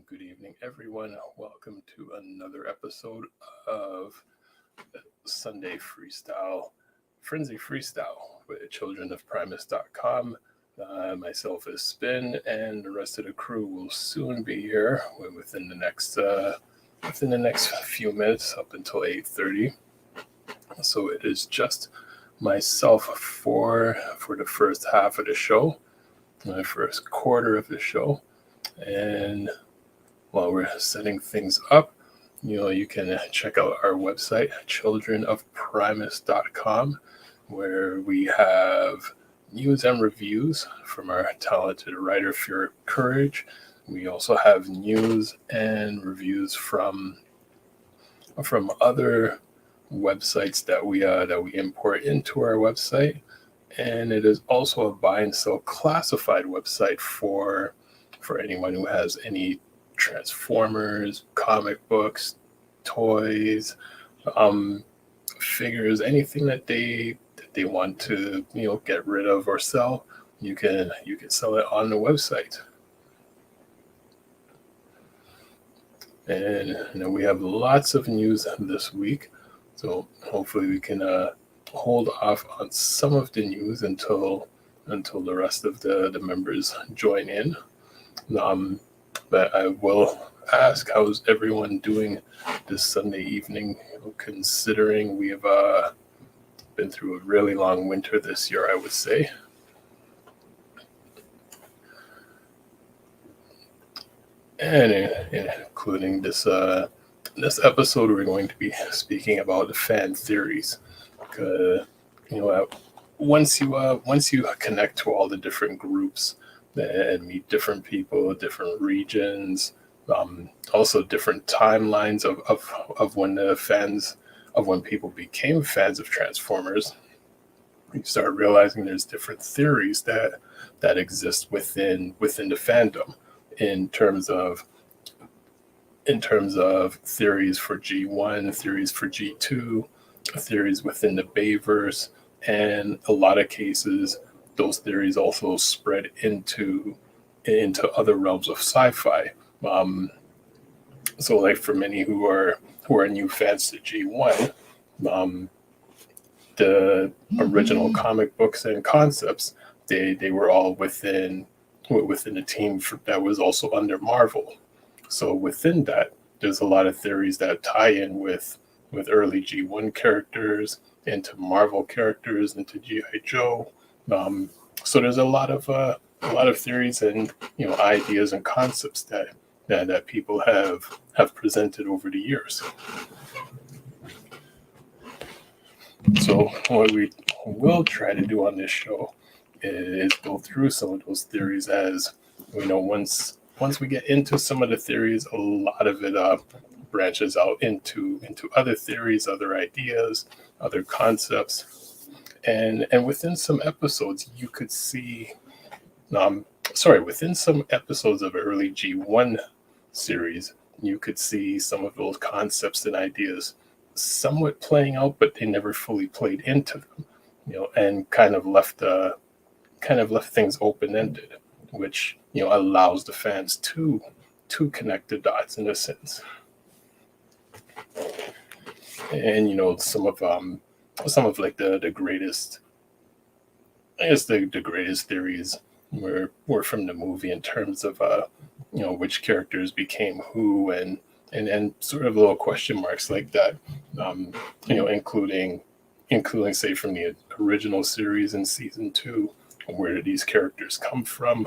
Good evening, everyone. Welcome to another episode of Sunday Freestyle, Frenzy Freestyle with children of Primus.com. Myself is Spin, and the rest of the crew will soon be here within the next few minutes, up until 8:30. So it is just myself for the first half of the show, the first quarter of the show, and while we're setting things up, you can check out our website, childrenofprimus.com, where we have news and reviews from our talented writer, Fear Courage. We also have news and reviews from other websites that we import into our website, and it is also a buy and sell classified website for anyone who has any Transformers, comic books, toys, figures, anything that they want to get rid of or sell. You can sell it on the website. And we have lots of news this week, so hopefully we can hold off on some of the news until the rest of the members join in. But I will ask, how's everyone doing this Sunday evening? Considering we have been through a really long winter this year, I would say. And including this episode, we're going to be speaking about the fan theories. Once you connect to all the different groups and meet different people, different regions, also different timelines of when people became fans of Transformers, you start realizing there's different theories that exist within the fandom in terms of theories for G1, theories for G2, theories within the Bayverse, and a lot of cases those theories also spread into other realms of sci-fi. So like for many who are new fans to G1, the original comic books and concepts, they were all within a team that was also under Marvel. So within that, there's a lot of theories that tie in with early G1 characters, into Marvel characters, into G.I. Joe. So there's a lot of theories and ideas and concepts that people have presented over the years. So what we will try to do on this show is go through some of those theories. As we know, once we get into some of the theories, a lot of it branches out into other theories, other ideas, other concepts. And within some episodes, you could see, within some episodes of early G1 series, you could see some of those concepts and ideas somewhat playing out, but they never fully played into them, and kind of left things open-ended, which allows the fans to connect the dots in a sense. And some of like the greatest, I guess the greatest theories were from the movie in terms of which characters became who, and sort of little question marks like that, including say from the original series in season 2, where did these characters come from,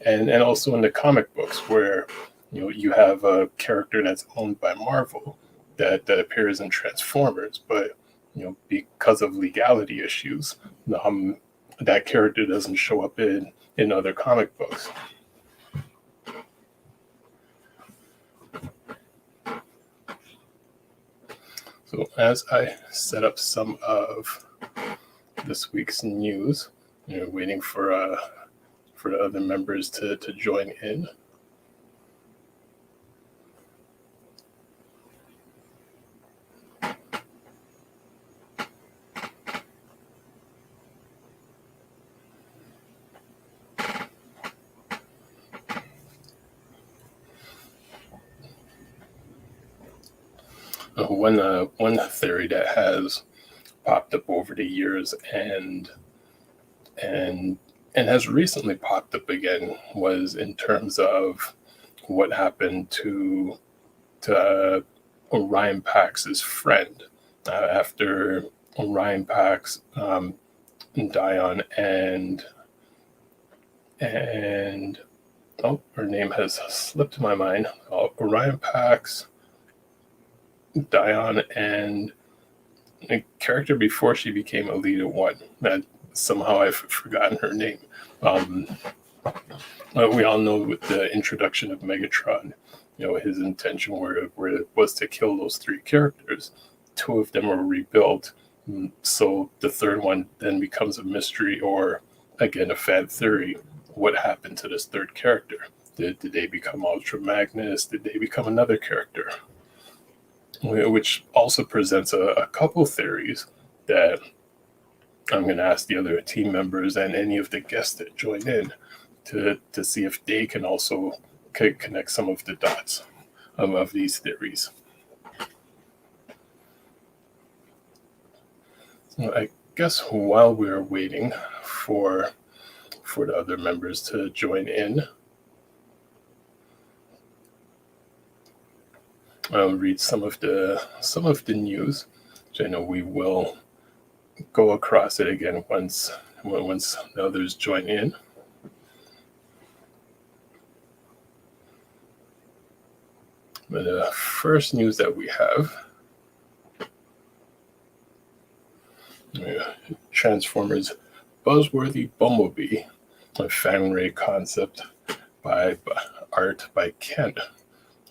and also in the comic books where you have a character that's owned by Marvel that appears in Transformers, but because of legality issues, that character doesn't show up in other comic books. So as I set up some of this week's news, waiting for the other members to join in. One theory that has popped up over the years and and has recently popped up again was in terms of what happened to Orion Pax's friend after Orion Pax, Dion, and oh, her name has slipped my mind. Orion Pax, Dion, and a character before she became Elita One. That somehow I've forgotten her name. Um, we all know with the introduction of Megatron, his intention was to kill those three characters. Two of them were rebuilt, so the third one then becomes a mystery, or again a fan theory. What happened to this third character? Did they become Ultra Magnus? Did they become another character? Which also presents a couple theories that I'm going to ask the other team members and any of the guests that join in to see if they can also connect some of the dots of these theories. I guess while we're waiting for the other members to join in, I'll read some of the news, which I know we will go across it again once the others join in. But the first news that we have, Transformers Buzzworthy Bumblebee, a fan ray concept by art by Ken.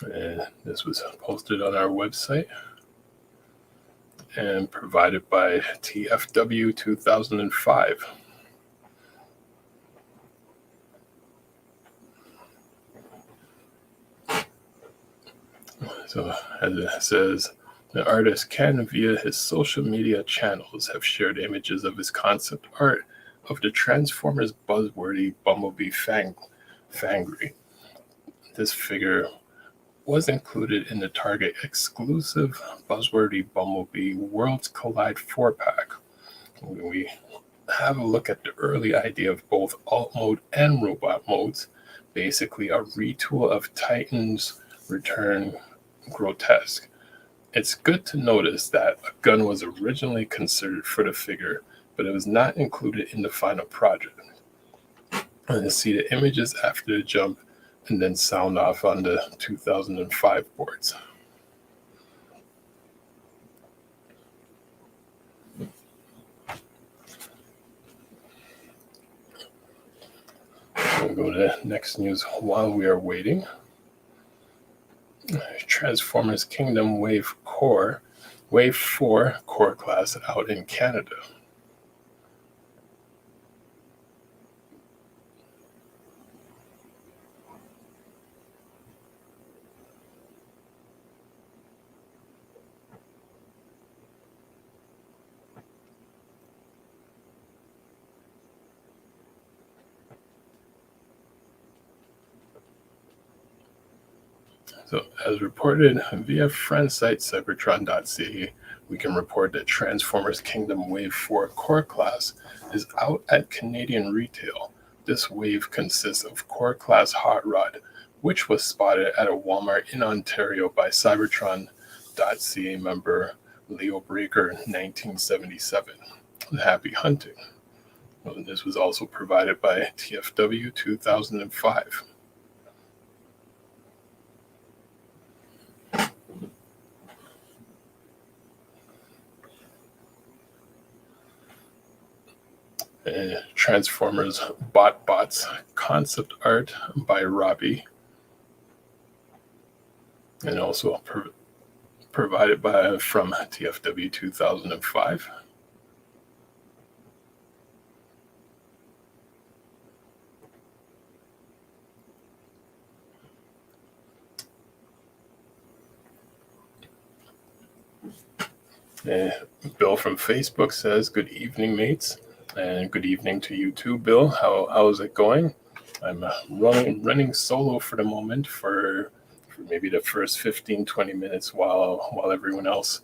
And this was posted on our website and provided by TFW 2005. So, as it says, the artist Ken, via his social media channels, have shared images of his concept art of the Transformers Buzzworthy Bumblebee Fangry. This figure was included in the Target exclusive Buzzworthy Bumblebee Worlds Collide 4-pack. We have a look at the early idea of both alt mode and robot modes, basically a retool of Titan's Return Grotesque. It's good to notice that a gun was originally considered for the figure, but it was not included in the final project. And to see the images after the jump and then sound off on the 2005 boards. We'll go to next news while we are waiting. Transformers Kingdom Wave 4 core class out in Canada. So, as reported via friend site cybertron.ca, we can report that Transformers Kingdom Wave 4 core class is out at Canadian retail. This wave consists of core class hot rod, which was spotted at a Walmart in Ontario by cybertron.ca member Leo Breaker 1977. Happy hunting. Well, this was also provided by TFW 2005. Transformers Bots concept art by Robbie, and also provided from TFW 2005. Bill from Facebook says, "Good evening, mates." And good evening to you too, Bill. How's it going? I'm running solo for the moment for maybe the first 15, 20 minutes while everyone else,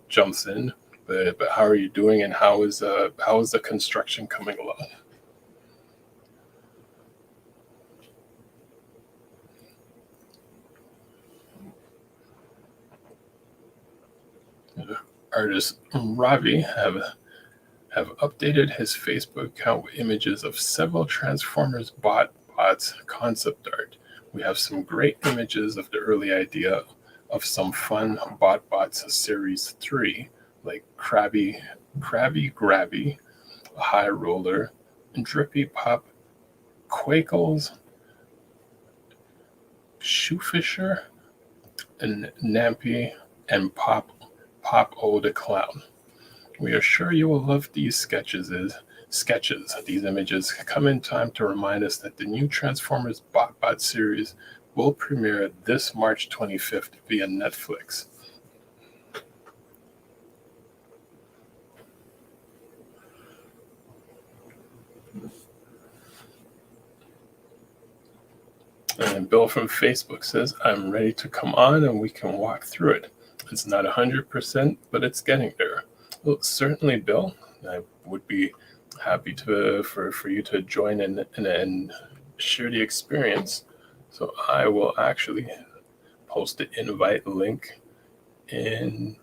jumps in. But how are you doing, and how is the construction coming along? Artist Ravi have updated his Facebook account with images of several Transformers bots concept art. We have some great images of the early idea of some fun bots series 3, like Krabby Grabby, High Roller, Drippy Pop, Quakles, Shoefisher, and Nampy, and Pop O the Clown. We are sure you will love these sketches. These images come in time to remind us that the new Transformers Bot series will premiere this March 25th via Netflix. And Bill from Facebook says, I'm ready to come on and we can walk through it. It's not 100%, but it's getting there. Well, certainly, Bill. I would be happy for you to join in and share the experience. So I will actually post the invite link in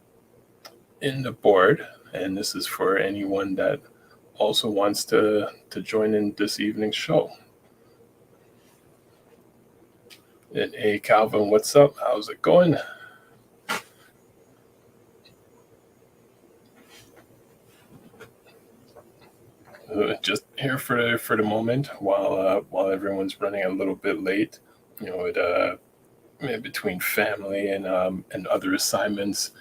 the board, and this is for anyone that also wants to join in this evening's show. And hey, Calvin, what's up? How's it going? Just here for the moment while everyone's running a little bit late, between family and other assignments,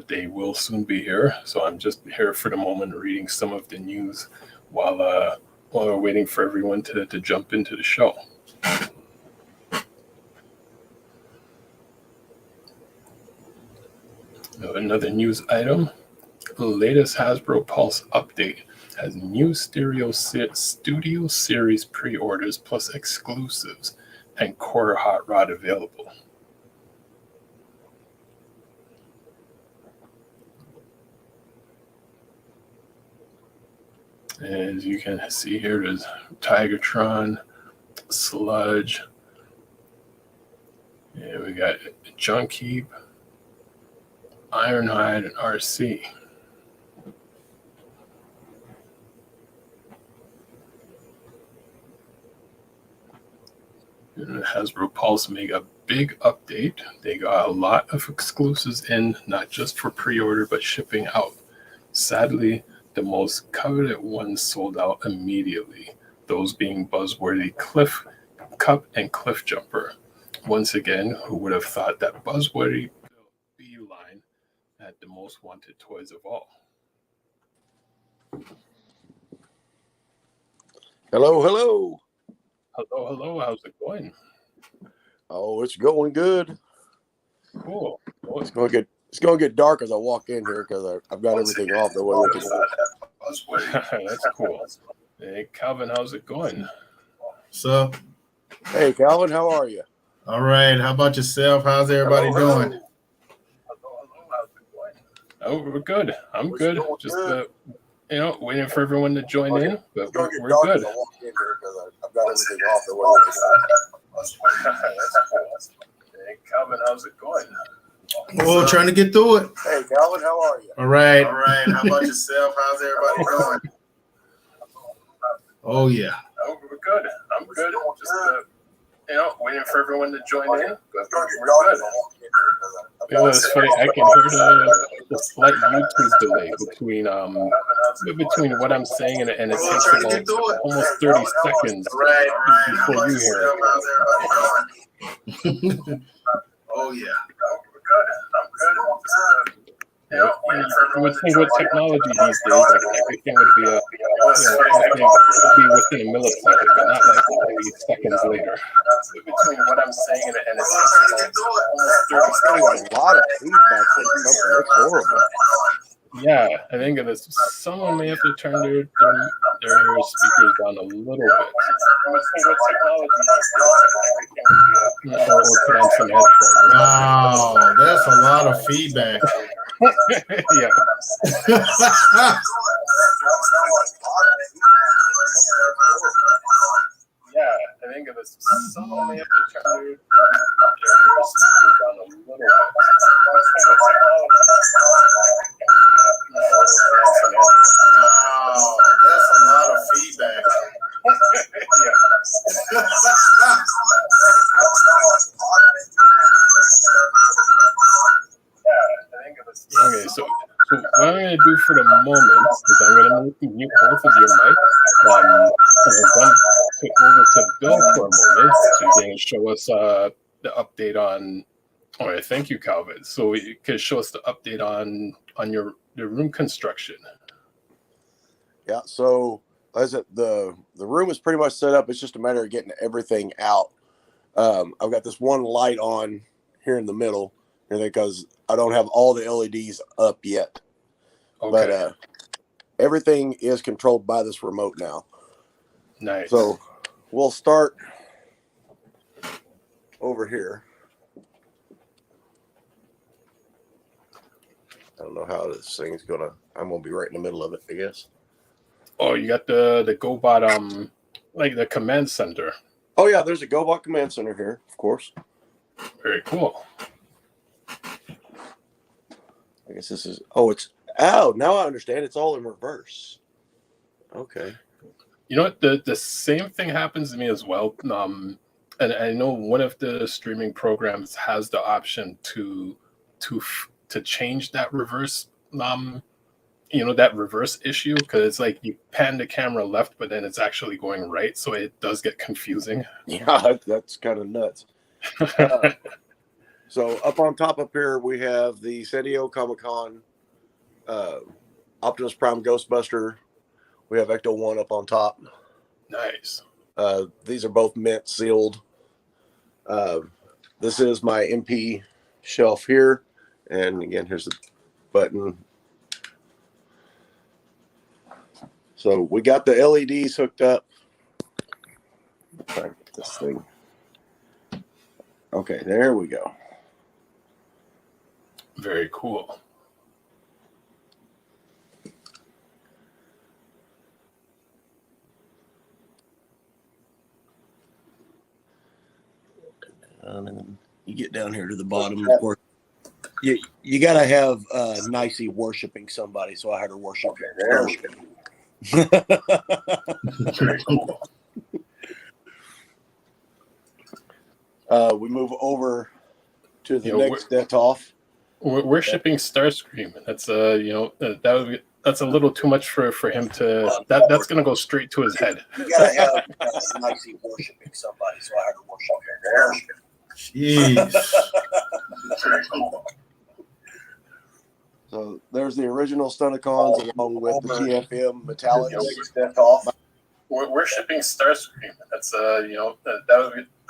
they will soon be here. So I'm just here for the moment, reading some of the news while we're waiting for everyone to jump into the show. Another news item: the latest Hasbro Pulse update has new Studio Series pre-orders plus exclusives and Core Hot Rod available. As you can see here, there's Tigertron, Sludge, and we got Junk Heap, Ironhide, and RC. And Hasbro Pulse made a big update. They got a lot of exclusives in, not just for pre-order, but shipping out. Sadly, the most coveted ones sold out immediately, those being Buzzworthy Cliff Cup and Cliff Jumper. Once again, who would have thought that Buzzworthy B-line had the most wanted toys of all? Hello, hello. Hello, how's it going? Oh, it's going good. Cool. Well, It's going to get dark as I walk in here because I've got everything off the way we can. That's cool. Hey, Calvin, how's it going? So, hey, Calvin, how are you? All right. How about yourself? How's everybody doing? Oh, we're good. I'm good. Just waiting for everyone to join in, but we're good. I've got everything off the way we can. Hey, Calvin, how's it going? Well, trying to get through it. Hey, Calvin, how are you? All right. How about yourself? How's everybody doing? Oh, yeah. Oh, we're good. I'm good. Just waiting for everyone to join in, but we're good. It's funny. I can hear the slight YouTube delay between what I'm saying and it takes about almost 30 seconds before you hear it. Oh, yeah. We're good. I'm good. You would think with technology these days, like everything would be within a millisecond, but not like 30 seconds later. Between what I'm saying and it's almost 30 seconds. A lot of feedback from something. It's horrible. Yeah, I think this someone may have to turn their speakers down a little bit. Or put on some headphones. Wow, that's a lot of feedback. Yeah. Yeah, I think this someone may have to turn their speakers down a little bit. Wow, that's a lot of feedback. Yeah. Okay, so what I'm going to do for the moment is I'm going to mute both of your mics. And then click over to Bill for a moment so you can show us the update on. All right, thank you, Calvin. So you can show us the update on your room construction. Yeah. So as the room is pretty much set up. It's just a matter of getting everything out. I've got this one light on here in the middle, because I don't have all the LEDs up yet. Okay. But everything is controlled by this remote now. Nice. So we'll start over here. I don't know how this thing's gonna. I'm gonna be right in the middle of it, I guess. Oh, you got the GoBot like the command center. Oh yeah, there's a GoBot command center here, of course. Very cool. I guess this is. Oh, now I understand. It's all in reverse. Okay. You know what? The same thing happens to me as well. And I know one of the streaming programs has the option to change that reverse that reverse issue, because it's like you pan the camera left, but then it's actually going right, so it does get confusing. Yeah, that's kind of nuts. So up on top up here, we have the San Diego Comic-Con Optimus Prime Ghostbuster. We have Ecto 1 up on top. Nice. These are both mint sealed. This is my MP shelf here. And again, here's the button. So we got the LEDs hooked up. Try to get this thing. Okay, there we go. Very cool. And then you get down here to the bottom, of course. You got to have Nicey worshiping somebody, so I had her worship. There we go. Very cool. We move over to the next set off. We're shipping Starscream. That's that's a little too much for him to. That's gonna go straight to his head. You gotta have Nicey worshiping somebody, so I had her worship. Jeez. So there's the original Stunticons along with the TFM metallics. We're shipping Starscream. That's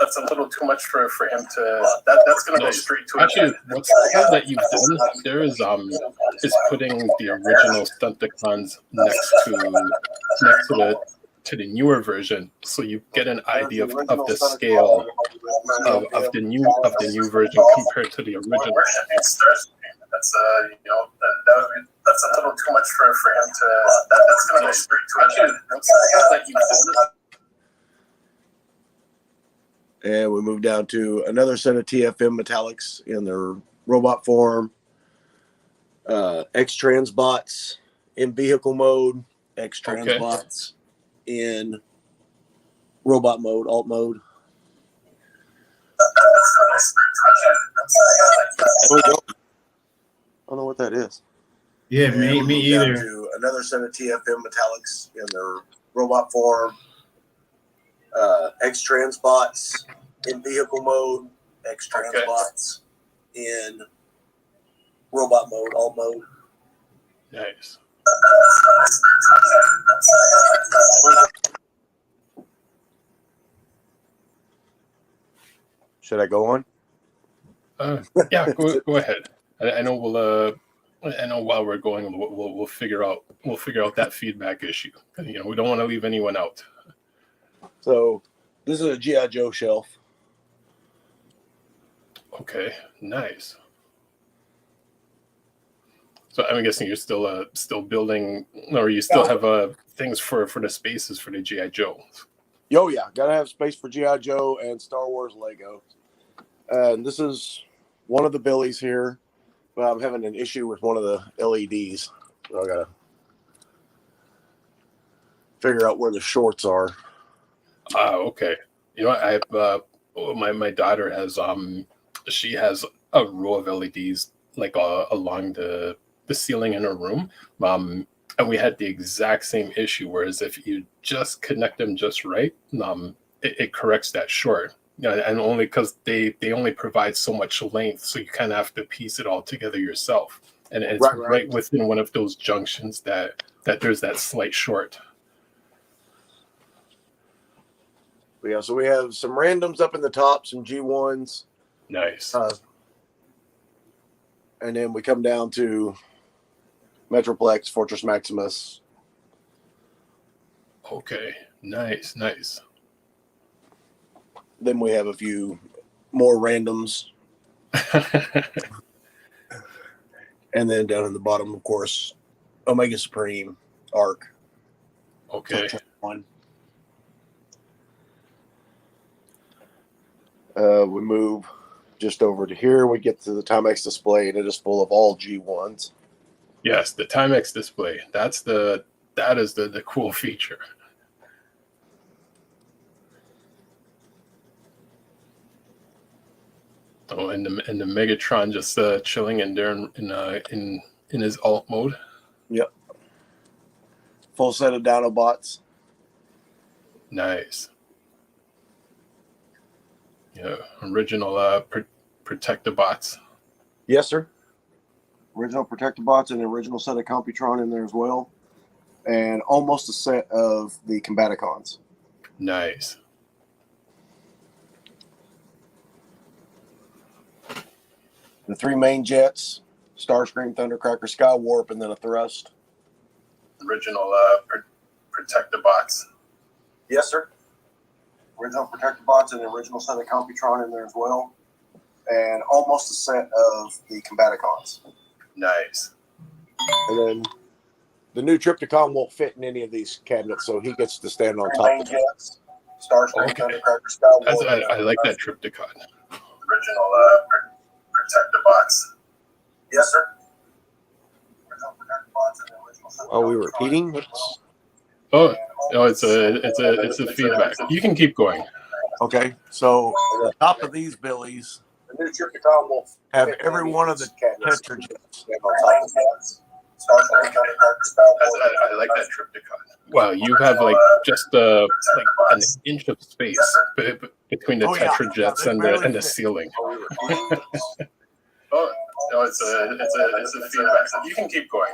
that's a little too much for him to. That's gonna go straight to. Actually, what's cool that you've done there is putting the original Stunticons next to the newer version, so you get an idea of the scale of the new version compared to the original. We're shipping Starscream. That's that's a little too much for him to. That's gonna go straight to. Actually, what's cool that you've done. And we move down to another set of TFM metallics in their robot form. X-Transbots in vehicle mode. X-Transbots in robot mode, alt mode. There we go. I don't know what that is. Yeah, me either. To another set of TFM metallics in their robot form. X-Transbots in vehicle mode, X-Transbots in robot mode, alt mode. Nice. Should I go on? Yeah, go ahead. I know I know while we're going, we'll figure out that feedback issue. We don't want to leave anyone out. So this is a GI Joe shelf. Okay, nice. So I'm guessing you're still building, or you still have things for the spaces for the GI Joe. Oh yeah, gotta have space for GI Joe and Star Wars Lego. And this is one of the Billies here, but I'm having an issue with one of the LEDs. So I gotta figure out where the shorts are. Okay. I have my daughter has she has a row of LEDs like along the ceiling in her room. And we had the exact same issue. Whereas if you just connect them just right, it corrects that short. And only because they only provide so much length, so you kind of have to piece it all together yourself. And it's right within one of those junctions that there's that slight short. Yeah, so we have some randoms up in the top, some G1s. Nice. And then we come down to Metroplex, Fortress Maximus. Okay, nice. Then we have a few more randoms. And then down in the bottom, of course, Omega Supreme, Arc. Okay. We move just over to here. We get to the Timex display, and it is full of all G1s. Yes, the Timex display. That is the cool feature. Oh, and the Megatron just chilling in there in his alt mode. Yep. Full set of Dinobots. Nice. Yeah, original Protectobots. Yes, sir. Original Protectobots and the original set of Computron in there as well. And almost a set of the Combaticons. Nice. The three main jets, Starscream, Thundercracker, Skywarp, and then a Thrust. Original Protectobots. Yes, sir. Original Protectobots and the original set of Computron in there as well. And almost a set of the Combaticons. Nice. And then the new Triptychon won't fit in any of these cabinets, so he gets to stand on top of them. Starscream, Thundercracker, Skywarp. I like that Triptychon. Original Protectobots. Yes, sir. Are we repeating? Oh, it's a feedback. You can keep going. Okay, so the top of these Billies have every one of the Tetra jets. I like that Triptychon. Wow, you have like just like an inch of space between the Tetra jets and the ceiling. Oh, no, it's a feedback. You can keep going.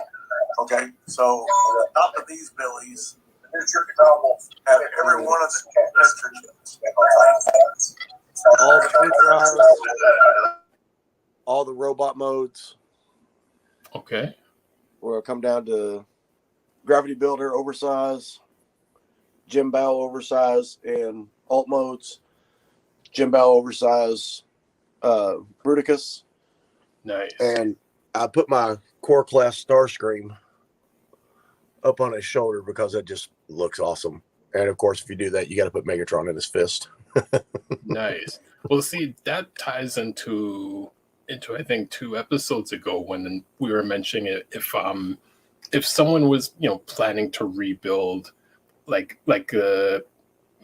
Okay, so the top of these Billies have every one of the Tetra jets. All the Freestyle, all the robot modes. Okay. We'll come down to Gravity Builder oversize, Jim Bow oversize, and alt modes. Jim Bow oversize, Bruticus. Nice. And I put my core class Starscream up on his shoulder because it just looks awesome. And of course, if you do that, you got to put Megatron in his fist. Nice. Well, see, that ties into I think 2 episodes ago when we were mentioning it. If someone was planning to rebuild like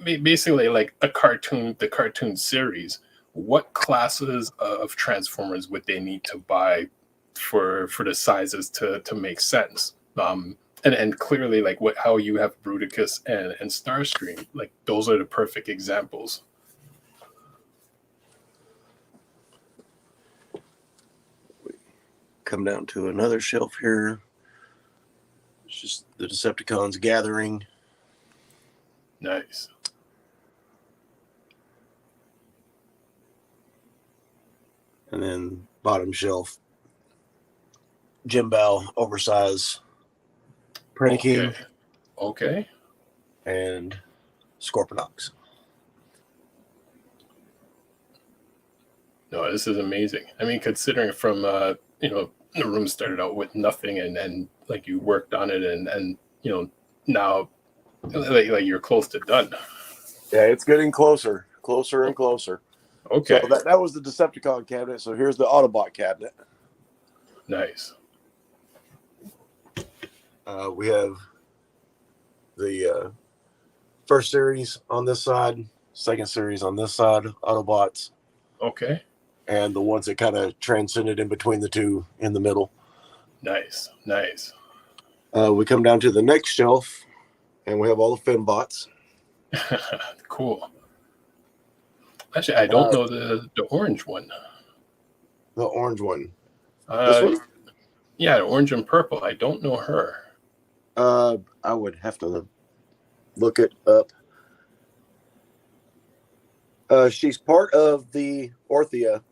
basically like the cartoon series, what classes of Transformers would they need to buy for the sizes to make sense? And clearly, like how you have Bruticus and Starscream, like those are the perfect examples. Come down to another shelf here. It's just the Decepticons gathering. Nice. And then bottom shelf, Jim Bell, oversized Predaking, Okay. and Scorpionox. No, this is amazing. I mean, considering from the room started out with nothing, and then like you worked on it, and now like you're close to done. Yeah, it's getting closer and closer. Okay. So that was the Decepticon cabinet. So here's the Autobot cabinet. Nice. We have the first series on this side, second series on this side, Autobots, Okay. and the ones that kind of transcended in between the two in the middle. Nice. We come down to the next shelf, and we have all the Finbots. Cool. Actually, I don't know the orange one. The orange one. This one? Yeah, orange and purple. I don't know her. I would have to look it up. She's part of the Orthea.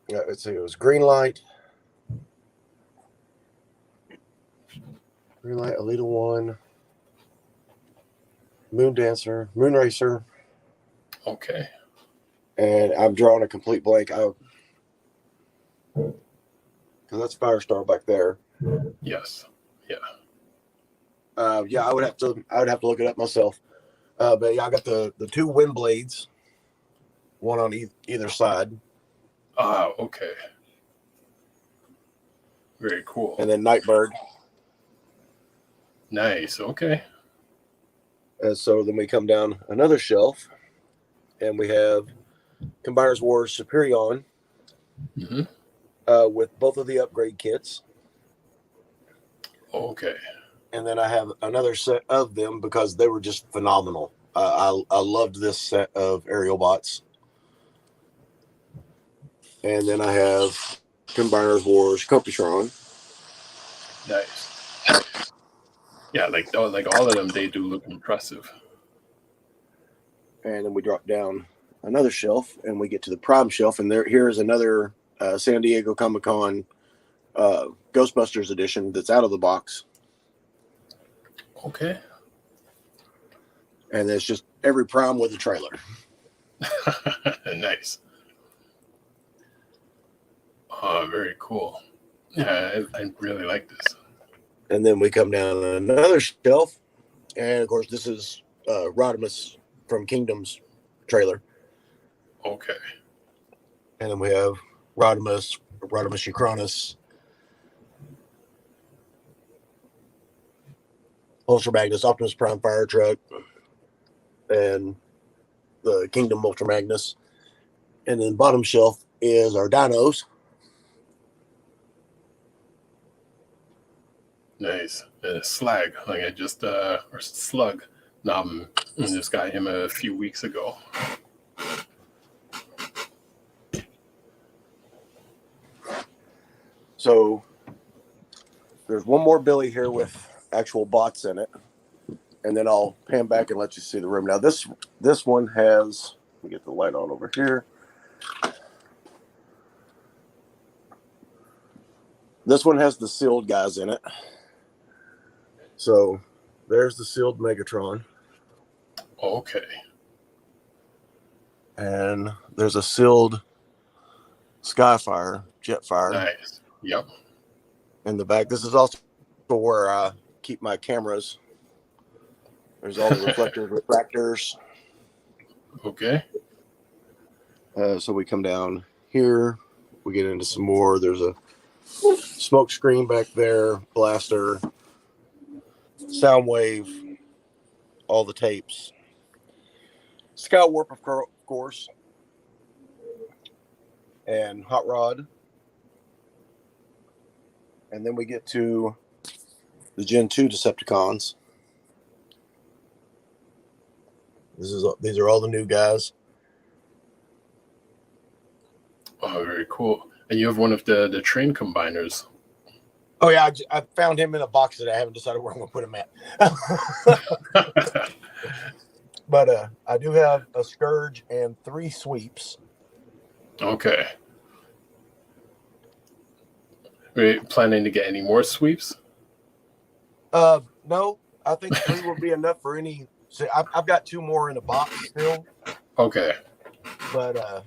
Let's see, it was Green Light, Alita 1, Moon Dancer, Moon Racer. Okay. And I'm drawing a complete blank. Because that's Firestar back there. Yes. Yeah. Yeah, I would have to look it up myself. But yeah, I got the two wind blades, one on either side. Okay. Very cool. And then Nightbird. Nice. Okay. And so then we come down another shelf, and we have Combiners Wars Superion with both of the upgrade kits. Okay. And then I have another set of them because they were just phenomenal. I loved this set of aerial bots. And then I have Combiners Wars Copytron. Nice. Yeah, like all of them, they do look impressive. And then we drop down another shelf, and we get to the Prime shelf, and here is another San Diego Comic-Con Ghostbusters edition that's out of the box. Okay. And it's just every Prime with a trailer. Nice. Oh, very cool. Yeah, I really like this. And then we come down another shelf, and of course this is Rodimus from Kingdom's trailer. Okay. And then we have Rodimus Uchronus, Ultra Magnus, Optimus Prime Fire Truck, and the Kingdom Ultra Magnus. And then bottom shelf is our dinos. Nice. Slag, like I just or Slug. I just got him a few weeks ago. So there's one more Billy here with actual bots in it, and then I'll pan back and let you see the room. Now this one has, let me get the light on over here. This one has the sealed guys in it. So there's the sealed Megatron. Okay. And there's a sealed Skyfire, Jetfire. Nice. Yep. In the back. This is also where I keep my cameras. There's all the reflectors, refractors. Okay. So we come down here. We get into some more. There's a smoke screen back there, blaster, sound wave, all the tapes. Sky Warp, of course. And Hot Rod. And then we get to the Gen 2 Decepticons. These are all the new guys. Oh, very cool. And you have one of the train combiners. Oh, yeah. I found him in a box that I haven't decided where I'm going to put him at. But I do have a Scourge and 3 sweeps. Okay. Are you planning to get any more sweeps? No, I think 3 will be enough for any. See, I've got 2 more in a box still, Okay. but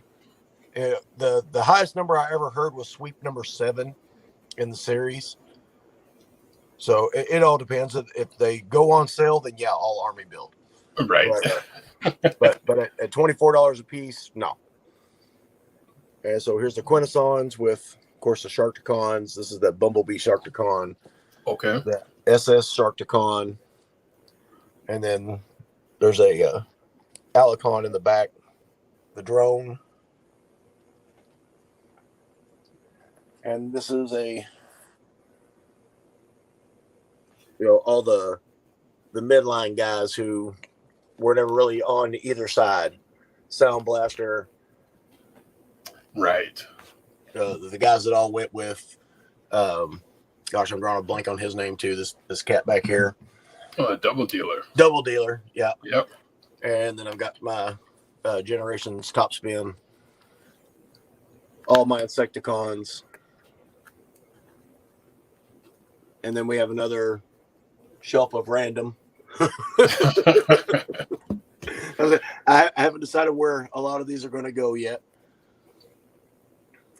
the highest number I ever heard was sweep number 7 in the series. So it all depends. If they go on sale, then yeah, all army build. Right. But at $24 a piece, no. And so here's the Quintessons with, of course, the Sharkticons. This is the Bumblebee Sharkticon, Okay. the SS Sharkticon, and then there's a Alicon in the back, the drone, and this is all the midline guys who were never really on either side. Sound Blaster, Right. the guys that all went with, gosh, I'm drawing a blank on his name too. This cat back here, A double dealer. Double Dealer, yeah. Yep. And then I've got my Generations Top Spin, all my Insecticons, and then we have another shelf of random. I haven't decided where a lot of these are going to go yet.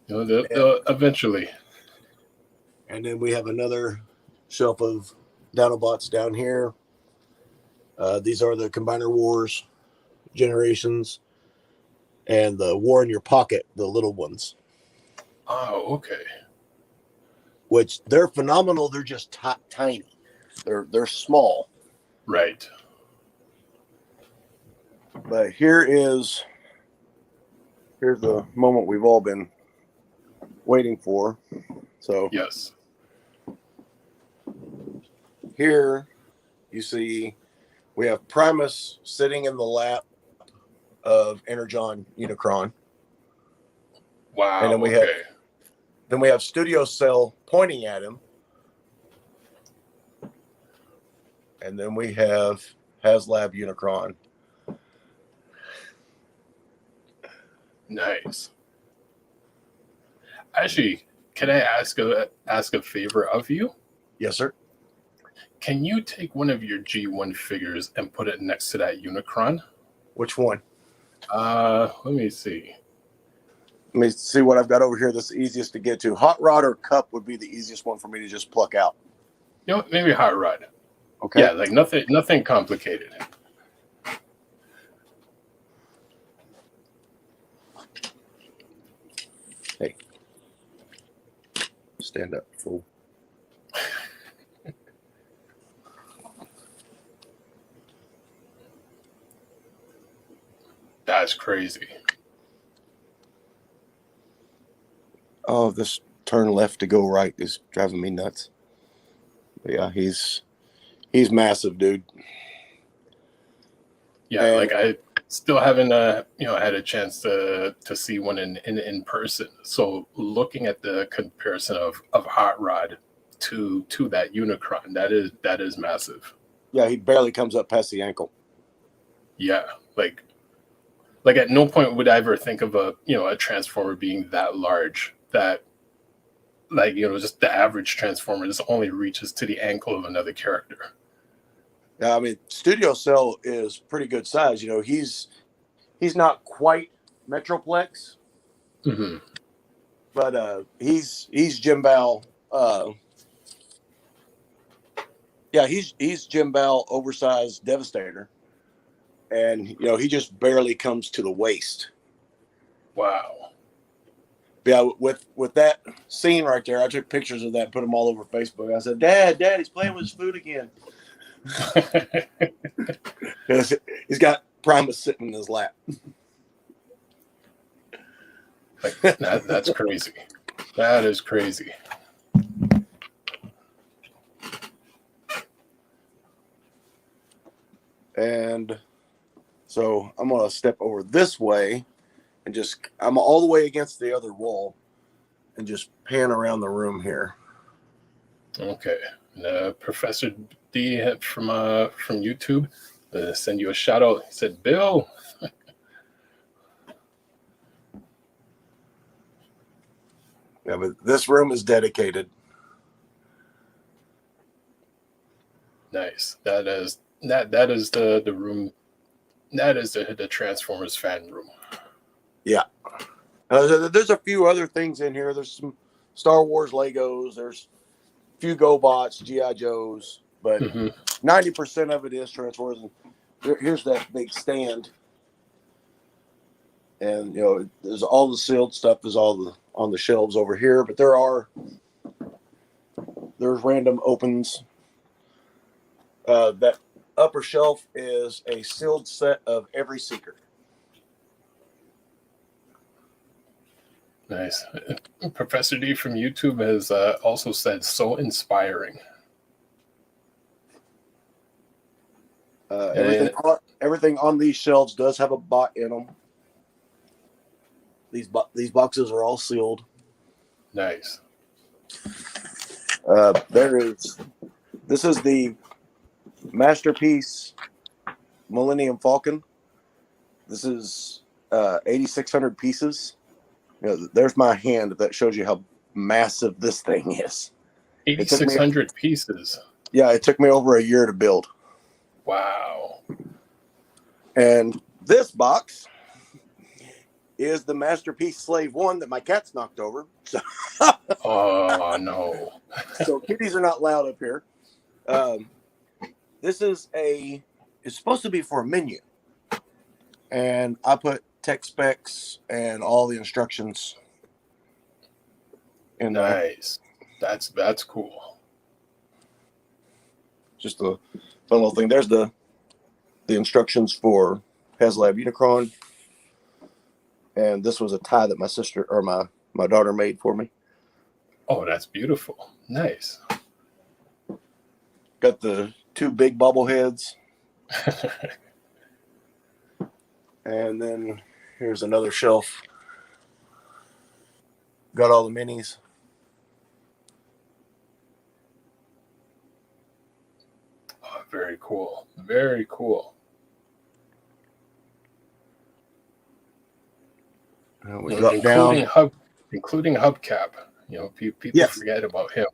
They'll eventually. And then we have another shelf of Dinobots down here. These are the Combiner Wars Generations and the War in Your Pocket, the little ones. Oh, okay. Which they're phenomenal. They're just tiny. They're small. Right. But here's the moment we've all been waiting for. So Yes. here you see we have Primus sitting in the lap of Energon Unicron. Wow. And then we have Studio Cell pointing at him. And then we have HasLab Unicron. Nice. Actually, can I ask a favor of you? Yes, sir. Can you take one of your G1 figures and put it next to that Unicron? Which one? Let me see. Let me see what I've got over here that's easiest to get to. Hot Rod or Cup would be the easiest one for me to just pluck out. Maybe Hot Rod. Okay. Yeah, like nothing complicated. Hey. Stand up, fool. That's crazy. Oh, this turn left to go right is driving me nuts. But yeah, he's massive, dude. Yeah, like I still haven't had a chance to see one in person. So looking at the comparison of Hot Rod to that Unicron, that is massive. Yeah, he barely comes up past the ankle. Yeah, like at no point would I ever think of a Transformer being that large that just the average Transformer just only reaches to the ankle of another character. Yeah, I mean, Studio Cell is pretty good size. He's not quite Metroplex, Mm-hmm. but he's Jim-Bow. He's Jim-Bow oversized Devastator, and he just barely comes to the waist. Wow. Yeah, with that scene right there, I took pictures of that, and put them all over Facebook. I said, Dad, he's playing with his food again. He's got Primus sitting in his lap. That's crazy. That is crazy. And so I'm going to step over this way and I'm all the way against the other wall and just pan around the room here. Okay. Professor D from YouTube send you a shout out. He said, Bill. Yeah, but this room is dedicated. Nice. That is the room. That is the Transformers fan room. Yeah. There's a few other things in here. There's some Star Wars Legos. There's a few GoBots, G.I. Joes, but 90% of it is Transformers. And here's that big stand. And, there's all the sealed stuff is all on the shelves over here, but there's random opens. That upper shelf is a sealed set of every Seeker. Nice. Professor D from YouTube has also said, so inspiring. Everything on these shelves does have a bot in them. These boxes are all sealed. Nice. This is the Masterpiece Millennium Falcon. This is 8,600 pieces. There's my hand. That shows you how massive this thing is. 8,600 pieces. Yeah, it took me over a year to build. Wow. And this box is the Masterpiece Slave 1 that my cat's knocked over. Oh, no. So kitties are not loud up here. This is it's supposed to be for a menu. And I put tech specs and all the instructions in there. Nice. That's cool. Just a fun little thing. There's the instructions for HasLab Unicron. And this was a tie that my sister or my daughter made for me. Oh, that's beautiful. Nice. Got the 2 big bobbleheads. And then here's another shelf. Got all the minis. Oh, very cool. Very cool. We got down. Including Hubcap. People forget about him.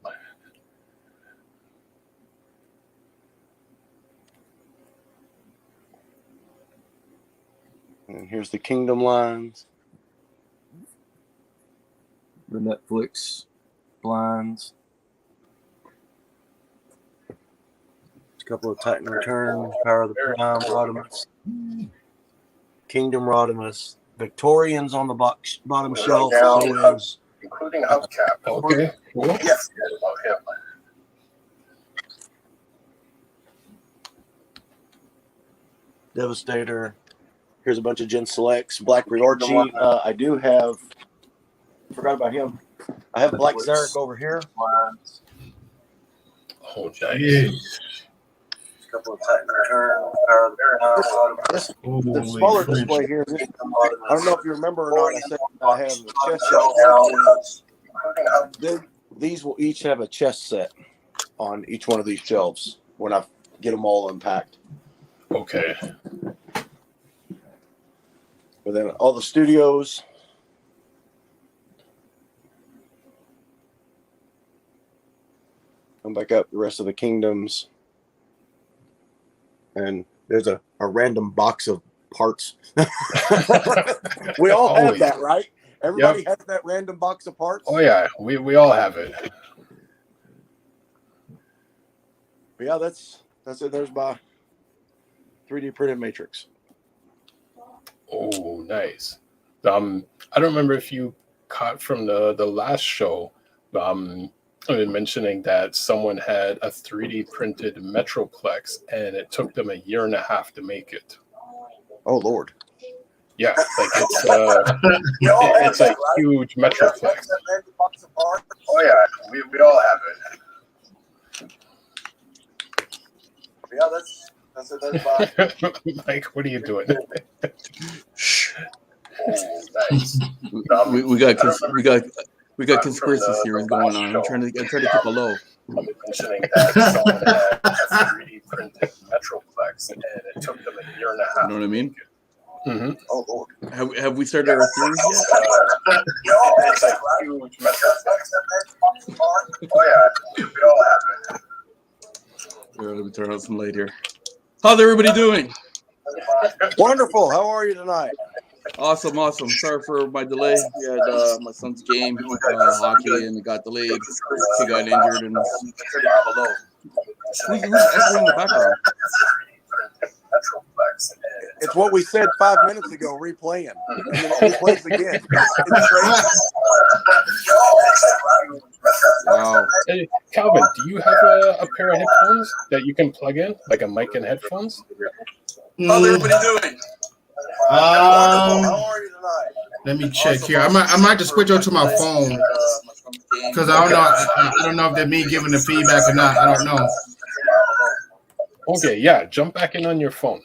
And here's the Kingdom lines. The Netflix blinds. A couple of Titan Return, Power of the Prime, Rodimus. Kingdom Rodimus. Victorians on the bottom shelf. So is Including Hubcap. Okay. Cool. Yes. About him. Devastator. Here's a bunch of Gen Selects. Black Riorchi. I do have. Forgot about him. I have Black Zarek over here. Oh, nice. A couple of Titan Return. This smaller display here. I don't know if you remember or not. I said I have a chest set. These will each have a chest set on each one of these shelves when I get them all unpacked. Okay. But then all the studios. Come back up the rest of the kingdoms. And there's a random box of parts. We all have that, right? Everybody has that random box of parts. Oh yeah, we all have it. But yeah, that's it. There's my 3D printed matrix. Oh, nice. I don't remember if you caught from the last show. I've been mentioning that someone had a 3D printed Metroplex, and it took them 1.5 years to make it. Oh Lord! Yeah, like it's a huge Metroplex. Oh yeah, we all have it. Yeah, that's it. Mike, what are you doing? Nice. We got conspiracy theories going on. I'm trying to keep it low. mentioning that someone had a 3D printed Metroplex, and it took them a year and a half. You know what I mean? Mm-hmm. Oh Lord. Have we started our theories yet? It's a huge Metroplex. Oh yeah, we all have it. Let me turn on some light here. How's everybody doing? Wonderful. How are you tonight? Awesome. Sorry for my delay. We had my son's game, hockey, and it got delayed. He got injured, and who's echoing in the background? It's what we said 5 minutes ago, replaying. And then it replays again. It's crazy. Wow. Hey, Calvin, do you have a pair of headphones that you can plug in, like a mic and headphones? How's everybody doing? How are you tonight? Let me check here. I might just switch over to my phone because I don't know. I don't know if they're me giving the feedback or not. I don't know. Okay, yeah, jump back in on your phone.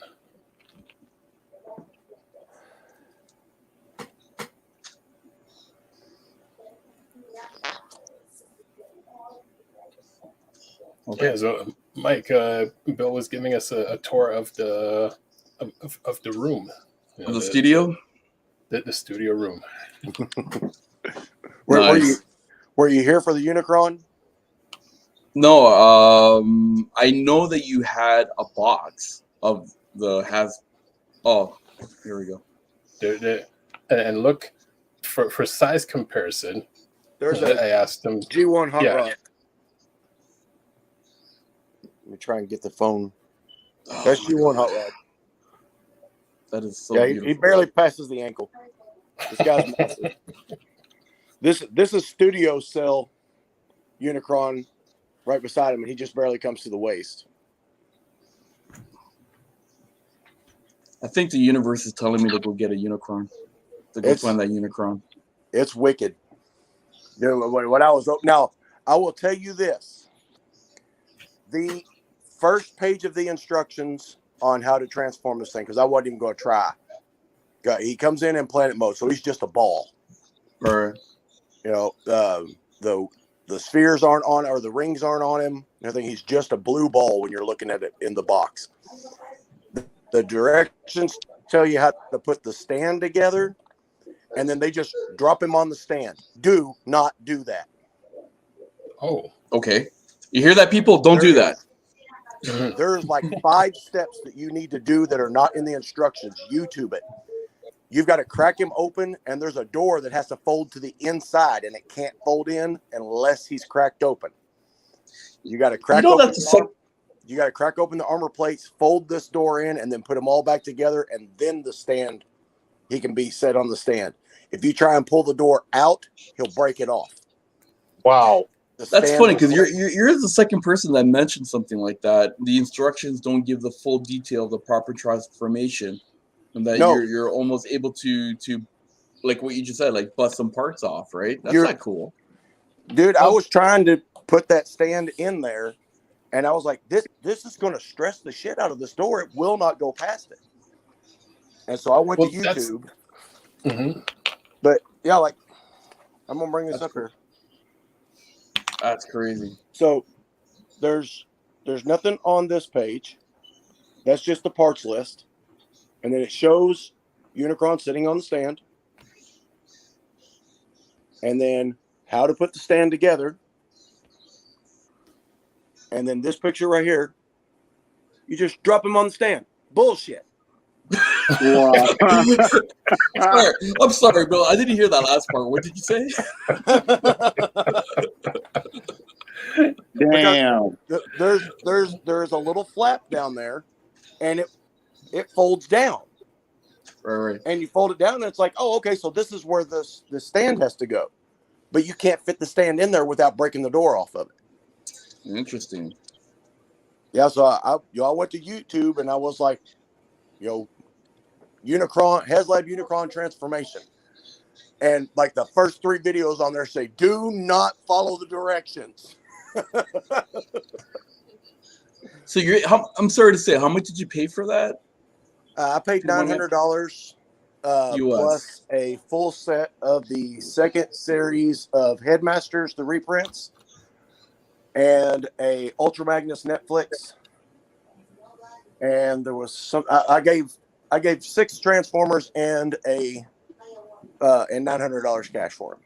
Okay. Yeah, so Mike, Bill was giving us a tour of the room, you know, The studio? the studio room. Nice. Were you here for the Unicron? No, I know that you had a box of the has. Oh, here we go. And look, for size comparison, There's I a asked him. G1 Hot Yeah. Rod. Let me try and get the phone. That's G1 Hot Rod. That is so Yeah, beautiful. he barely passes the ankle. This guy's massive. This is studio cell Unicron right beside him, and he just barely comes to the waist. I think the universe is telling me to go get a Unicron. To go find that Unicron. It's wicked. You know, when I was now, I will tell you this: the first page of the instructions on how to transform this thing, because I wasn't even going to try. He comes in planet mode, so he's just a ball. Right. You know, the spheres aren't on, or the rings aren't on him. I think he's just a blue ball when you're looking at it in the box. The directions tell you how to put the stand together, and then they just drop him on the stand. Do not do that. Oh, Okay. You hear that, people? Don't do that. There's like 5 steps that you need to do that are not in the instructions. YouTube it. You've got to crack him open, and there's a door that has to fold to the inside, and it can't fold in unless he's cracked open. You got to crack open. You got to crack open the armor plates, fold this door in, and then put them all back together, and then the stand, he can be set on the stand. If you try and pull the door out, he'll break it off. wow. That's funny because you're the second person that mentioned something like that. The instructions don't give the full detail of the proper transformation, and that you're almost able to like what you just said, like bust some parts off, right? That's not cool. Dude, I was trying to put that stand in there, and I was like, this is going to stress the shit out of this door. It will not go past it. And so I went to YouTube. But yeah, like, I'm going to bring this up here. That's crazy. So there's nothing on this page. That's just the parts list. And then it shows Unicron sitting on the stand. And then how to put the stand together. And then this picture right here, you just drop him on the stand. Bullshit. Wow. I'm sorry, Bill. I didn't hear that last part. What did you say? Damn. There's a little flap down there, and it folds down. Right. And you fold it down, and it's like, oh, okay, so this is where the stand has to go. But you can't fit the stand in there without breaking the door off of it. Interesting. Yeah, so I went to YouTube, and I was like, Unicron, HasLab Unicron transformation. And like the first 3 videos on there say, do not follow the directions. So I'm sorry to say, how much did you pay for that? I paid $900 plus a full set of the second series of Headmasters, the reprints. and a Ultra Magnus Netflix, and there was some. I gave 6 Transformers and $900 cash for them.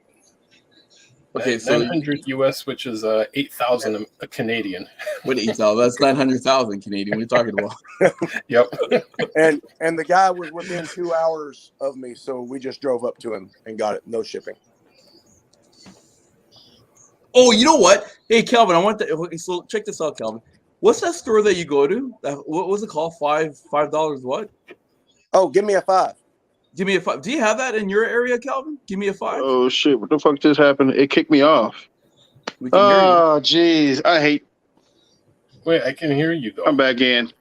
Okay, so 900 US, which is 8,000 Canadian. what 8,000? That's 900,000 Canadian. What are you talking about? Yep. And the guy was within 2 hours of me, so we just drove up to him and got it, no shipping. Oh, you know what? Hey, Calvin, I want to. Okay, so check this out, Calvin. What's that store that you go to? What was it called? $5? What? Oh, give me a 5. Give me a 5. Do you have that in your area, Calvin? Give me a 5. Oh shit! What the fuck just happened? It kicked me off. We can hear you. Oh jeez, I hate. Wait, I can hear you though. I'm back in.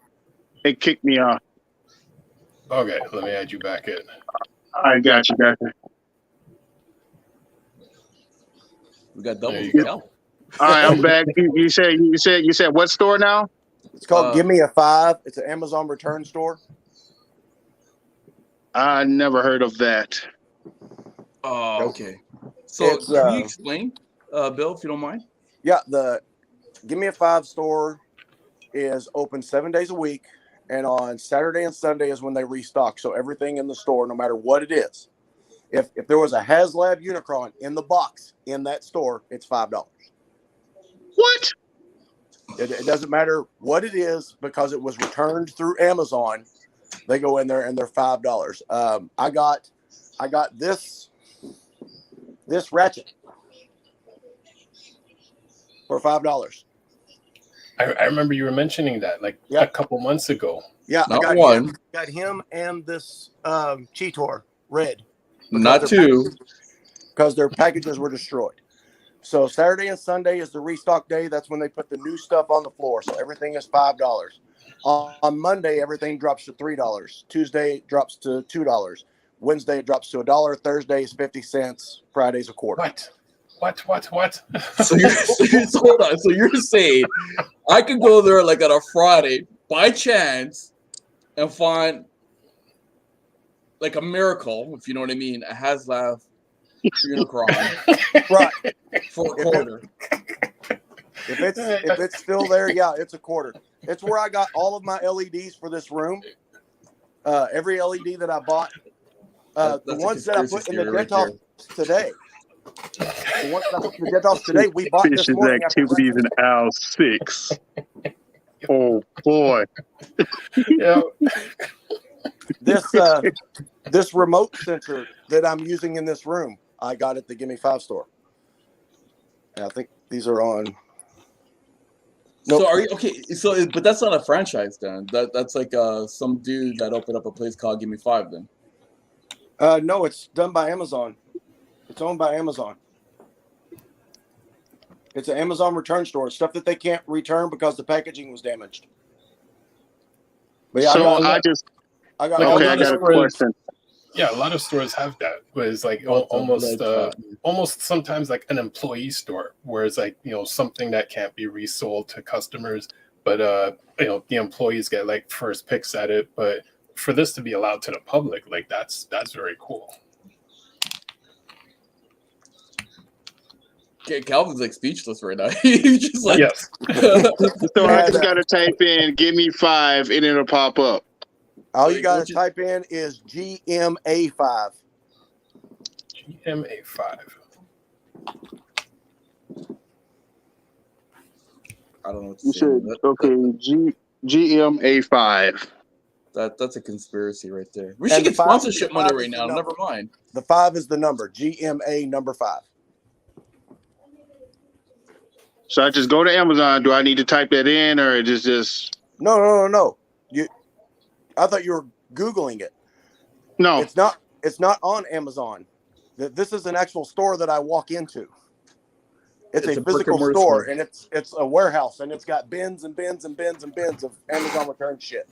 It kicked me off. Okay, let me add you back in. I got you. We got double. There you go. All right, I'm back. You said what store now? It's called Give Me a 5. It's an Amazon return store. I never heard of that. Oh, okay. So can you explain, Bill, if you don't mind? Yeah, the Give Me a 5 store is open 7 days a week, and on Saturday and Sunday is when they restock. So everything in the store, no matter what it is, if there was a HasLab Unicron in the box in that store, it's $5. What? It doesn't matter what it is because it was returned through Amazon. They go in there and they're $5. I got this ratchet for $5. I remember you were mentioning that a couple months ago. Yeah, Not I got one. got him and this Cheetor red. Not 2. Because their packages were destroyed. So Saturday and Sunday is the restock day. That's when they put the new stuff on the floor. So everything is $5. On Monday, everything drops to $3. Tuesday it drops to $2. Wednesday it drops to $1. Thursday is 50 cents. Friday's a quarter. What? So hold on. So you're saying I could go there like on a Friday by chance and find like a miracle, if you know what I mean, a HasLab Unicron Right. for a quarter. If it's still there, yeah, it's a quarter. It's where I got all of my LEDs for this room. Every LED that I bought, the ones that I put in the Detos today. The ones that I put in the Detos today, we bought this Fish's morning. activities in aisle 6. Oh boy. Yeah. This remote sensor that I'm using in this room, I got at the Gimme 5 store. And I think these are on. Nope. So are you okay? So, but that's not a franchise then. That's like some dude that opened up a place called Give Me 5 then. No, it's done by Amazon. It's owned by Amazon. It's an Amazon return store. Stuff that they can't return because the packaging was damaged. But yeah, I got a question. Yeah, a lot of stores have that. But it's like almost sometimes like an employee store, where it's like, something that can't be resold to customers, but the employees get like first picks at it. But for this to be allowed to the public, like that's very cool. Okay, Calvin's like speechless right now. He's just like, yes. So I just gotta type in "Give Me 5" and it'll pop up. All you gotta type in is GMA5. GMA5. I don't know what to You say. said okay, GMA5. That's a conspiracy right there. We should get sponsorship money right now. Never mind. The 5 is the number. GMA number 5. So I just go to Amazon. Do I need to type that in, or is it just? No. I thought you were Googling it. No, it's not. It's not on Amazon. This is an actual store that I walk into. It's a physical store, and it's a warehouse, and it's got bins and bins and bins and bins of Amazon return shit.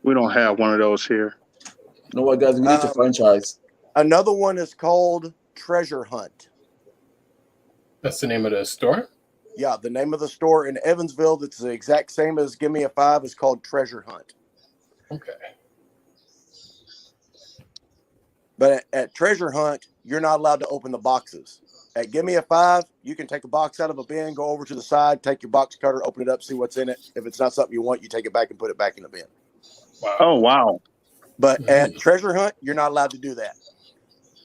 we don't have one of those here. You know what, guys? We need to franchise. Another one is called Treasure Hunt. That's the name of the store? Yeah, the name of the store in Evansville that's the exact same as Give Me a 5 is called Treasure Hunt. Okay. But at Treasure Hunt, you're not allowed to open the boxes. At Give Me a Five, you can take a box out of a bin, go over to the side, take your box cutter, open it up, see what's in it. If it's not something you want, you take it back and put it back in the bin. Wow. Oh wow. But at Treasure Hunt, you're not allowed to do that.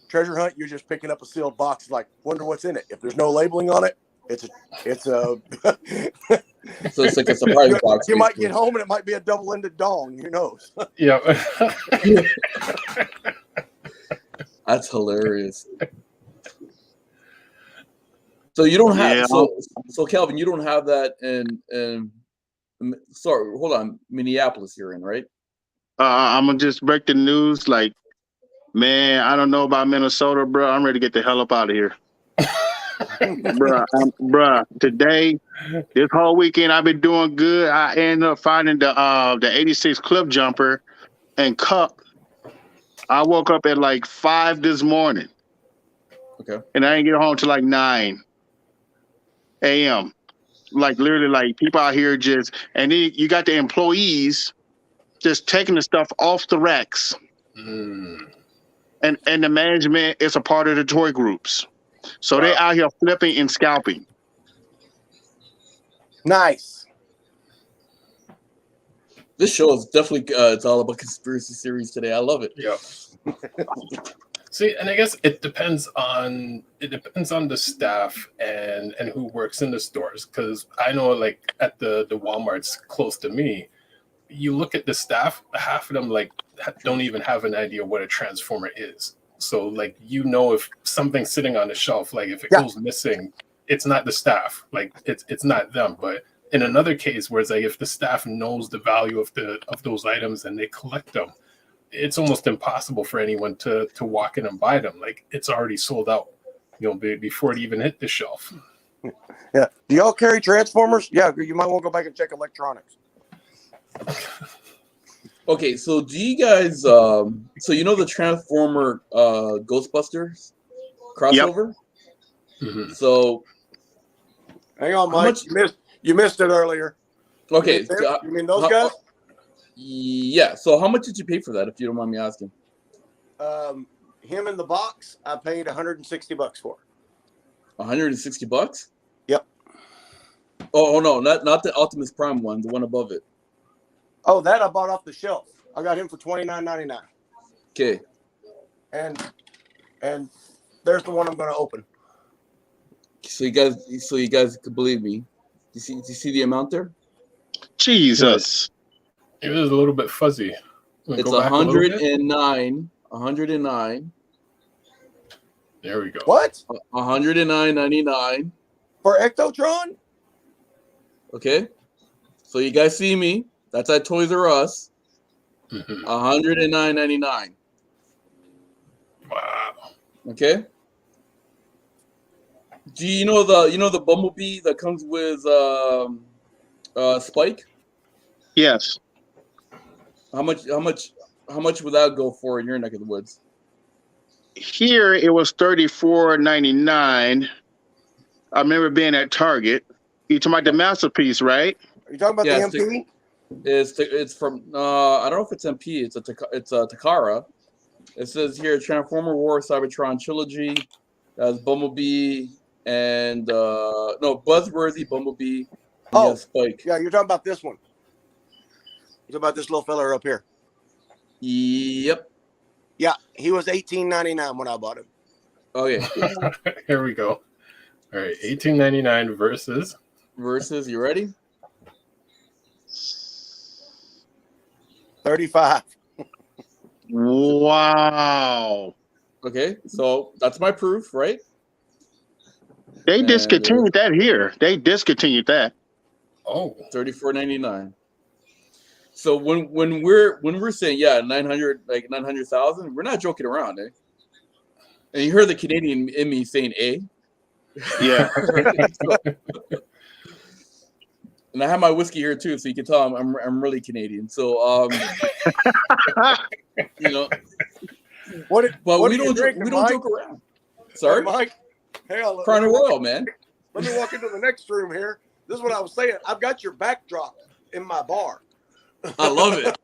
Treasure Hunt, you're just picking up a sealed box, like, wonder what's in it. If there's no labeling on it, it's a So it's like a surprise box. you might get home and it might be a double-ended dong. Who knows? Yeah. That's hilarious. So you don't have so Calvin, you don't have that in sorry, hold on, Minneapolis you're in, right? I'm gonna just break the news. Like, man, I don't know about Minnesota, bro. I'm ready to get the hell up out of here. Bruh, today, this whole weekend, I've been doing good. I ended up finding the 86 clip jumper and cup. I woke up at like 5 this morning. Okay. And I didn't get home till like 9 a.m. Like literally, like people out here just, and then you got the employees just taking the stuff off the racks. And the management is a part of the toy groups. So they out here flipping and scalping. Nice. This show is definitely it's all about conspiracy theories today. I love it. Yeah. See, and I guess it depends on the staff and who works in the stores. Because I know, like at the Walmarts close to me, you look at the staff, half of them like don't even have an idea what a transformer is. So like, if something's sitting on the shelf, like if it goes missing, it's not the staff, like it's not them. But in another case where it's like if the staff knows the value of those items and they collect them, it's almost impossible for anyone to walk in and buy them. Like it's already sold out, before it even hit the shelf. Yeah. Do y'all carry transformers? Yeah, you might want to go back and check electronics. Okay, so do you guys so the Transformer Ghostbusters crossover? Yep. So hang on, Mike. You missed it earlier. Okay. You mean those guys? Yeah. So how much did you pay for that, if you don't mind me asking? Him in the box, I paid $160 for. $160? Yep. Oh no, not the Optimus Prime one, the one above it. Oh, that I bought off the shelf. I got him for $29.99. Okay. And there's the one I'm going to open. So you guys could believe me. Do you see the amount there? Jesus. It was a little bit fuzzy. It's 109. 109. There we go. What? 109.99 for Ectotron? Okay. So you guys see me. That's at Toys R Us. $109.99. Wow. Okay. Do you know the Bumblebee that comes with Spike? Yes. How much would that go for in your neck of the woods? Here it was $34.99. I remember being at Target. You talking about the masterpiece, right? Are you talking about the MP? It's from I don't know if it's MP. It's a Takara. It says here Transformer War Cybertron Trilogy. That's Bumblebee and Buzzworthy Bumblebee. Oh, Spike. Yeah, you're talking about this one. You're talking about this little fella up here. Yep. Yeah, he was $18.99 when I bought him. Okay. Here we go. All right, $18.99 versus. You ready? 35. Wow. Okay, so that's my proof, right? They discontinued that here. They discontinued that. Oh. $34.99. So when we're saying 900,000, we're not joking around, eh? And you heard the Canadian in me saying "eh." Yeah. And I have my whiskey here too, so you can tell I'm really Canadian. So we don't joke around. Sorry, Mike. Hell, Crown Royal, man. Let me walk into the next room here. This is what I was saying. I've got your backdrop in my bar. I love it.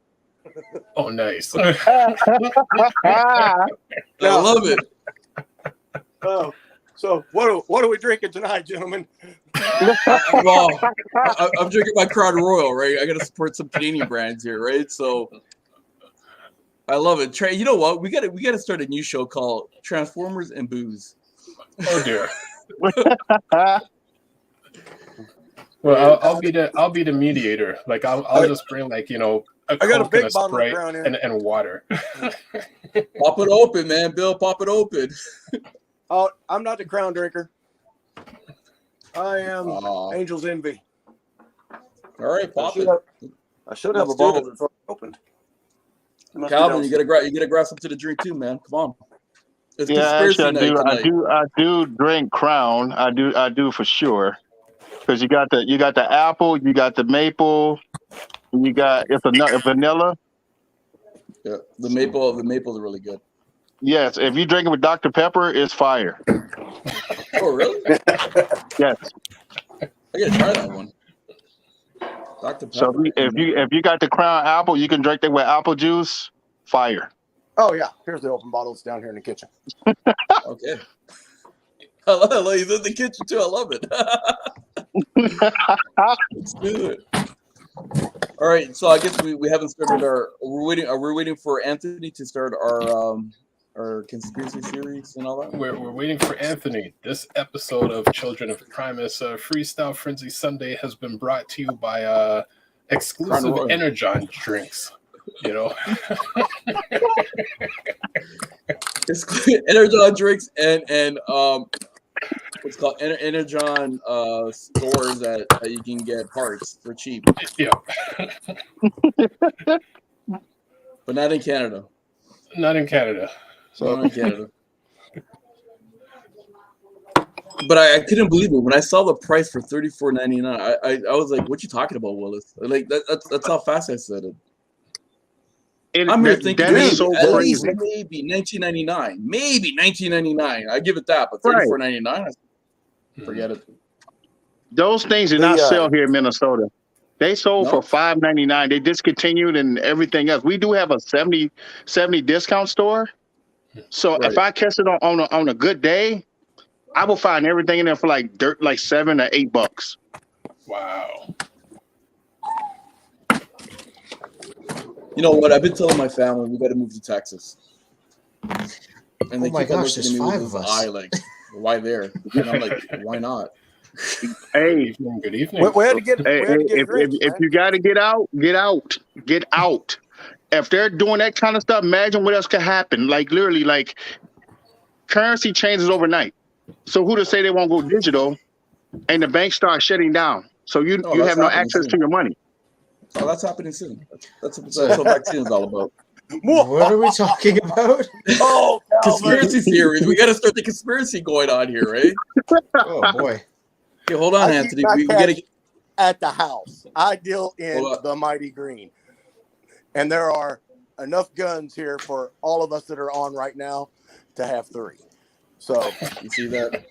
Oh, nice. I love it. Oh, So what are we drinking tonight, gentlemen? Well, I'm drinking my Crown Royal, right? I got to support some Canadian brands here, right? So I love it. Trey, you know what? We got to start a new show called Transformers and Booze. Oh dear. Well, I'll be the mediator. Like I'll just bring like a I got a Coke big and a bottle of Sprite Crown here. and water. Pop it open, man, Bill. Pop it open. Oh, I'm not the Crown drinker. I am Aw. Angel's Envy. All right, pop it. I should have Let's a do bottle that's opened. Calvin, you gotta grab something to drink too, man. Come on. It's Yeah, conspiracy actually, night tonight. I do drink Crown. I do for sure. Because you got the apple, you got the maple, and you got a vanilla. Yeah, the maple is really good. Yes, if you drink it with Dr. Pepper, it's fire. Oh, really? Yes. I gotta try that one. Dr. Pepper. So if you got the Crown apple, you can drink it with apple juice. Fire. Oh yeah, here's the open bottle. It's down here in the kitchen. Okay. I love it. He's in the kitchen too. I love it. Let's do it. All right. So I guess we haven't started our. We're waiting for Anthony to start our conspiracy series and all that. We're waiting for Anthony. This episode of Children of Primus Freestyle Frenzy Sunday has been brought to you by exclusive Energon drinks. Energon drinks and what's called Energon stores that you can get parts for cheap. Yeah. But not in Canada. Not in Canada. Not in Canada. But I couldn't believe it when I saw the price for $34.99. I was like, "What you talking about, Willis?" Like that's how fast I said it. I'm here thinking at least maybe $19.99. Maybe $19.99. I give it that, but $34.99, forget it. Those things do not sell here in Minnesota. They sold for $5.99. They discontinued and everything else. We do have a 70 discount store. So if I catch it on a good day, I will find everything in there for like $7 or $8. Wow. You know what? I've been telling my family we got to move to Texas. And they keep on looking at me with this eye like, why there? And I'm like, why not? Hey, good evening. We had to get. If you got to get out. If they're doing that kind of stuff, imagine what else could happen. Like literally, like currency changes overnight. So who to say they won't go digital, and the bank starts shutting down? So you have no access to your money. Oh, that's happening soon. That's what vaccine is all about. What are we talking about? Oh, conspiracy theories. We got to start the conspiracy going on here, right? Oh boy. Okay, hold on, Anthony. We got to get at the house. I deal in the mighty green, and there are enough guns here for all of us that are on right now to have 3. So you see that?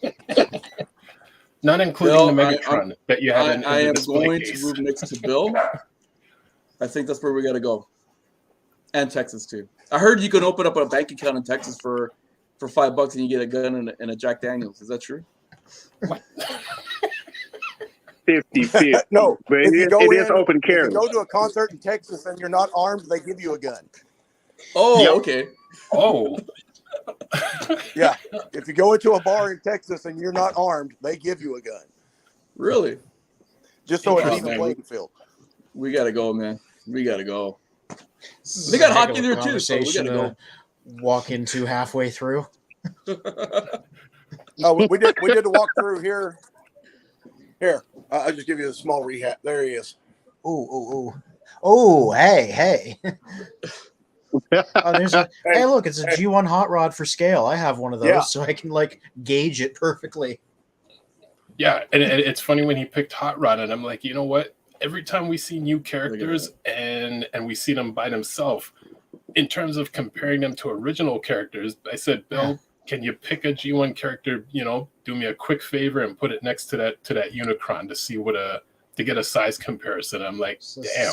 Not including the Megatron that you have. I am going to move next to Bill. I think that's where we got to go. And Texas too. I heard you can open up a bank account in Texas for $5 and you get a gun and a Jack Daniels. Is that true? 50-50. No, but it is open carry. If you go to a concert in Texas and you're not armed, they give you a gun. Oh, okay. Oh. Yeah. If you go into a bar in Texas and you're not armed, they give you a gun. Really? Just so it's even playing field. We got to go, man. We got to go. They got hockey there too, so we got to go. Walk into halfway through. Oh, we did the walk through here. Here, I'll just give you a small rehab. There he is. Oh, hey. Hey, look, it's a G1 hot rod for scale. I have one of those, so I can gauge it perfectly. Yeah, and it's funny when he picked hot rod, and I'm like, you know what? Every time we see new characters and we see them by themselves, in terms of comparing them to original characters, I said, Bill, can you pick a G1 character, do me a quick favor and put it next to that Unicron to see to get a size comparison. I'm like, damn.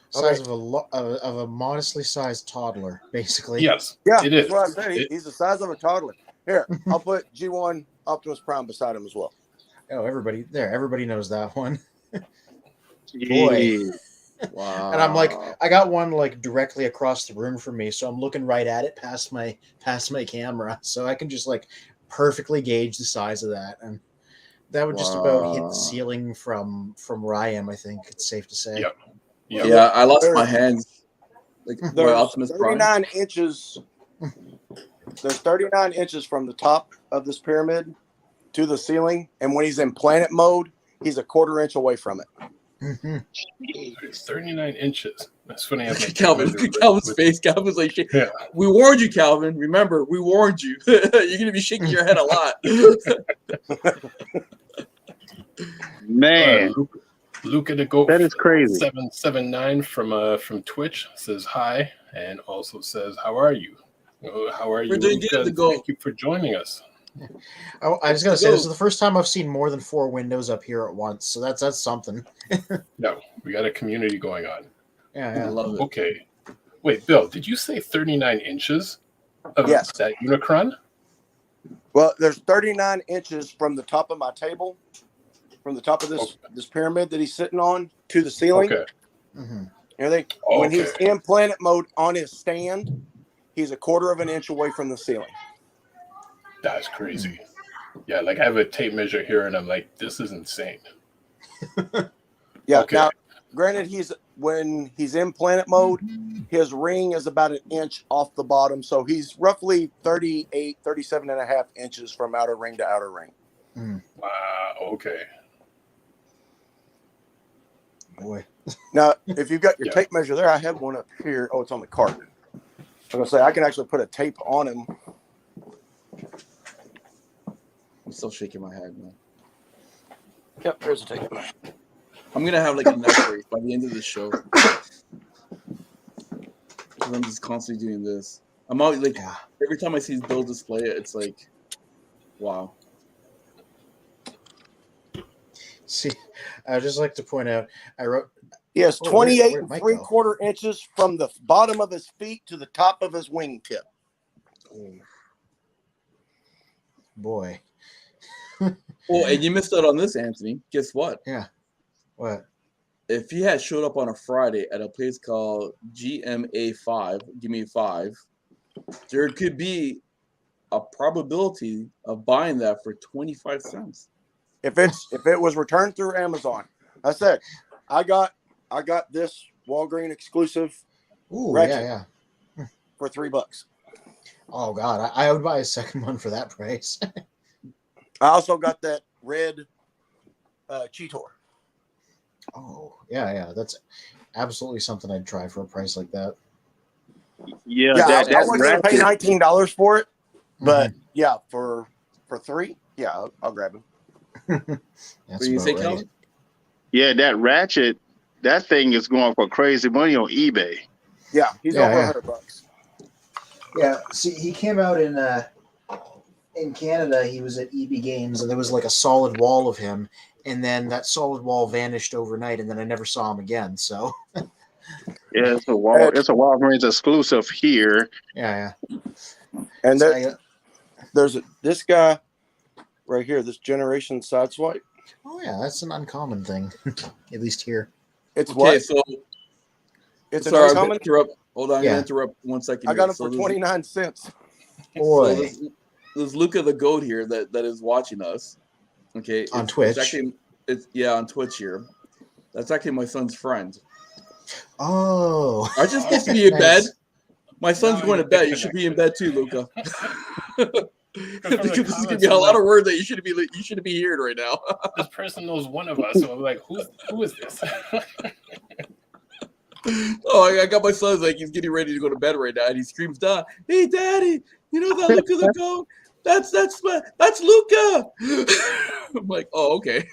Size of a modestly sized toddler, basically. Yes. Yeah, it is. That's what I said. He's the size of a toddler. Here, I'll put G1 Optimus Prime beside him as well. Oh, everybody knows that one. Yeah. Wow. And I'm like, I got one like directly across the room from me, so I'm looking right at it past my camera, so I can just like perfectly gauge the size of that, and that would just about hit the ceiling from where I am. I think it's safe to say. Yep. Yeah, I lost my hands. Like There's Optimus Prime. 39 inches. There's 39 inches from the top of this pyramid to the ceiling, and when he's in planet mode, he's a quarter inch away from it. Mm-hmm. It's 39 inches. That's funny. Look at Calvin's face. Calvin's like, yeah. We warned you, Calvin. Remember, we warned you. You're going to be shaking your head a lot. Man, Luca the Goat. that is crazy. 779 from Twitch says hi and also says, "How are you? How are you, We're doing Luca? good, Thank you for joining us." Oh, I was gonna say, this is the first time I've seen more than 4 windows up here at once, so that's something. No, we got a community going on. Yeah. I love it. Okay. Wait, Bill, did you say 39 inches of Yes. that Unicron? Well, there's 39 inches from the top of my table, from the top of this pyramid that he's sitting on to the ceiling. Okay. Mm-hmm. When he's in planet mode on his stand, he's a quarter of an inch away from the ceiling. That's crazy. Yeah, like I have a tape measure here and I'm like, this is insane. Yeah. Okay. Now, granted, when he's in planet mode, his ring is about an inch off the bottom. So he's roughly 37 and a half inches from outer ring to outer ring. Wow. Okay. Boy. Now, if you've got your Yeah. tape measure there, I have one up here. Oh, it's on the cart. I'm going to say I can actually put a tape on him. I'm still shaking my head, man. Yep, there's a tape. I'm going to have like a neck brace by the end of the show. I'm just constantly doing this. I'm out like every time I see Bill display it, it's like, wow. See, I would just like to point out, I wrote. Yes, Oh, 28 where'd and Mike 3/4 inches from the bottom of his feet to the top of his wingtip. Boy. Oh, and you missed out on this, Anthony. Guess what? Yeah. What? If he had showed up on a Friday at a place called GMA5, give me 5, there could be a probability of buying that for 25 cents. If it was returned through Amazon, I said, I got this Walgreens exclusive ratchet for $3. Oh God, I would buy a second one for that price. I also got that red Cheetor. Oh yeah, that's absolutely something I'd try for a price like that. Yeah, I that wasn't gonna pay ratchet, $19 for it, but yeah, for $3, yeah, I'll grab him. That's What do you about say, right. Calvin? yeah, that ratchet, that thing is going for crazy money on eBay. Yeah, he's over $100. Yeah, see, he came out in Canada. He was at EB Games, and there was like a solid wall of him, and then that solid wall vanished overnight, and then I never saw him again. So Yeah, it's a Walgreens exclusive here. And So there's this guy right here, this Generation Sideswipe. oh yeah, that's an uncommon thing, at least here. It's Okay, what? so It's sorry, an I'm uncommon. gonna interrupt. Hold on, I'm Yeah. gonna interrupt 1 second. I got him So for 29 cents. Boy, So there's Luca the Goat here that is watching us. Okay, On Twitch. It's on Twitch here. That's actually my son's friend. oh, Aren't you supposed to be in Nice. bed? My son's No, going to you're bed. You should be in bed too, Luca. This is gonna be a lot of words that you shouldn't be hearing right now. This person knows one of us, so I'm like, who is this? Oh, I got my son's like he's getting ready to go to bed right now, and he screams down, "Hey, Daddy! You know that Luca the Goat? That's Luca!" I'm like, "Oh, okay."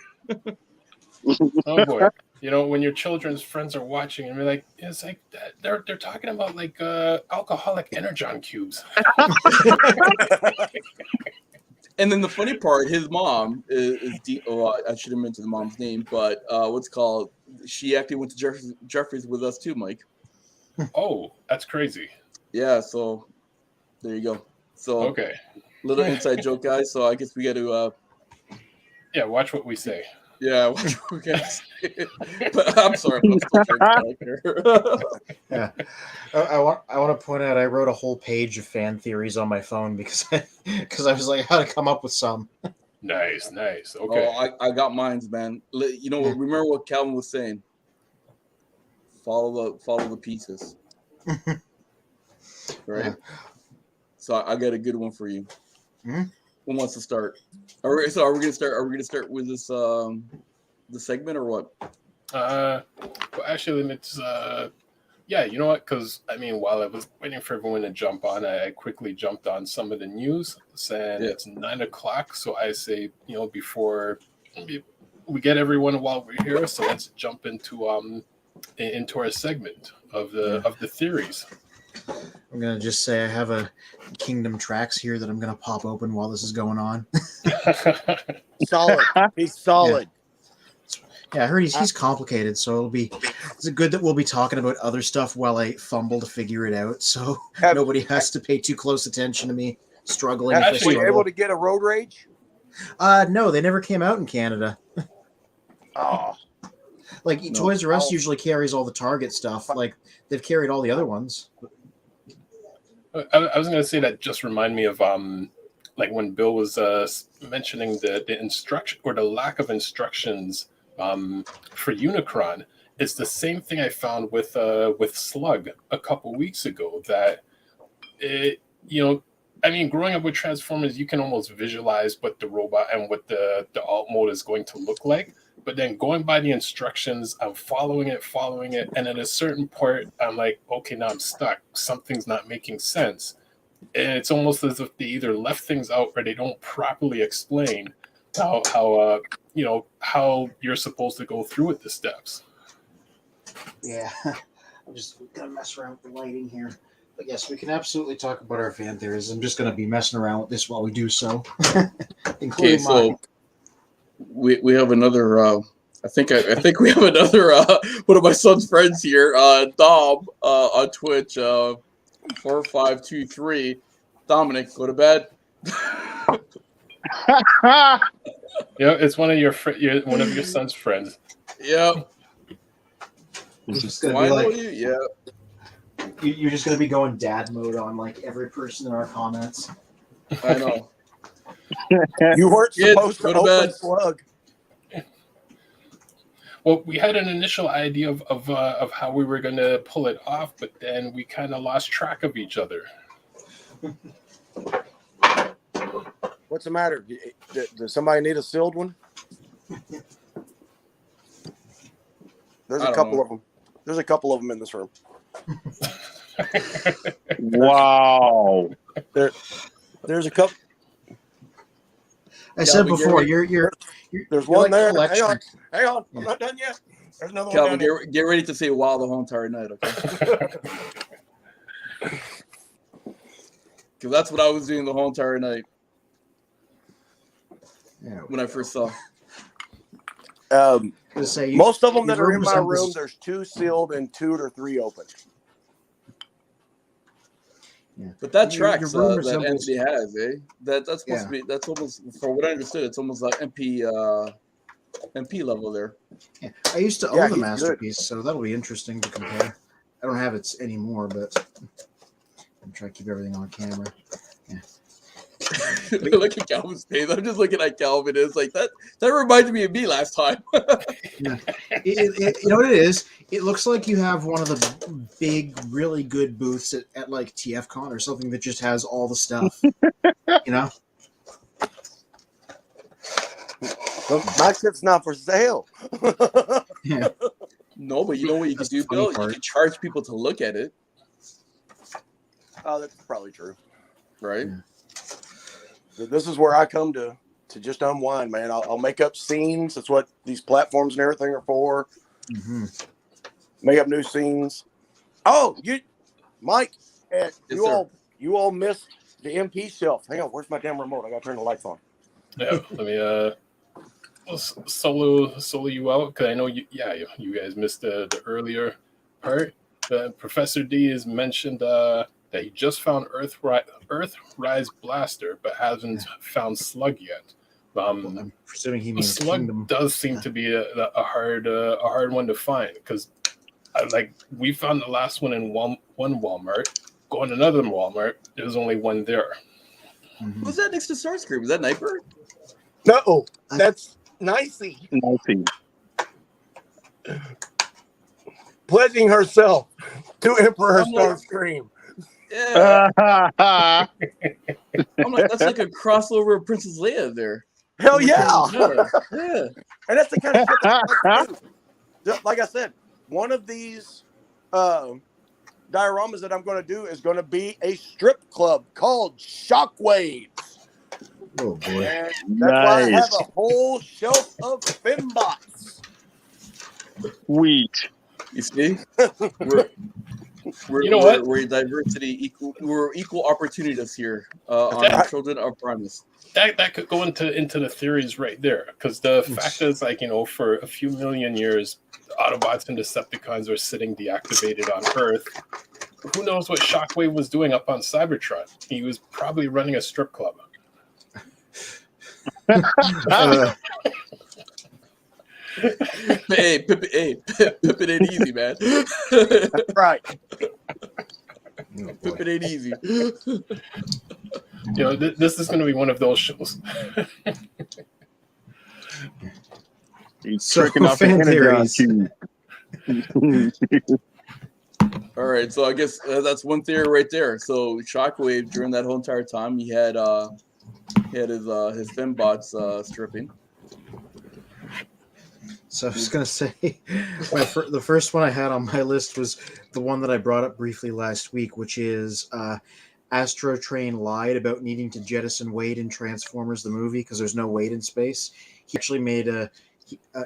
Oh boy. You know, when your children's friends are watching and you're like, it's like they're talking about like alcoholic energon cubes. And then the funny part, his mom is I should have mentioned the mom's name, but she actually went to Jeffries with us too, Mike. Oh, that's crazy. Yeah, so there you go. So Okay. Little inside joke, guys. So I guess we got to. Yeah, watch what we say. Yeah, watch what we got to say. But I'm sorry, I'm still trying to Yeah, I want to point out I wrote a whole page of fan theories on my phone because I was like, how to come up with some. Nice. Okay. Oh, I got mines, man. You know, remember what Calvin was saying? Follow the pieces. Right. Yeah. So I got a good one for you. Mm-hmm. Who wants to start? Are we gonna start? Are we gonna start with this the segment or what? Well, actually, let's. Yeah, you know what? Because I mean, while I was waiting for everyone to jump on, I quickly jumped on some of the news, saying it's 9:00. So I say, before we get everyone while we're here, so let's jump into our segment of the theories. I'm gonna just say I have a Kingdom Tracks here that I'm gonna pop open while this is going on. Solid. He's solid. Yeah, I heard he's complicated, so it's good that we'll be talking about other stuff while I fumble to figure it out, so nobody has to pay too close attention to me struggling. Were you able to get a road rage? No, they never came out in Canada. Oh. Like Toys R Us usually carries all the Target stuff. Like they've carried all the other ones. I was going to say that just remind me of like when Bill was mentioning the instruction or the lack of instructions for Unicron. It's the same thing I found with Slug a couple weeks ago. That I mean, growing up with Transformers, you can almost visualize what the robot and what the alt mode is going to look like. But then going by the instructions, I'm following it, and at a certain point, I'm like, okay, now I'm stuck. Something's not making sense. And it's almost as if they either left things out or they don't properly explain how you're supposed to go through with the steps. Yeah, I'm just gonna mess around with the lighting here. But yes, we can absolutely talk about our fan theories. I'm just gonna be messing around with this while we do so. Okay, so we have another. I think we have another one of my son's friends here, Dom, on Twitch, 4523. Dominic, go to bed. Yeah, it's one of your son's friends. Yep. It's just gonna be like you're just gonna be going dad mode on like every person in our comments. I know. You weren't supposed to open Slug. Well, we had an initial idea of how we were going to pull it off, but then we kind of lost track of each other. What's the matter? Does somebody need a sealed one? There's a couple of them. There's a couple of them in this room. Wow. There's a couple. I said before, there's one there. Hang on. Yeah. I'm not done yet. There's another Calvin, one down there. get ready to say wow the whole entire night, okay? Because that's what I was doing the whole entire night. Yeah, when I first saw. Most of them that are in my room, there's 2 sealed and 2 or 3 open. Yeah. But that tracks that Anthony has, eh? That's supposed to be. That's almost, for what I understood, it's almost like MP level there. Yeah. I used to own the Masterpiece, so that'll be interesting to compare. I don't have it anymore, but I'm trying to keep everything on camera. Yeah. Look at Calvin's face. I'm just looking at Calvin. It's like that reminded me of me last time. Yeah. You know what it is? It looks like you have one of the big, really good booths at like TFCon or something that just has all the stuff. You know? Well, my shit's not for sale. Yeah. No, but you know what you can do, Bill? You can charge people to look at it. Oh, that's probably true. Right? Yeah. This is where I come to just unwind, man. I'll make up scenes. That's what these platforms and everything are for. Mm-hmm. Make up new scenes. Oh, Mike, you all missed the MP shelf. Hang on, where's my damn remote? I gotta turn the lights on. Yeah, let me solo you out because I know you guys missed the earlier part. Professor D has mentioned that he just found Earthrise Blaster, but hasn't found Slug yet. I'm presuming he means Slug Kingdom. does seem to be a hard one to find, because we found the last one in one Walmart. Go in another Walmart, there's only one there. Mhm. Who's that next to Starscream? Is that Nightbird? No, that's Nicey pledging herself to Emperor I'm like- Starscream. Yeah. I'm like, that's like a crossover of Princess Leia there. Hell yeah! Yeah. And that's the kind of shit that I like to do. Like I said, one of these dioramas that I'm going to do is going to be a strip club called Shockwaves. Oh boy. And that's why I have Nice. a whole shelf of fembots. Sweet. You see? You know what? We're diversity equal. We're equal opportunities here on Children of Primus. That could go into the theories right there, because the fact is, for a few million years, Autobots and Decepticons are sitting deactivated on Earth. Who knows what Shockwave was doing up on Cybertron? He was probably running a strip club. Hey, Pippin ain't easy, man. Right. Pippin ain't easy. This is going to be one of those shows. He's So, tricking off the fan Energon theories. cube. All right, so I guess that's one theory right there. So Shockwave, during that whole entire time, he had his fembots stripping. So I was going to say, the first one I had on my list was the one that I brought up briefly last week, which is Astro Train lied about needing to jettison Wade in Transformers the movie because there's no Wade in space. He actually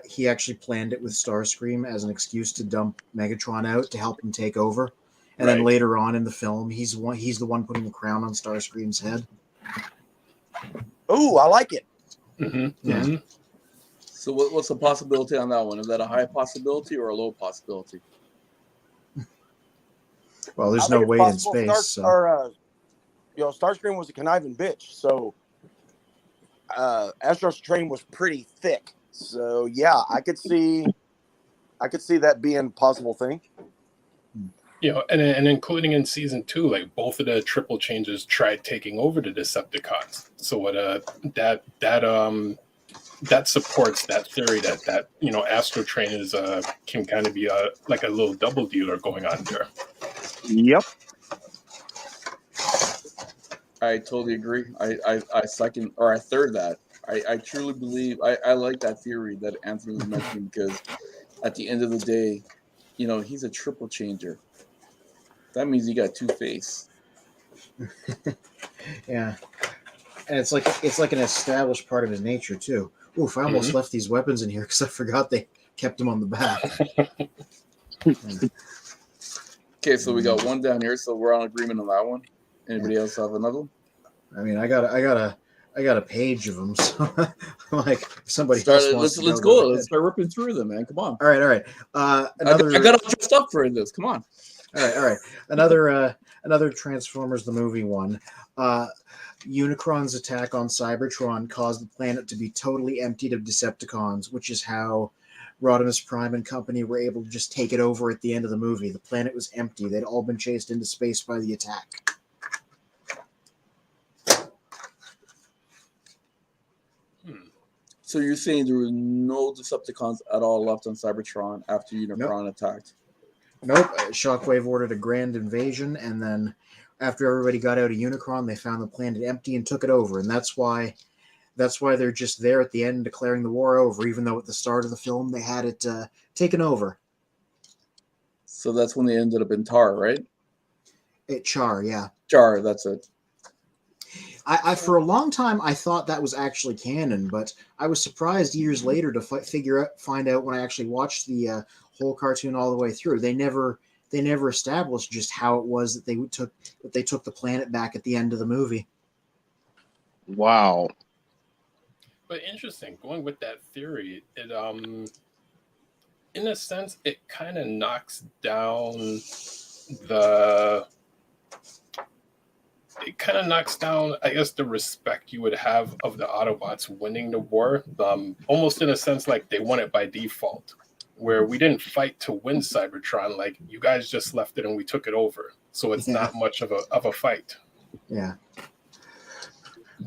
he actually planned it with Starscream as an excuse to dump Megatron out to help him take over. And then later on in the film, he's the one putting the crown on Starscream's head. Ooh, I like it. Mm-hmm. Yeah. Mm-hmm. So what's the possibility on that one? Is that a high possibility or a low possibility? Well, there's I no think it's Wade in possible space. So. Starscream was a conniving bitch, so Astro's train was pretty thick. So yeah, I could see that being a possible thing. And including in season 2, like both of the triple changes tried taking over the Decepticons. So what that supports that theory that Astro Train is can kind of be like a little double dealer going on there. Yep. I totally agree. I second or I third that. I truly believe I like that theory that Anthony was mentioning, because at the end of the day, he's a triple changer. That means he got two-face. Yeah, and it's like an established part of his nature too. Oof! I almost left these weapons in here because I forgot they kept them on the back. Okay, so we got one down here, so we're on agreement on that one. Anybody else have another one? I mean, I got a page of them. So like, if somebody Let's go. Let's start ripping through them, man. Come on. All right. I got all dressed up for this. Come on. All right. Another Transformers the movie one. Unicron's attack on Cybertron caused the planet to be totally emptied of Decepticons, which is how Rodimus Prime and company were able to just take it over at the end of the movie. The planet was empty. They'd all been chased into space by the attack. So you're saying there were no Decepticons at all left on Cybertron after Unicron attacked? Nope. Shockwave ordered a grand invasion, and then after everybody got out of Unicron, they found the planet empty and took it over. And that's why they're just there at the end declaring the war over, even though at the start of the film they had it taken over. So that's when they ended up in Tar, right? Char, yeah. Char, that's it. I for a long time I thought that was actually canon, but I was surprised years later to find out when I actually watched the whole cartoon all the way through. They never established just how it was that they took the planet back at the end of the movie. Wow. But interesting, going with that theory, it in a sense it kind of knocks down the it kind of knocks down, I guess, the respect you would have of the Autobots winning the war, almost in a sense like they won it by default, where we didn't fight to win Cybertron. Like, you guys just left it and we took it over, so it's not much of a fight. Yeah.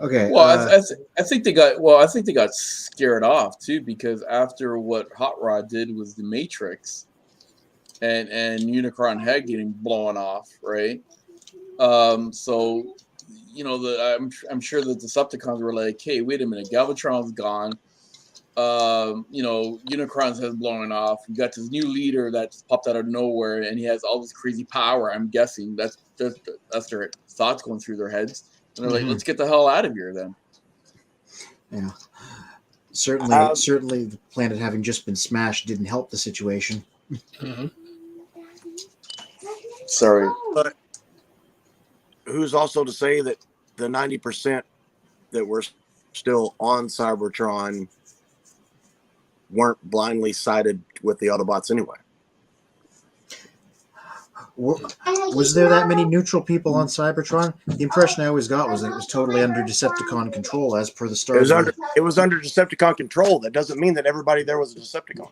Okay. Well, I think they got I think they got scared off too, because after what Hot Rod did was the Matrix, and Unicron head getting blown off, right? So I'm sure the Decepticons were like, hey, wait a minute, Galvatron's gone. Unicron's head blowing off. You got this new leader that just popped out of nowhere, and he has all this crazy power. I'm guessing that's their thoughts going through their heads. And they're like, let's get the hell out of here then. Yeah. Certainly the planet having just been smashed didn't help the situation. Mm-hmm. Sorry. But who's also to say that the 90% that were still on Cybertron weren't blindly sided with the Autobots anyway? Was there that many neutral people on Cybertron? The impression I always got was that it was totally under Decepticon control, as per the Star Wars. It was under Decepticon control. That doesn't mean that everybody there was a Decepticon.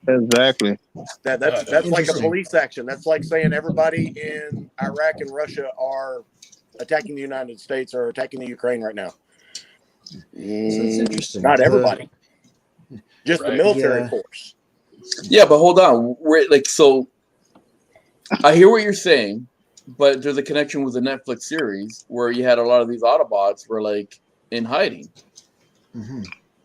Exactly. That's like a police action. That's like saying everybody in Iraq and Russia are attacking the United States or attacking the Ukraine right now. So that's interesting. Not everybody. Just the military force. Yeah, but hold on. So I hear what you're saying, but there's a connection with the Netflix series where you had a lot of these Autobots were like in hiding. Mm-hmm.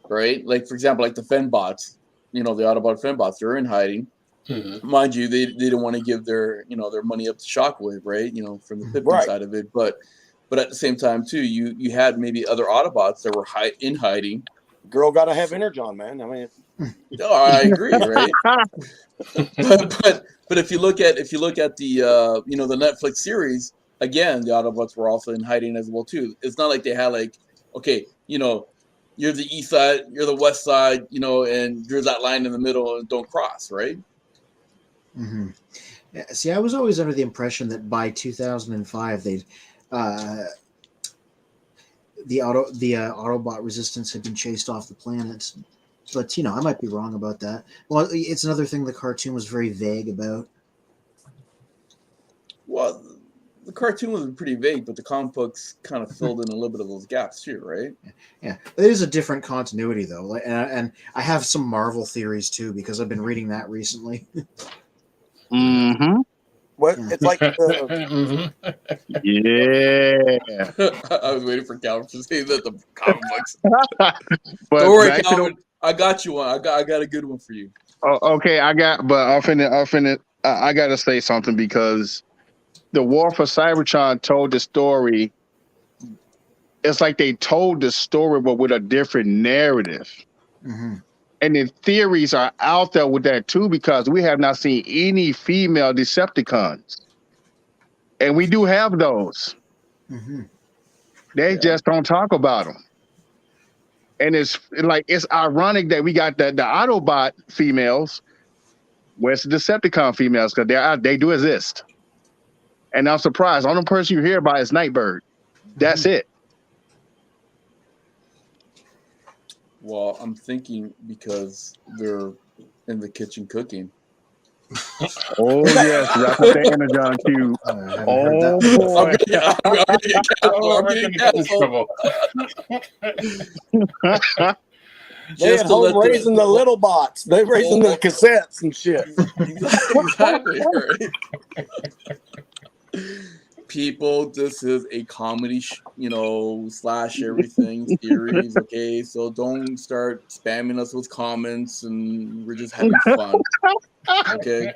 Right? Like, for example, like the Fenbots, the Autobot Fenbots, they're in hiding. Mm-hmm. Mind you, they didn't want to give their money up to Shockwave, right? From the Pippin side of it. But at the same time, too, you had maybe other Autobots that were in hiding. Girl gotta have Energon, man. I mean, no, I agree, right? but if you look at the the Netflix series, again, the Autobots were also in hiding as well too. It's not like they had like, okay, you're the east side, you're the west side, and there's that line in the middle and don't cross, right? Mm-hmm. Yeah, see, I was always under the impression that by 2005 they'd the Autobot resistance had been chased off the planet. But, I might be wrong about that. Well, it's another thing the cartoon was very vague about. Well, the cartoon was pretty vague, but the comic books kind of filled in a little bit of those gaps too, right? Yeah, but it is a different continuity, though. And I have some Marvel theories, too, because I've been reading that recently. Mm-hmm. what it's like. Yeah. I was waiting for Calvin to say that the comic books. But Don't worry, back to Calvin. I got you one. I got a good one for you. okay, I got to say something because the War for Cybertron told the story. It's like they told the story, but with a different narrative. Mm-hmm. And the theories are out there with that too, because we have not seen any female Decepticons. And we do have those. Mm-hmm. They just don't talk about them. And it's ironic that we got the Autobot females, where's the Decepticon females, because they do exist. And I'm surprised. The only person you hear about is Nightbird. That's it. Well, I'm thinking because they're in the kitchen cooking. Oh yes, that's what the Energon cube. Oh boy. They're home raising the little bots. They're raising the cassettes and shit. Exactly. Right. People, this is a comedy, slash everything series. Okay, so don't start spamming us with comments, and we're just having fun. Okay.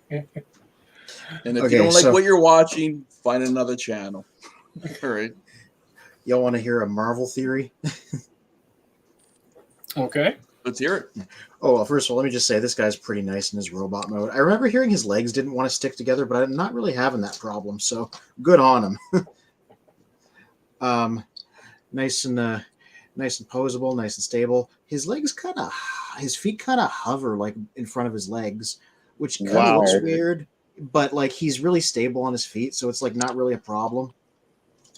And if you don't like what you're watching, find another channel. All right. Y'all want to hear a Marvel theory? Okay. Let's hear it. Oh, well, first of all, let me just say this guy's pretty nice in his robot mode. I remember hearing his legs didn't want to stick together, but I'm not really having that problem, so good on him. Nice and posable, nice and stable. His feet kind of hover like in front of his legs, which kind of looks weird, but like he's really stable on his feet, so it's like not really a problem.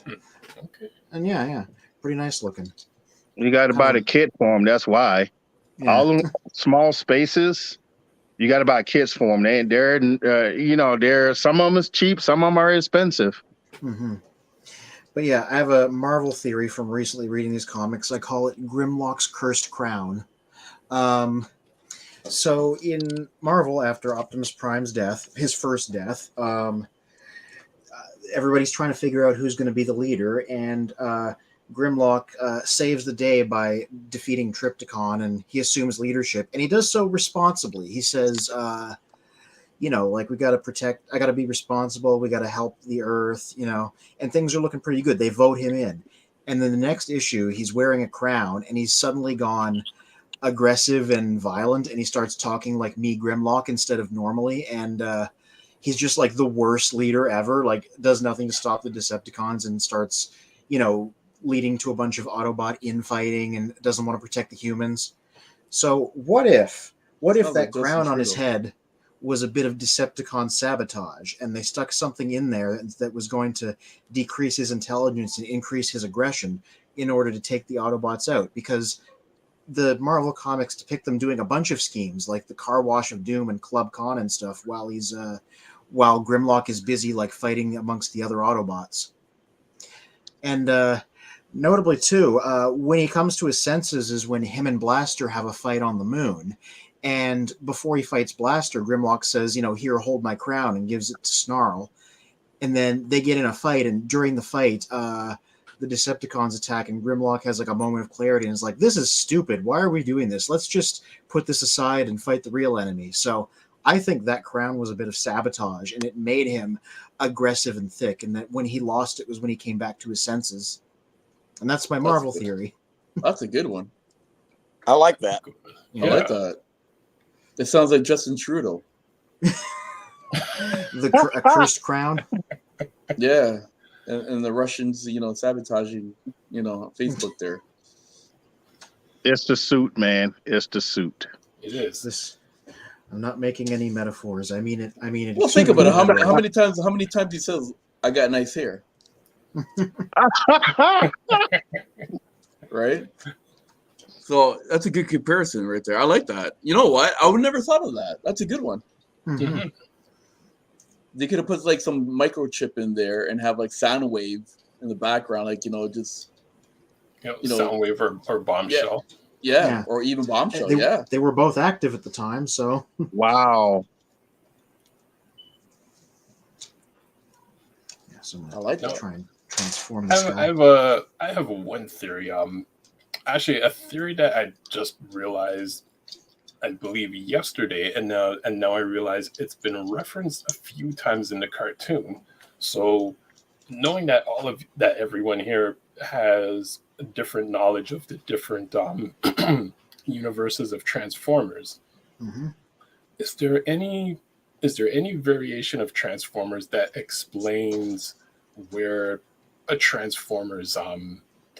Okay. And yeah, pretty nice looking. You got to buy the Um, kit for them. That's why. Yeah. All them small spaces, you got to buy kits for them. They're some of them is cheap, some of them are expensive. hmm But yeah, I have a Marvel theory from recently reading these comics. I call it Grimlock's Cursed Crown. So in Marvel, after Optimus Prime's death, his first death, everybody's trying to figure out who's going to be the leader, and Grimlock saves the day by defeating Trypticon, and he assumes leadership, and he does so responsibly. He says, like, we got to protect, I got to be responsible, we got to help the Earth, and things are looking pretty good. They vote him in. And then the next issue, he's wearing a crown, and he's suddenly gone aggressive and violent, and he starts talking like me, Grimlock, instead of normally, and he's just like the worst leader ever, like does nothing to stop the Decepticons and starts, leading to a bunch of Autobot infighting and doesn't want to protect the humans. So what if Sounds that like Justin crown on his Trudeau. head was a bit of Decepticon sabotage, and they stuck something in there that was going to decrease his intelligence and increase his aggression in order to take the Autobots out? Because the Marvel comics depict them doing a bunch of schemes, like the Car Wash of Doom and Club Con and stuff, while Grimlock is busy like fighting amongst the other Autobots. And notably too, when he comes to his senses is when him and Blaster have a fight on the moon. And before he fights Blaster, Grimlock says, "Here, hold my crown," and gives it to Snarl. And then they get in a fight, and during the fight, the Decepticons attack, and Grimlock has like a moment of clarity and is like, "This is stupid. Why are we doing this? Let's just put this aside and fight the real enemy." So I think that crown was a bit of sabotage, and it made him aggressive and thick, and that when he lost it was when he came back to his senses. And that's my Marvel theory. That's a good one. I like that. I like that. It sounds like Justin Trudeau. A cursed crown. Yeah. And the Russians, sabotaging, Facebook there. It's the suit, man. It's the suit. It is. I'm not making any metaphors. I mean it. Well, think about it. How many times he says, "I got nice hair," right? So that's a good comparison right there. I like that. You know what? I would never thought of that. That's a good one. Mm-hmm. They could have put like some microchip in there and have like sound wave in the background, like just sound wave or bombshell. Yeah, or even bombshell. They were both active at the time, so wow. Yeah, so I like that. Try and transform this guy. I have one theory. Actually, a theory that I just realized, I believe yesterday, and now I realize it's been referenced a few times in the cartoon. So, knowing that everyone here has a different knowledge of the different universes of Transformers, is there any variation of Transformers that explains where a Transformer's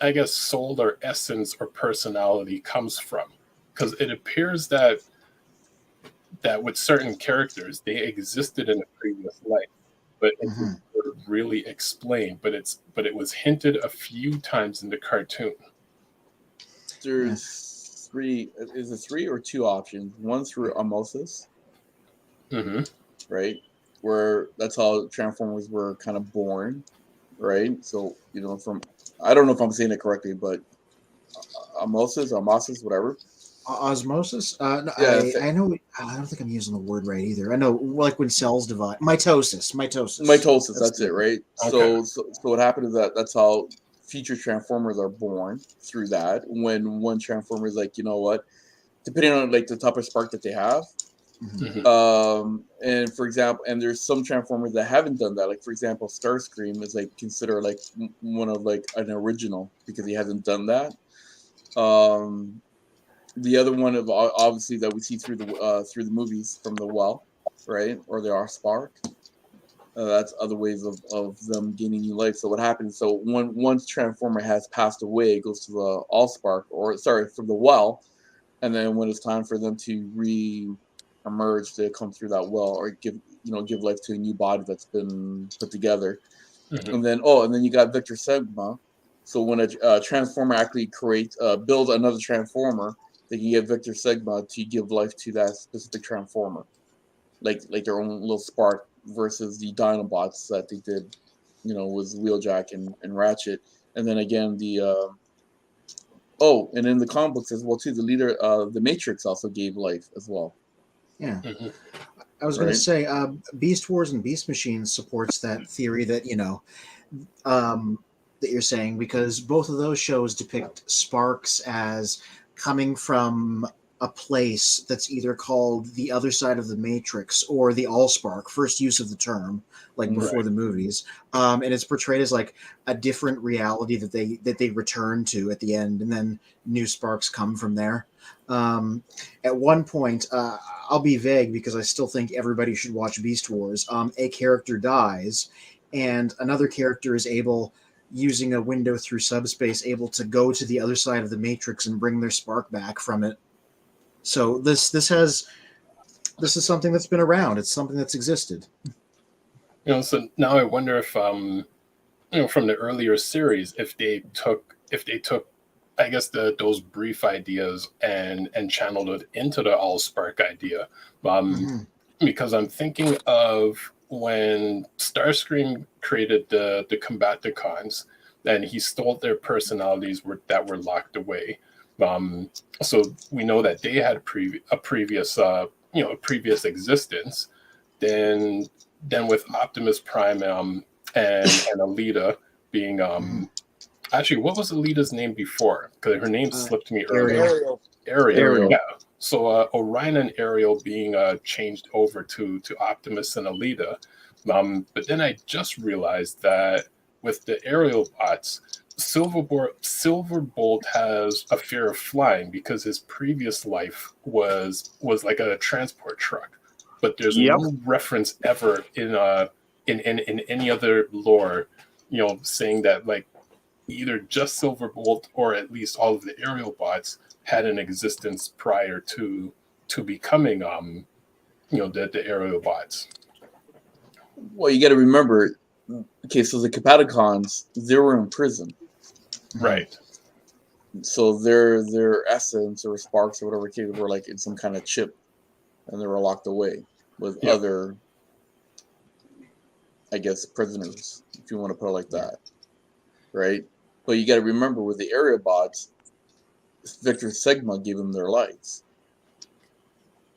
I guess soul or essence or personality comes from? Because it appears that with certain characters they existed in a previous life, but it was never really explained. But it was hinted a few times in the cartoon. There's three. Is it 3 or 2 options? One through osmosis, right? Where that's how Transformers were kind of born, right? So from, I don't know if I'm saying it correctly, but osmosis, whatever. Osmosis? No, Yeah, I know. I don't think I'm using the word right either. I know, like when cells divide. Mitosis. That's it, right? Okay. So what happened is that's how future Transformers are born, through that. When one Transformer is like, you know what, depending on like the type of spark that they have. And for example, and there's some Transformers that haven't done that. Like for example, Starscream is like considered like one of like an original because he hasn't done that. The other one of obviously that we see through the movies from the well, right, or the spark. That's other ways of them gaining new life. So what happens? So once Transformer has passed away, it goes to the Allspark, from the well, and then when it's time for them to re-emerge, they come through that well or give life to a new body that's been put together. Mhm. And then you got Victor Sigma. So when a transformer actually builds another transformer, they can get Victor Sigma to give life to that specific transformer, like their own little spark versus the Dinobots that they did, with Wheeljack and Ratchet. And then again and in the comic books as well too, the leader of the Matrix also gave life as well. Yeah. Mhm. I was going Right. to say, Beast Wars and Beast Machines supports that theory that that you're saying, because both of those shows depict sparks as coming from a place that's either called the other side of the Matrix or the Allspark, first use of the term, like before the movies, and it's portrayed as like a different reality that they return to at the end, and then new sparks come from there. At one point, I'll be vague because I still think everybody should watch Beast Wars. A character dies, and another character is able, using a window through subspace, able to go to the other side of the Matrix and bring their spark back from it. So this is something that's been around. It's something that's existed. So now I wonder if from the earlier series, if they took I guess those brief ideas and channeled it into the Allspark idea. Because I'm thinking of when Starscream created the Combaticons, and he stole their personalities that were locked away. So we know that they had a previous existence. Then with Optimus Prime and Alita being actually, what was Alita's name before? Because her name slipped me earlier. Ariel. Yeah. So Orion and Ariel being changed over to Optimus and Alita. But then I just realized that with the aerial bots, Silverbolt has a fear of flying because his previous life was like a transport truck. But there's no reference ever in any other lore, saying that like either just Silverbolt or at least all of the aerial bots had an existence prior to becoming the aerial bots. Well, you got to remember, okay, so the Combaticons, they were in prison, right? So their essence or sparks or whatever were like in some kind of chip, and they were locked away with other, I guess, prisoners, if you want to put it like that, right? But you got to remember, with the aerial bots, Victor Sigma gave them their lights.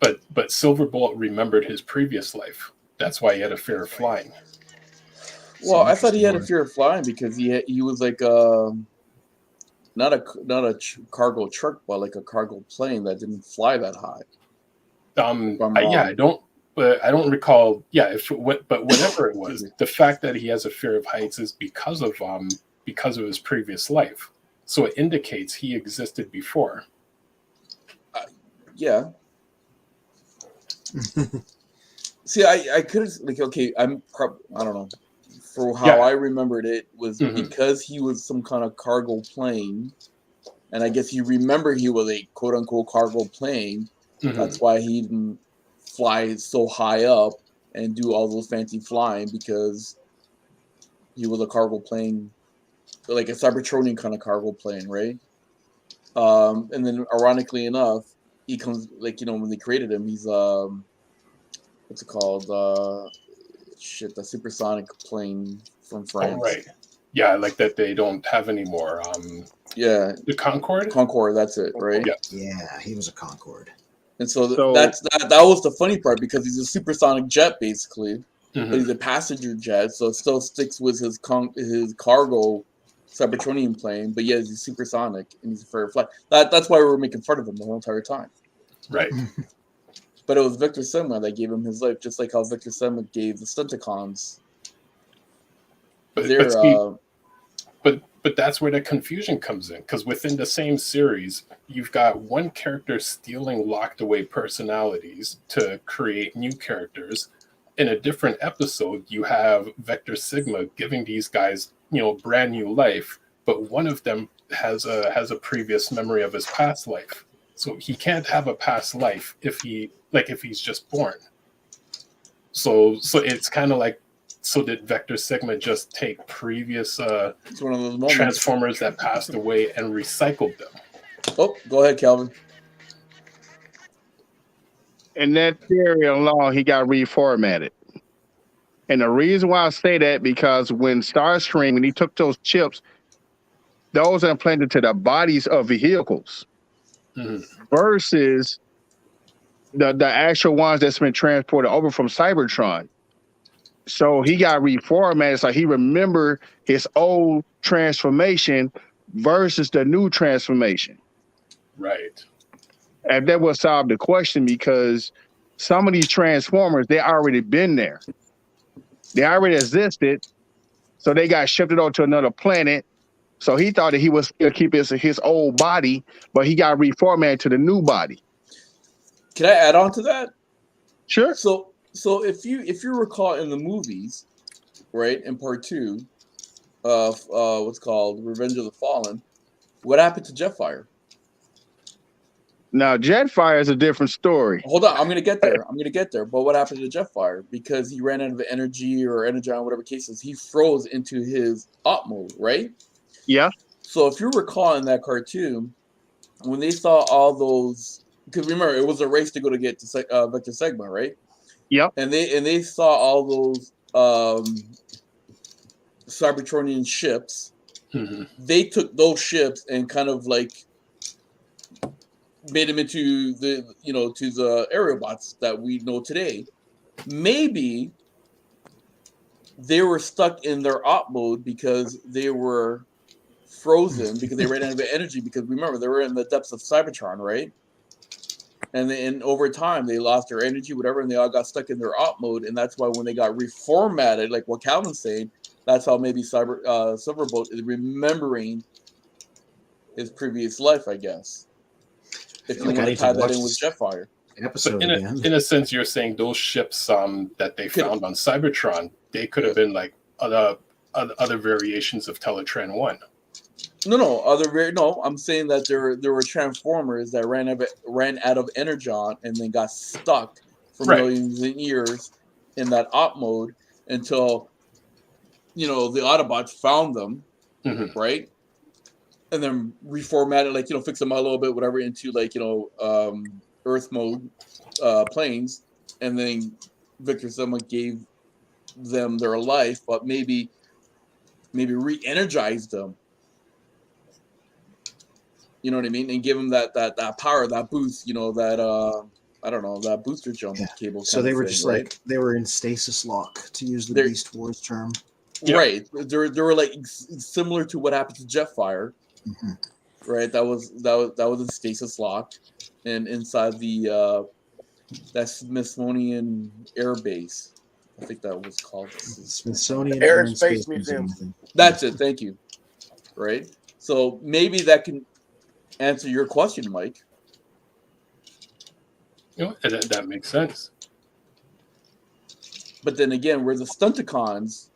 But Silverbolt remembered his previous life. That's why he had a fear of flying. Well, I thought he had a fear of flying because he was like not a cargo truck, but like a cargo plane that didn't fly that high. I don't recall. Yeah, but whatever it was, the fact that he has a fear of heights is because of his previous life. So it indicates he existed before. Yeah. See, I could like, okay, I don't know. For how I remembered it was because he was some kind of cargo plane, and I guess you remember he was a quote unquote cargo plane. That's why he didn't fly so high up and do all those fancy flying, because he was a cargo plane, like a Cybertronian kind of cargo plane, right? And then ironically enough, he comes like, when they created him, he's what's it called? The supersonic plane from France. Oh, right. Yeah, like that they don't have anymore. The Concorde? Concorde, that's it, right? Yeah, he was a Concorde. And so that was the funny part, because he's a supersonic jet basically, but he's a passenger jet, so it still sticks with his cargo Cybertronian plane, but he's supersonic and he's afraid of flight. That's why we were making fun of him the whole entire time. Right. But it was Victor Sigma that gave him his life, just like how Victor Sigma gave the Stunticons. But that's where the confusion comes in, because within the same series, you've got one character stealing locked away personalities to create new characters. In a different episode, you have Vector Sigma giving these guys, brand new life, but one of them has a previous memory of his past life. So he can't have a past life if he's just born. So it's kind of like So did Vector Sigma just take previous It's one of those moments. Transformers that passed away and recycled them? Oh, go ahead, Calvin. In that theory alone, he got reformatted. And the reason why I say that, because when Starscream, when he took those chips, those are implanted to the bodies of vehicles versus the actual ones that's been transported over from Cybertron. So he got reformatted, so he remembered his old transformation versus the new transformation. Right. And that will solve the question, because some of these Transformers, they already been there. They already existed, so they got shifted over to another planet. So he thought that he was still keep his old body, but he got reformatted to the new body. Can I add on to that? Sure. So if you recall in the movies, right, in part 2 of what's called Revenge of the Fallen, what happened to Jetfire? Now Jetfire is a different story. Hold on, I'm gonna get there. But what happened to Jetfire? Because he ran out of energy or energon, whatever case is, he froze into his op mode, right? Yeah. So if you recall in that cartoon, when they saw all those, because remember it was a race to go to get to Vector Sigma, right? Yep. And they saw all those Cybertronian ships. They took those ships and kind of like made them into the to the aerial bots that we know today. Maybe they were stuck in their op mode because they were frozen because they ran out of energy, because remember they were in the depths of Cybertron, right? And over time they lost their energy, whatever, and they all got stuck in their op mode, and that's why when they got reformatted, like what Calvin's saying, that's how maybe Silverbolt is remembering his previous life, I guess. If you want to tie that in with Jetfire. But in a sense, you're saying those ships that they found on Cybertron, they could have been like other variations of Teletran 1. No. I'm saying that there were Transformers that ran out of energon and then got stuck for millions of years in that op mode until the Autobots found them, right? And then reformatted, like fix them a little bit, whatever, into like Earth mode planes, and then Victor Sigma gave them their life, but maybe re-energized them. You know what I mean? And give them that power, that boost, that I don't know, that booster jump cable. So they were just right? like they were in stasis lock, to use the Beast Wars term. Right. They were like similar to what happened to Jetfire. Right. That was in stasis lock, and inside the that Smithsonian Air Base. I think that was called Smithsonian Air and Space Museum. That's it. Thank you. Right. So maybe that can answer your question, Mike. That makes sense. But then again, where the Stunticons,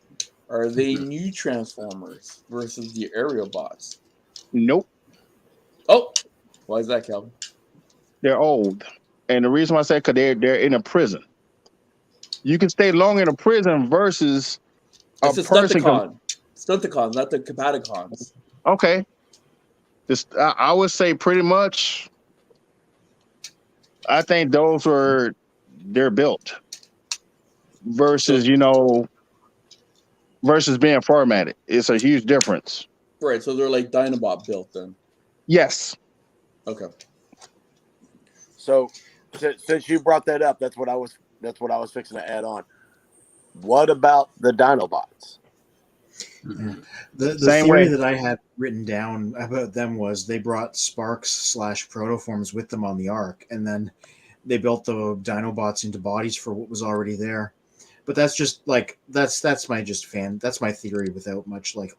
are they new Transformers versus the aerial bots? Nope. Oh, why is that, Calvin? They're old, and the reason why I say because they're in a prison. You can stay long in a prison versus a person. Stunticons, not the Capaticons. Okay. I would say pretty much. I think they're built versus versus being formatted. It's a huge difference. Right, so they're like Dinobot built then. Yes. Okay. So since you brought that up, that's what I was fixing to add on. What about the Dinobots? The theory that I had written down about them was they brought Sparks / Protoforms with them on the Ark, and then they built the Dinobots into bodies for what was already there. But that's just like that's my theory without much like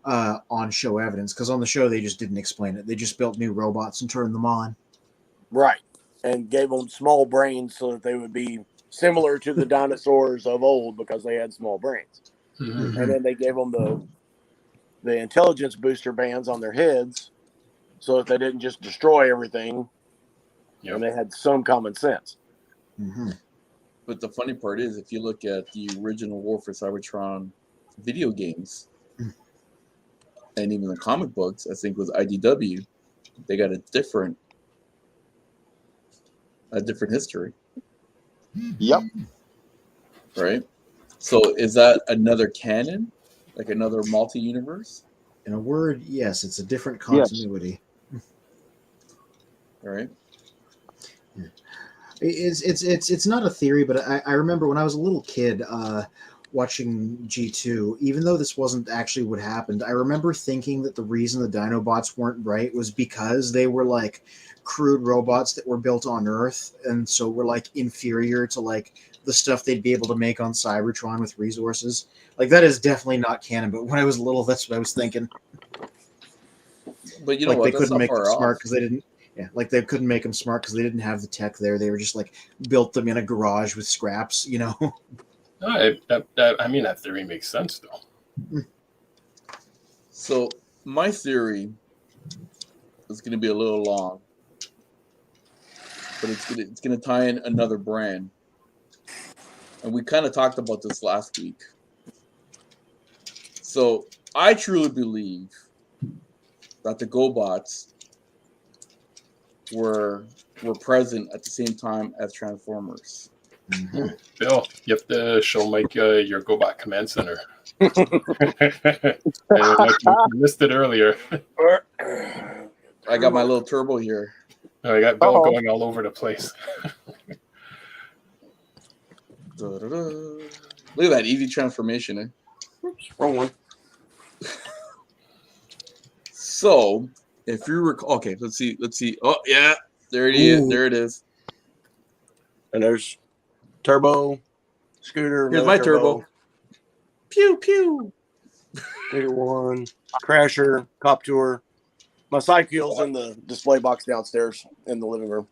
on show evidence, because on the show they just didn't explain it. They just built new robots and turned them on. Right, and gave them small brains so that they would be similar to the dinosaurs of old because they had small brains. And then they gave them the intelligence booster bands on their heads so that they didn't just destroy everything, and they had some common sense. But the funny part is, if you look at the original War for Cybertron video games, and even the comic books, I think was IDW, they got a different history. Yep. Right? So is that another canon? Like another multi-universe? In a word, yes, it's a different continuity. Yes. Right? It's not a theory, but I remember when I was a little kid watching G2, even though this wasn't actually what happened, I remember thinking that the reason the Dinobots weren't bright was because they were like crude robots that were built on Earth, and so were like inferior to like the stuff they'd be able to make on Cybertron with resources. Like that is definitely not canon, but when I was little, that's what I was thinking. But you know like what? they couldn't make them smart because they didn't. Yeah, like they couldn't make them smart because they didn't have the tech there. They were just like built them in a garage with scraps, you know. I mean, that theory makes sense though. So my theory is going to be a little long, but it's gonna tie in another brand, and we kind of talked about this last week. So I truly believe that the GoBots were present at the same time as Transformers. Mm-hmm. Bill, you have to show Mike your GoBot Command Center. Like you missed it earlier. I got my little turbo here. I got Bill going all over the place. Look at that easy transformation, eh? Oops, wrong one. So, if you recall, okay, let's see. Oh, yeah, there it is. There it is. And there's Turbo, Scooter. Here's my turbo. Pew pew. Scooter 1, Crasher, Cop Tour. My cycle's in the display box downstairs in the living room.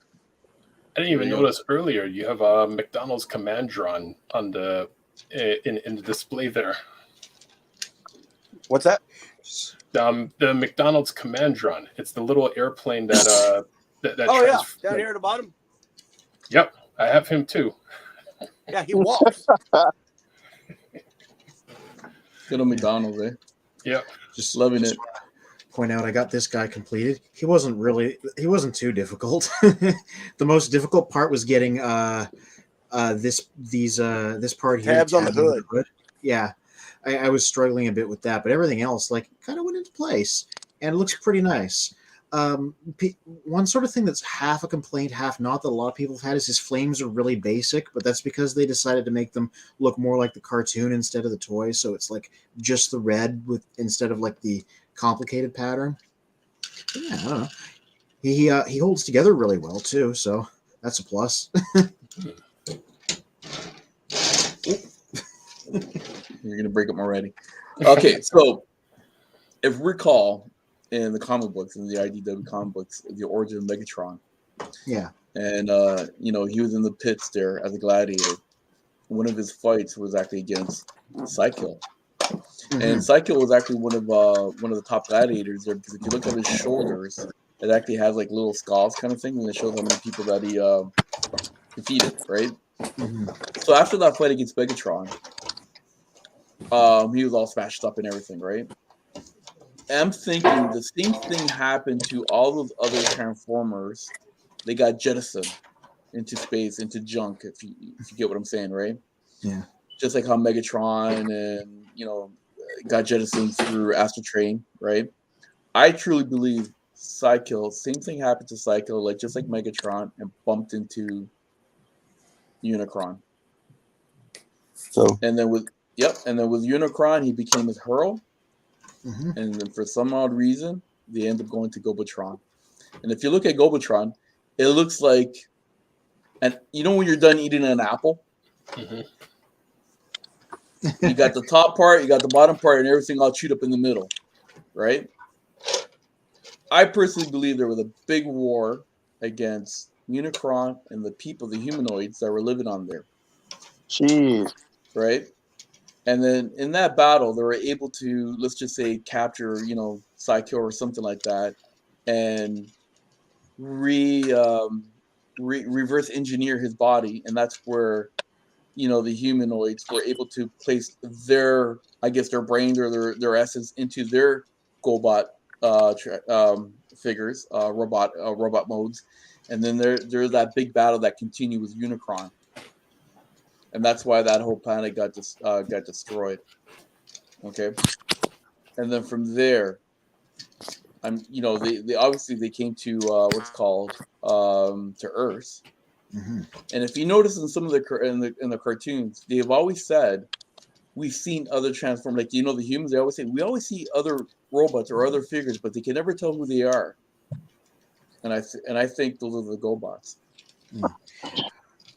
I didn't even notice earlier. You have a McDonald's Commandron on the in the display there. What's that? The McDonald's Commandron. It's the little airplane that oh yeah, down here at the bottom. Yep, I have him too. Yeah, he walks. Good on McDonald's, eh? Yep. Just loving it. Point out, I got this guy completed. He wasn't too difficult. The most difficult part was getting this part here. Tabs on the hood. Yeah. I was struggling a bit with that, but everything else like kind of went into place and it looks pretty nice. One sort of thing that's half a complaint, half not, that a lot of people have had is his flames are really basic, but that's because they decided to make them look more like the cartoon instead of the toy. So it's like just the red with instead of like the complicated pattern. But yeah, I don't know. He holds together really well too, so that's a plus. You're gonna break up my writing. Okay, so if we recall in the comic books, in the IDW comic books, the origin of Megatron. Yeah. And he was in the pits there as a gladiator. One of his fights was actually against Psykill. Mm-hmm. And Psykill was actually one of the top gladiators there, because if you look at his shoulders, it actually has like little scars kind of thing, and it shows how many people that he defeated, right? Mm-hmm. So after that fight against Megatron, he was all smashed up and everything, right? And I'm thinking the same thing happened to all those other Transformers. They got jettisoned into space, into junk, if you get what I'm saying, right? Yeah. Just like how Megatron and got jettisoned through Astral Train, right? I truly believe Psykill, same thing happened to Psykill, just like Megatron, and bumped into Unicron. And then with Unicron, he became his Hurl. Mm-hmm. And then for some odd reason, they end up going to Gobatron. And if you look at Gobatron, it looks like, and when you're done eating an apple, mm-hmm. You got the top part, you got the bottom part, and everything all chewed up in the middle, right? I personally believe there was a big war against Unicron and the people, the humanoids that were living on there. Jeez. Right? And then in that battle, they were able to, let's just say, capture, Psykill or something like that, and reverse engineer his body, and that's where the humanoids were able to place their, I guess, their brain or their essence into their GoBot figures, robot modes, and then there's that big battle that continued with Unicron, and that's why that whole planet got destroyed. Okay, and then from there, they obviously came to what's called to Earth. Mm-hmm. And if you notice in some of the cartoons, they've always said we've seen other transform, like the humans. They always say we always see other robots or other figures, but they can never tell who they are. And I think those are the GoBots.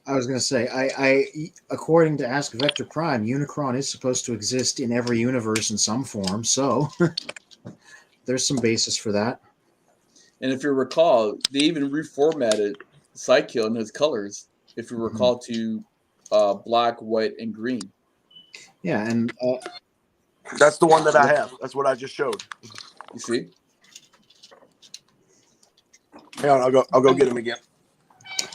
I was going to say, I according to Ask Vector Prime, Unicron is supposed to exist in every universe in some form, so there's some basis for that. And if you recall, they even reformatted Psykill and his colors, if you recall, to black, white, and green. Yeah, and that's the one that I have. That's what I just showed. You see? Hang on, I'll go get him again.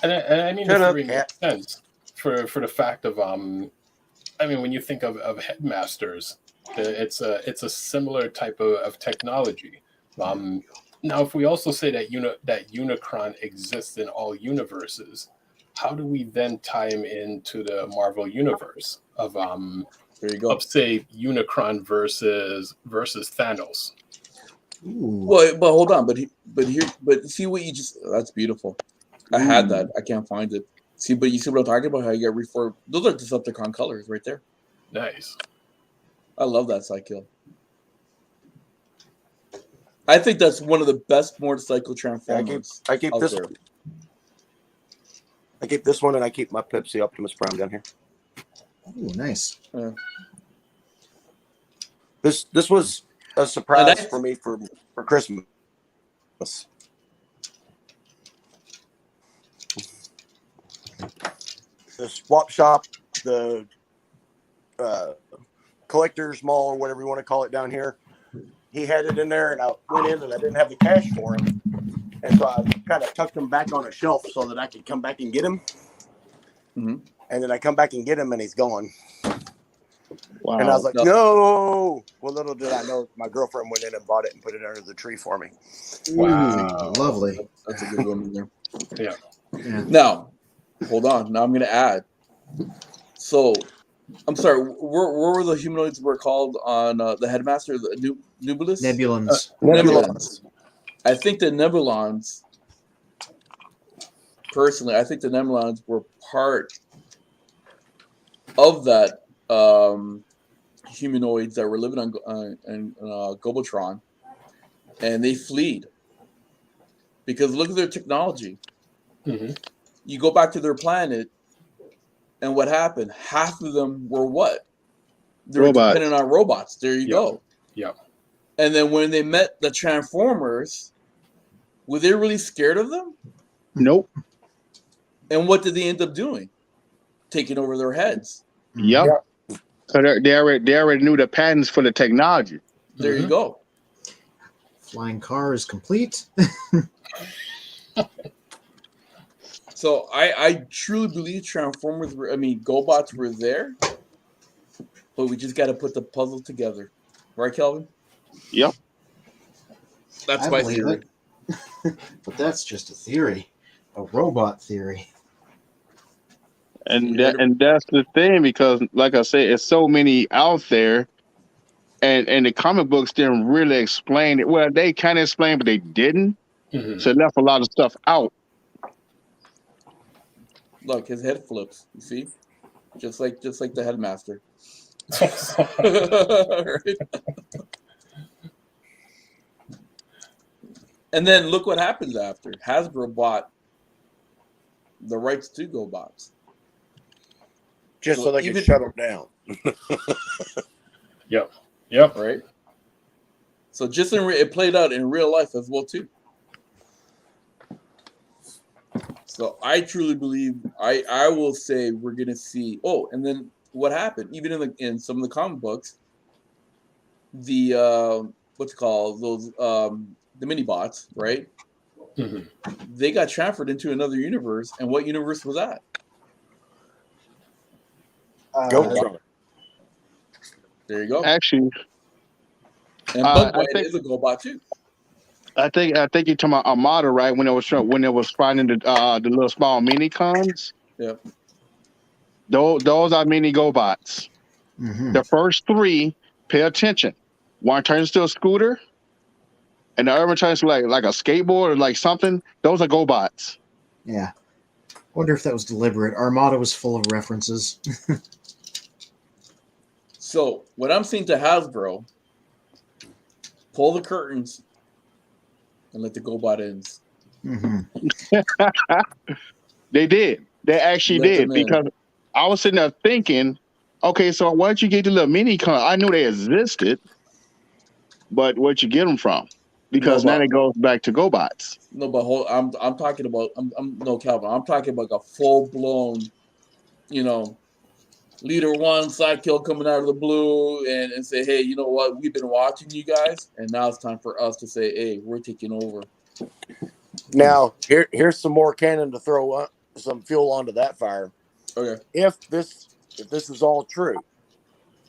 And I mean, the theory makes sense for the fact of I mean, when you think of headmasters, it's a similar type of technology. Now, if we also say that Unicron exists in all universes, how do we then tie him into the Marvel universe of there you go. of say Unicron versus Thanos? ooh. Well, but hold on, but see what you just, that's beautiful. I had that. I can't find it. See, but you see what I'm talking about? How you get reformed? Those are Decepticon colors right there. Nice. I love that Psykill. I think that's one of the best motorcycle transformers. I keep this one. I keep this one, and I keep my Pepsi Optimus Prime down here. Ooh, nice. Yeah. This was a surprise for me for Christmas. The swap shop, the collector's mall, or whatever you want to call it down here. He had it in there, and I went in, and I didn't have the cash for him. And so I kind of tucked him back on a shelf so that I could come back and get him. Mm-hmm. And then I come back and get him, and he's gone. Wow. And I was like, no. Well, little did I know, my girlfriend went in and bought it and put it under the tree for me. Wow. Lovely. That's a good one in there. Yeah. Now, hold on. Now I'm going to add. So, I'm sorry. Where were the humanoids were called on the Headmaster? The Nebulus? Nebulons. Nebulons. I think the Nebulons, personally, I think the Nebulons were part of that humanoids that were living on Gobotron, and they fled because look at their technology. Mm-hmm. You go back to their planet, and what happened? Half of them were what? They were dependent on robots. There you go. Yeah. And then when they met the Transformers, were they really scared of them? Nope. And what did they end up doing? Taking over their heads. Yep. So they already knew the patents for the technology. There you go. Flying car is complete. So I truly believe Transformers GoBots were there, but we just got to put the puzzle together. Right, Kelvin? Yep. That's my theory. But that's just a theory. A robot theory. And that's the thing, because like I said, it's so many out there, and the comic books didn't really explain it. Well, they kind of explained, but they didn't. Mm-hmm. So it left a lot of stuff out. Look, his head flips. You see, just like the Headmaster. Right? And then look what happens after. Hasbro bought the rights to GoBots. Just so they can shut them down. Yep. Right. So just it played out in real life as well too. So I truly believe I will say we're gonna see. Oh, and then what happened? Even in some of the comic books, the what's it called, those the mini bots, right? Mm-hmm. They got transferred into another universe, and what universe was that? Go. There you go. Actually, And I Bug Bite think is a GoBot too. I think you're talking about Armada, right? When it was finding the little small mini cons. Yeah. Those are mini GoBots. Mm-hmm. The first three, pay attention. One turns to a scooter, and the other turns to like a skateboard or like something. Those are GoBots. Yeah. I wonder if that was deliberate. Armada was full of references. So what I'm saying to Hasbro, pull the curtains and let the GoBot ends. Mm-hmm. They did. They actually Let did them in. because I was sitting there thinking, okay, so why don't you get the little mini con? I knew they existed, but where'd you get them from? Because now it goes back to GoBots. No, but I'm talking about no, Calvin. I'm talking about a full blown, leader one side kill coming out of the blue and say, hey, you know what? We've been watching you guys, and now it's time for us to say, hey, we're taking over. Now, here's some more cannon to throw some fuel onto that fire. Okay. If this is all true,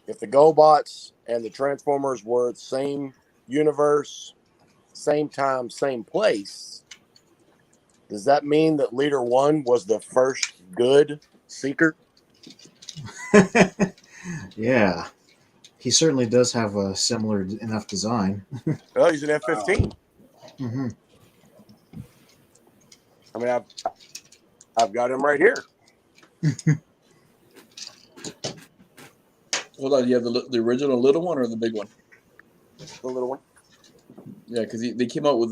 if the GoBots and the Transformers were the same universe, same time, same place, does that mean that Leader One was the first good Seeker? Yeah. He certainly does have a similar enough design. Well, he's an F-15. Mm-hmm. I mean, I've got him right here. Hold on, you have the original little one or the big one? The little one. Yeah, because they came out with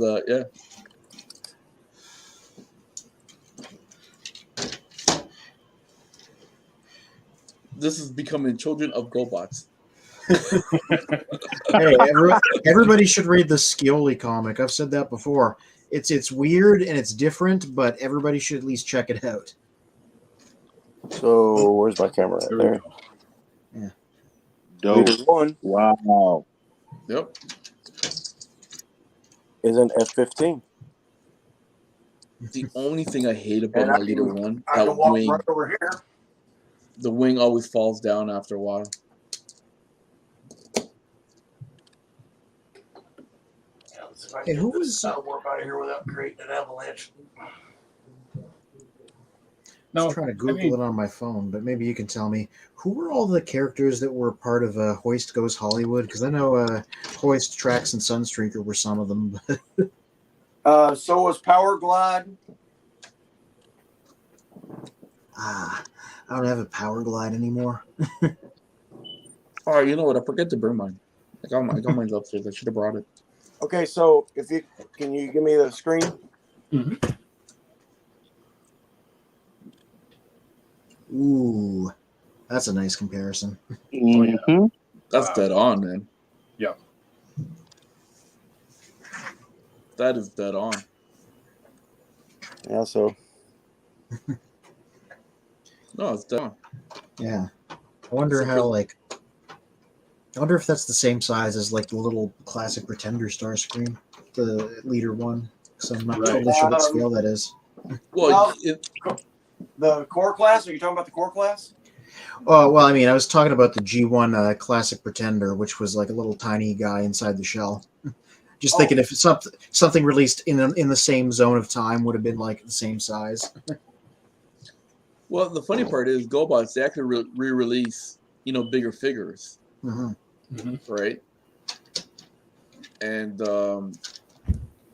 This is becoming Children of GoBots. Hey, everybody should read the Scioli comic. I've said that before. It's weird and it's different, but everybody should at least check it out. So where's my camera right there? Yeah. Leader One. Wow. Yep. Is an F-15. The only thing I hate about my Leader One, I can that walk wing, right over here. the wing always falls down after a while. Hey, who was warp out of here without creating an avalanche? I was trying to Google it on my phone, but maybe you can tell me who were all the characters that were part of Hoist Goes Hollywood? Because I know Hoist, Trax, and Sunstreaker were some of them. So was Power Glide. I don't have a Power Glide anymore. Oh, you know what? I forget to bring mine. I got mine upstairs. I should have brought it. Okay, so can you give me the screen? Mm-hmm. Ooh, that's a nice comparison. Mm-hmm. That's dead on, man. Yeah. That is dead on. Yeah, so No, it's dead on. Yeah. I wonder if that's the same size as like the little classic Pretender Star Screen, the Leader One. So I'm not totally sure what scale that is. Well, the core class? Are you talking about the core class? Oh, well, I mean, I was talking about the G1 Classic Pretender, which was like a little tiny guy inside the shell. Just thinking if it's something released in the same zone of time would have been like the same size. well, the funny part is GoBots, they actually re-release, bigger figures, Mm-hmm. Mm-hmm. right?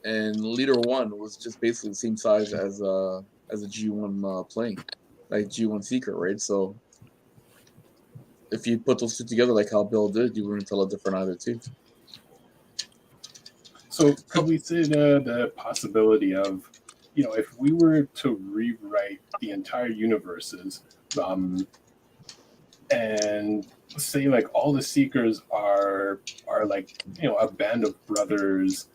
And Leader One was just basically the same size as a G1 plane, like G1 Seeker, right? So if you put those two together, like how Bill did, you wouldn't tell a different either, too. So could we say the possibility of, if we were to rewrite the entire universes, and say like all the Seekers are like a band of brothers,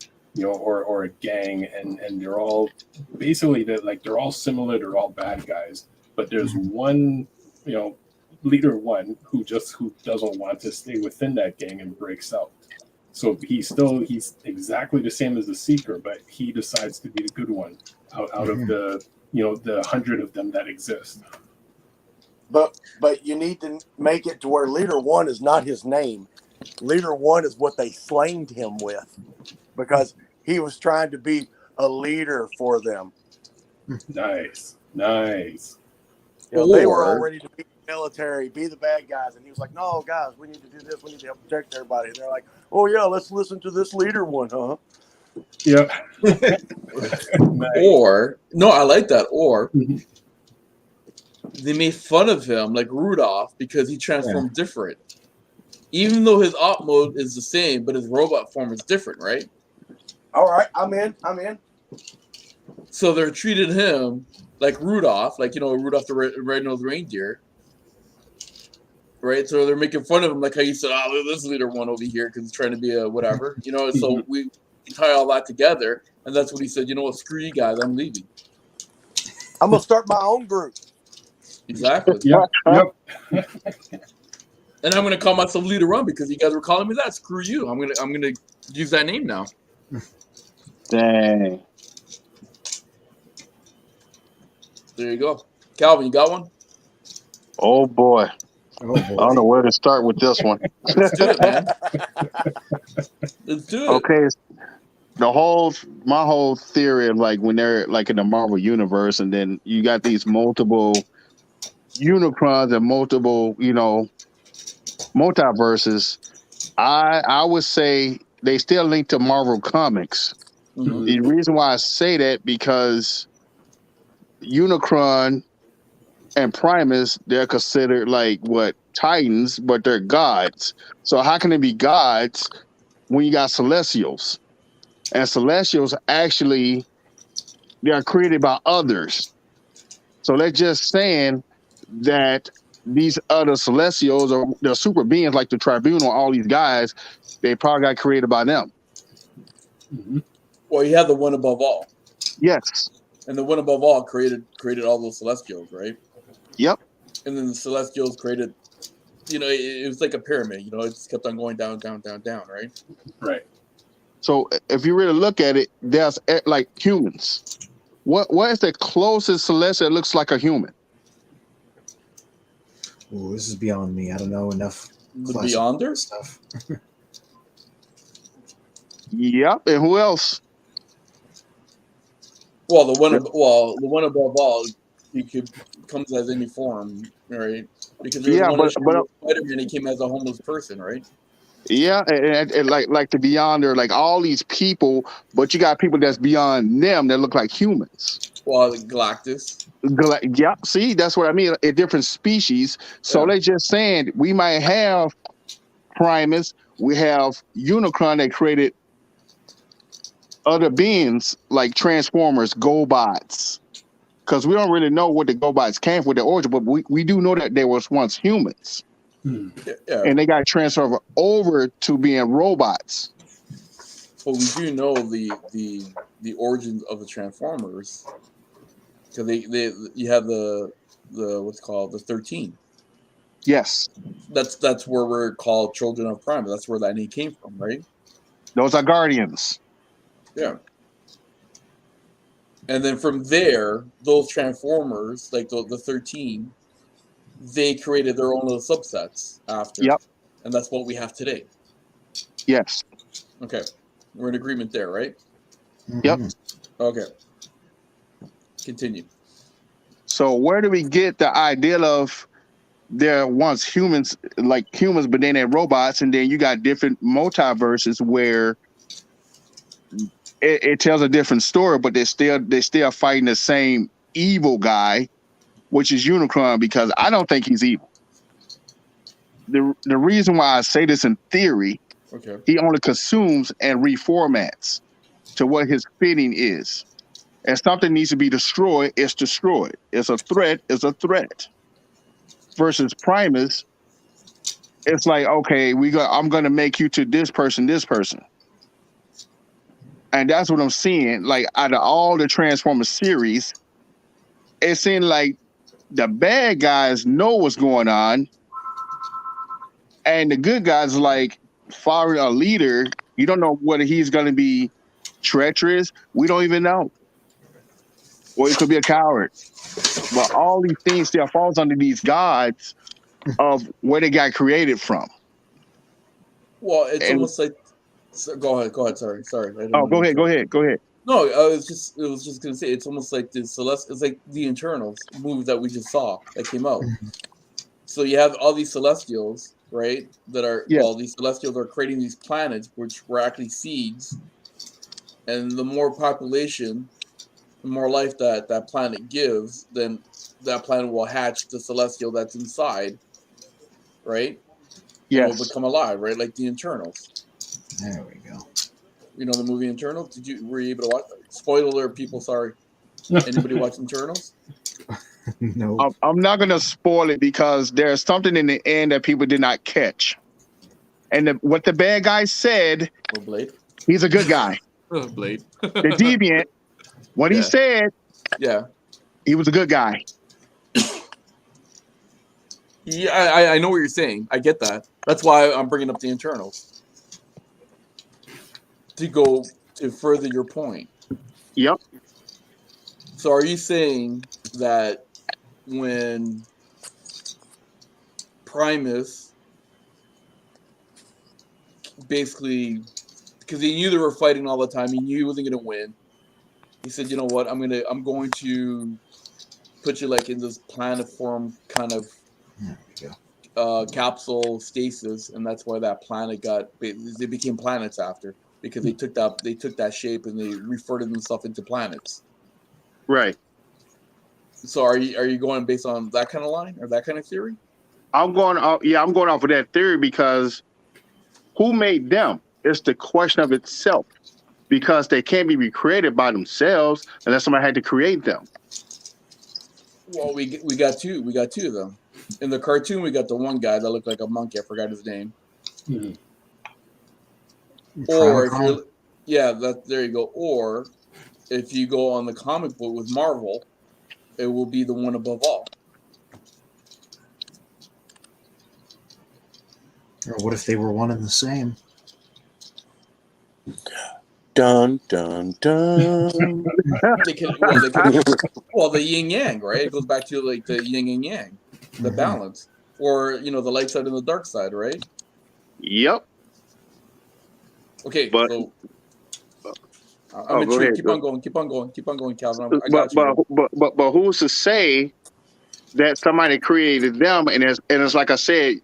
or a gang, and they're all basically they're all similar, they're all bad guys, but there's one, Leader One who doesn't want to stay within that gang and breaks out. So he's exactly the same as the Seeker, but he decides to be the good one out of the the 100 of them that exist. But you need to make it to where Leader One is not his name. Leader One is what they slanged him with, because he was trying to be a leader for them. Nice. You know, they were all ready to be military, be the bad guys, and he was like, "No, guys, we need to do this. We need to help protect everybody." And they're like, "Oh yeah, let's listen to this Leader One, huh?" Yep. Or no, I like that. Or they made fun of him like Rudolph because he transformed different. Even though his op mode is the same, but his robot form is different, right? All right, I'm in. So they're treated him like Rudolph, like, you know, Rudolph the Red-Nosed Reindeer, right? So they're making fun of him, like how you said, "Oh, this Leader One over here because he's trying to be a whatever," you know. So we tie all that together, and that's what he said. You know what? Screw you guys, I'm leaving. I'm gonna start my own group. Exactly. Yep. And I'm gonna call myself Leader One because you guys were calling me that. Screw you. I'm gonna use that name now. Dang. There you go. Calvin, you got one? Oh boy. I don't know where to start with this one. Let's do it, man. Let's do it. Okay. My whole theory of like when they're like in the Marvel universe, and then you got these multiple Unicrons and multiple, you know, multiverses. I would say they still link to Marvel Comics. Mm-hmm. The reason why I say that because Unicron and Primus, they're considered like what, Titans, but they're gods. So how can they be gods when you got Celestials? And Celestials actually, they are created by others. So they're just saying that these other Celestials or the super beings like the Tribunal, all these guys, they probably got created by them. Well, you had the One Above All. Yes. And the One Above All created all those Celestials, right? Yep. And then the Celestials created, you know, it was like a pyramid, you know, it just kept on going down, right? Right. So if you really look at it, there's like humans. What is the closest Celestial that looks like a human? Ooh, this is beyond me. I don't know enough. The Beyonder stuff. Yep. And who else? Well, the one above all, he comes as any form, right? Because there was one Spider-Man, he came as a homeless person, right? Yeah, and like the Beyonder, like all these people, but you got people that's beyond them that look like humans. Well, Galactus. Yeah, see, that's what I mean. A different species. So they're just saying we might have Primus, we have Unicron that created other beings like Transformers, GoBots. Because we don't really know what the GoBots came from, with the origin, but we do know that there was once humans. And they got transferred over to being robots. But we do know the origins of the Transformers, because you have the what's called the 13. Yes, that's where we're called Children of Primus. That's where that name came from, right? Those are Guardians. Yeah. And then from there, those Transformers, like the 13, they created their own little subsets after. Yep. And that's what we have today. Yes. Okay. We're in agreement there, right? Yep. Okay. Continue. So where do we get the idea of there once humans, like humans, but then they're robots, and then you got different multiverses where it tells a different story, but they're still fighting the same evil guy, which is Unicron, because I don't think he's evil. The reason why I say this in theory, he only consumes and reformats to what his fitting is. And something needs to be destroyed, it's destroyed. It's a threat, it's a threat. Versus Primus, it's like, okay, I'm gonna make you to this person. And that's what I'm seeing. Like out of all the Transformers series, it seems like the bad guys know what's going on, and the good guys, like following a leader, you don't know whether he's going to be treacherous. We don't even know. or it could be a coward. But all these things still falls under these gods of where they got created from. Well, it's And almost like. So, go ahead. Sorry. I don't oh, want to go interrupt. ahead. No, I was just gonna say it's almost like the Celestial. It's like the Eternals movie that we just saw that came out. So you have all these Celestials, right? Yeah. These Celestials are creating these planets, which were actually seeds, and the more population, the more life that planet gives, then that planet will hatch the Celestial that's inside, right? And will Yes. become alive, right? Like the Eternals. There we go. You know the movie Eternals? Were you able to watch? Spoiler alert, people. Sorry. Anybody watch Eternals? No. I'm not going to spoil it because there's something in the end that people did not catch. And what the bad guy said, Blade. he's a good guy. Blade. The deviant, what he said, yeah, he was a good guy. Yeah, I know what you're saying. I get that. That's why I'm bringing up the Eternals. To go to further your point. Yep. So are you saying that when Primus basically, because he knew they were fighting all the time, he knew he wasn't going to win. He said, "You know what? I'm going to put you like in this planet form kind of capsule stasis, and that's why that planet they became planets after, because they took that shape and they referred themselves into planets." Right. So are you going based on that kind of line or that kind of theory? I'm going off of that theory because who made them? It's the question of itself, because they can't be recreated by themselves unless somebody had to create them. Well, we got two of them. In the cartoon, we got the one guy that looked like a monkey. I forgot his name. Hmm. Or if you're, there you go. Or if you go on the comic book with Marvel, it will be the one above all. Or what if they were one and the same? Dun dun dun. Well, the yin yang, right? It goes back to like the yin and yang, the balance, or the light side and the dark side, right? Yep. Okay, but so I'm intrigued. Keep on going, Calvin. I got you. But who's to say that somebody created them? And it's like I said,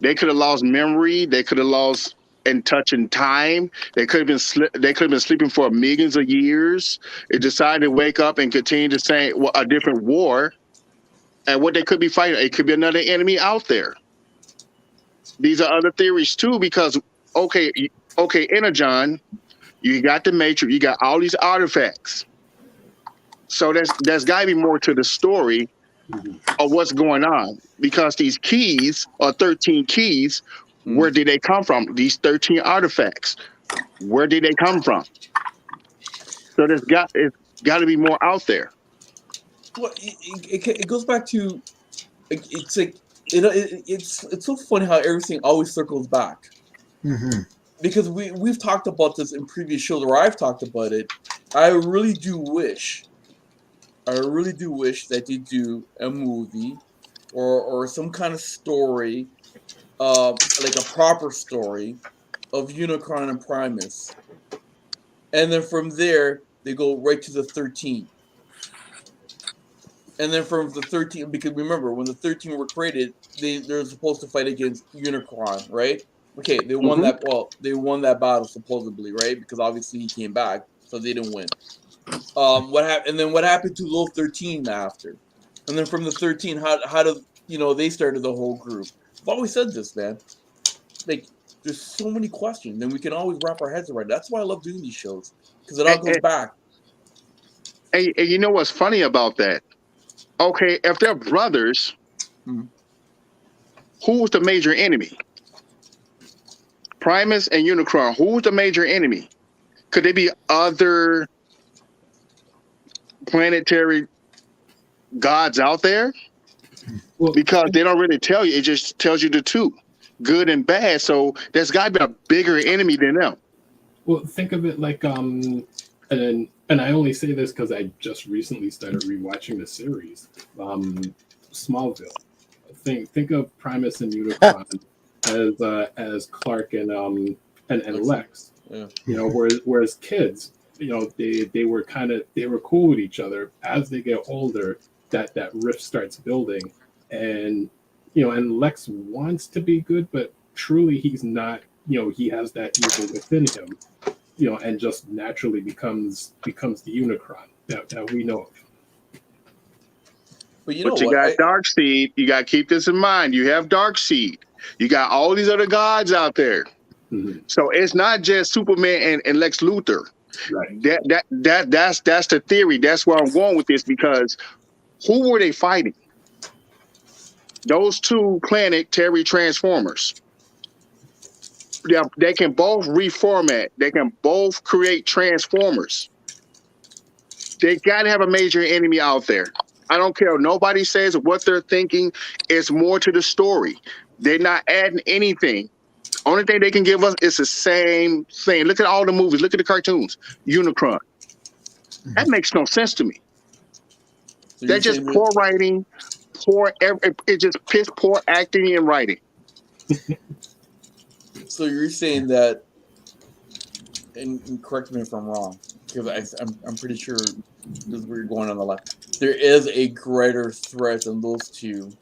they could have lost memory. They could have lost in touch in time. They could have been sleeping for millions of years. It decided to wake up and continue to say a different war. And what they could be fighting, it could be another enemy out there. These are other theories too, because okay, Energon, you got the Matrix, you got all these artifacts. So there's got to be more to the story of what's going on, because these keys are 13 keys. Where did they come from? These 13 artifacts. Where did they come from? So it's got to be more out there. Well, it goes back to it's like it's so funny how everything always circles back. Because we've talked about this in previous shows, or I've talked about it. I really do wish that they do a movie or some kind of story, like a proper story of Unicron and Primus, and then from there they go right to the 13. And then from the 13, because remember, when the 13 were created, they're supposed to fight against Unicron, right? Okay, they won that. Well, they won that battle supposedly, right? Because obviously he came back, so they didn't win. What happened? And then what happened to those 13 after? And then from the 13, how do they started the whole group? I've always said this, man. Like, there's so many questions, and we can always wrap our heads around it. That's why I love doing these shows, because it all goes back. And you know what's funny about that? Okay, if they're brothers, who's the major enemy? Primus and Unicron, who's the major enemy? Could they be other planetary gods out there? Well, because they don't really tell you. It just tells you the two, good and bad. So there's got to be a bigger enemy than them. Well, think of it like an and I only say this because I just recently started rewatching the series, Smallville. Think of Primus and Unicron as Clark and Lex. Yeah. You know, whereas kids, you know, they were cool with each other. As they get older, that rift starts building, and you know, and Lex wants to be good, but truly he's not. You know, he has that evil within him. You know, and just naturally becomes the Unicron that we know of. But you But know you what? got Darkseid. You got to keep this in mind. You have Darkseid. You got all these other gods out there. Mm-hmm. So it's not just Superman and Lex Luthor. Right. That's the theory. That's where I'm going with this, because who were they fighting? Those two planetary transformers. They can both reformat. They can both create transformers. They got to have a major enemy out there. I don't care. Nobody says what they're thinking. It's more to the story. They're not adding anything. Only thing they can give us is the same thing. Look at all the movies. Look at the cartoons. Unicron. That makes no sense to me. So They're just poor writing, it's just piss poor acting and writing. So you're saying that, and correct me if I'm wrong, because I'm pretty sure this is where you're going on the left. There is a greater threat than those two,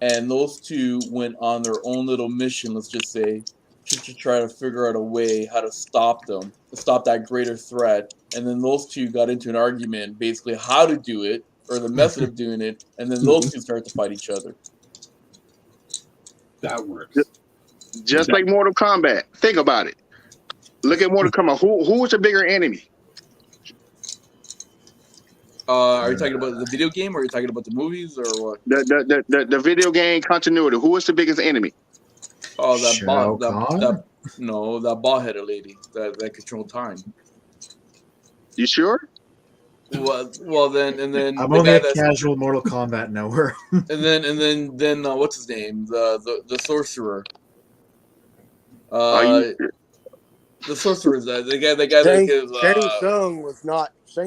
and those two went on their own little mission. Let's just say to try to figure out a way how to stop them, to stop that greater threat. And then those two got into an argument, basically how to do it or the method of doing it, and then those two start to fight each other. That works. Just like Mortal Kombat. Think about it. Look at Mortal Kombat. Who was the bigger enemy? Are you talking about the video game, or are you talking about the movies, or what? The video game continuity. Who was the biggest enemy? Oh, that ball-headed lady that controlled time. You sure? Well, then I'm only a casual Mortal Kombat knower. and then what's his name? The sorcerer. The sorcerer is the guy that gives. Shang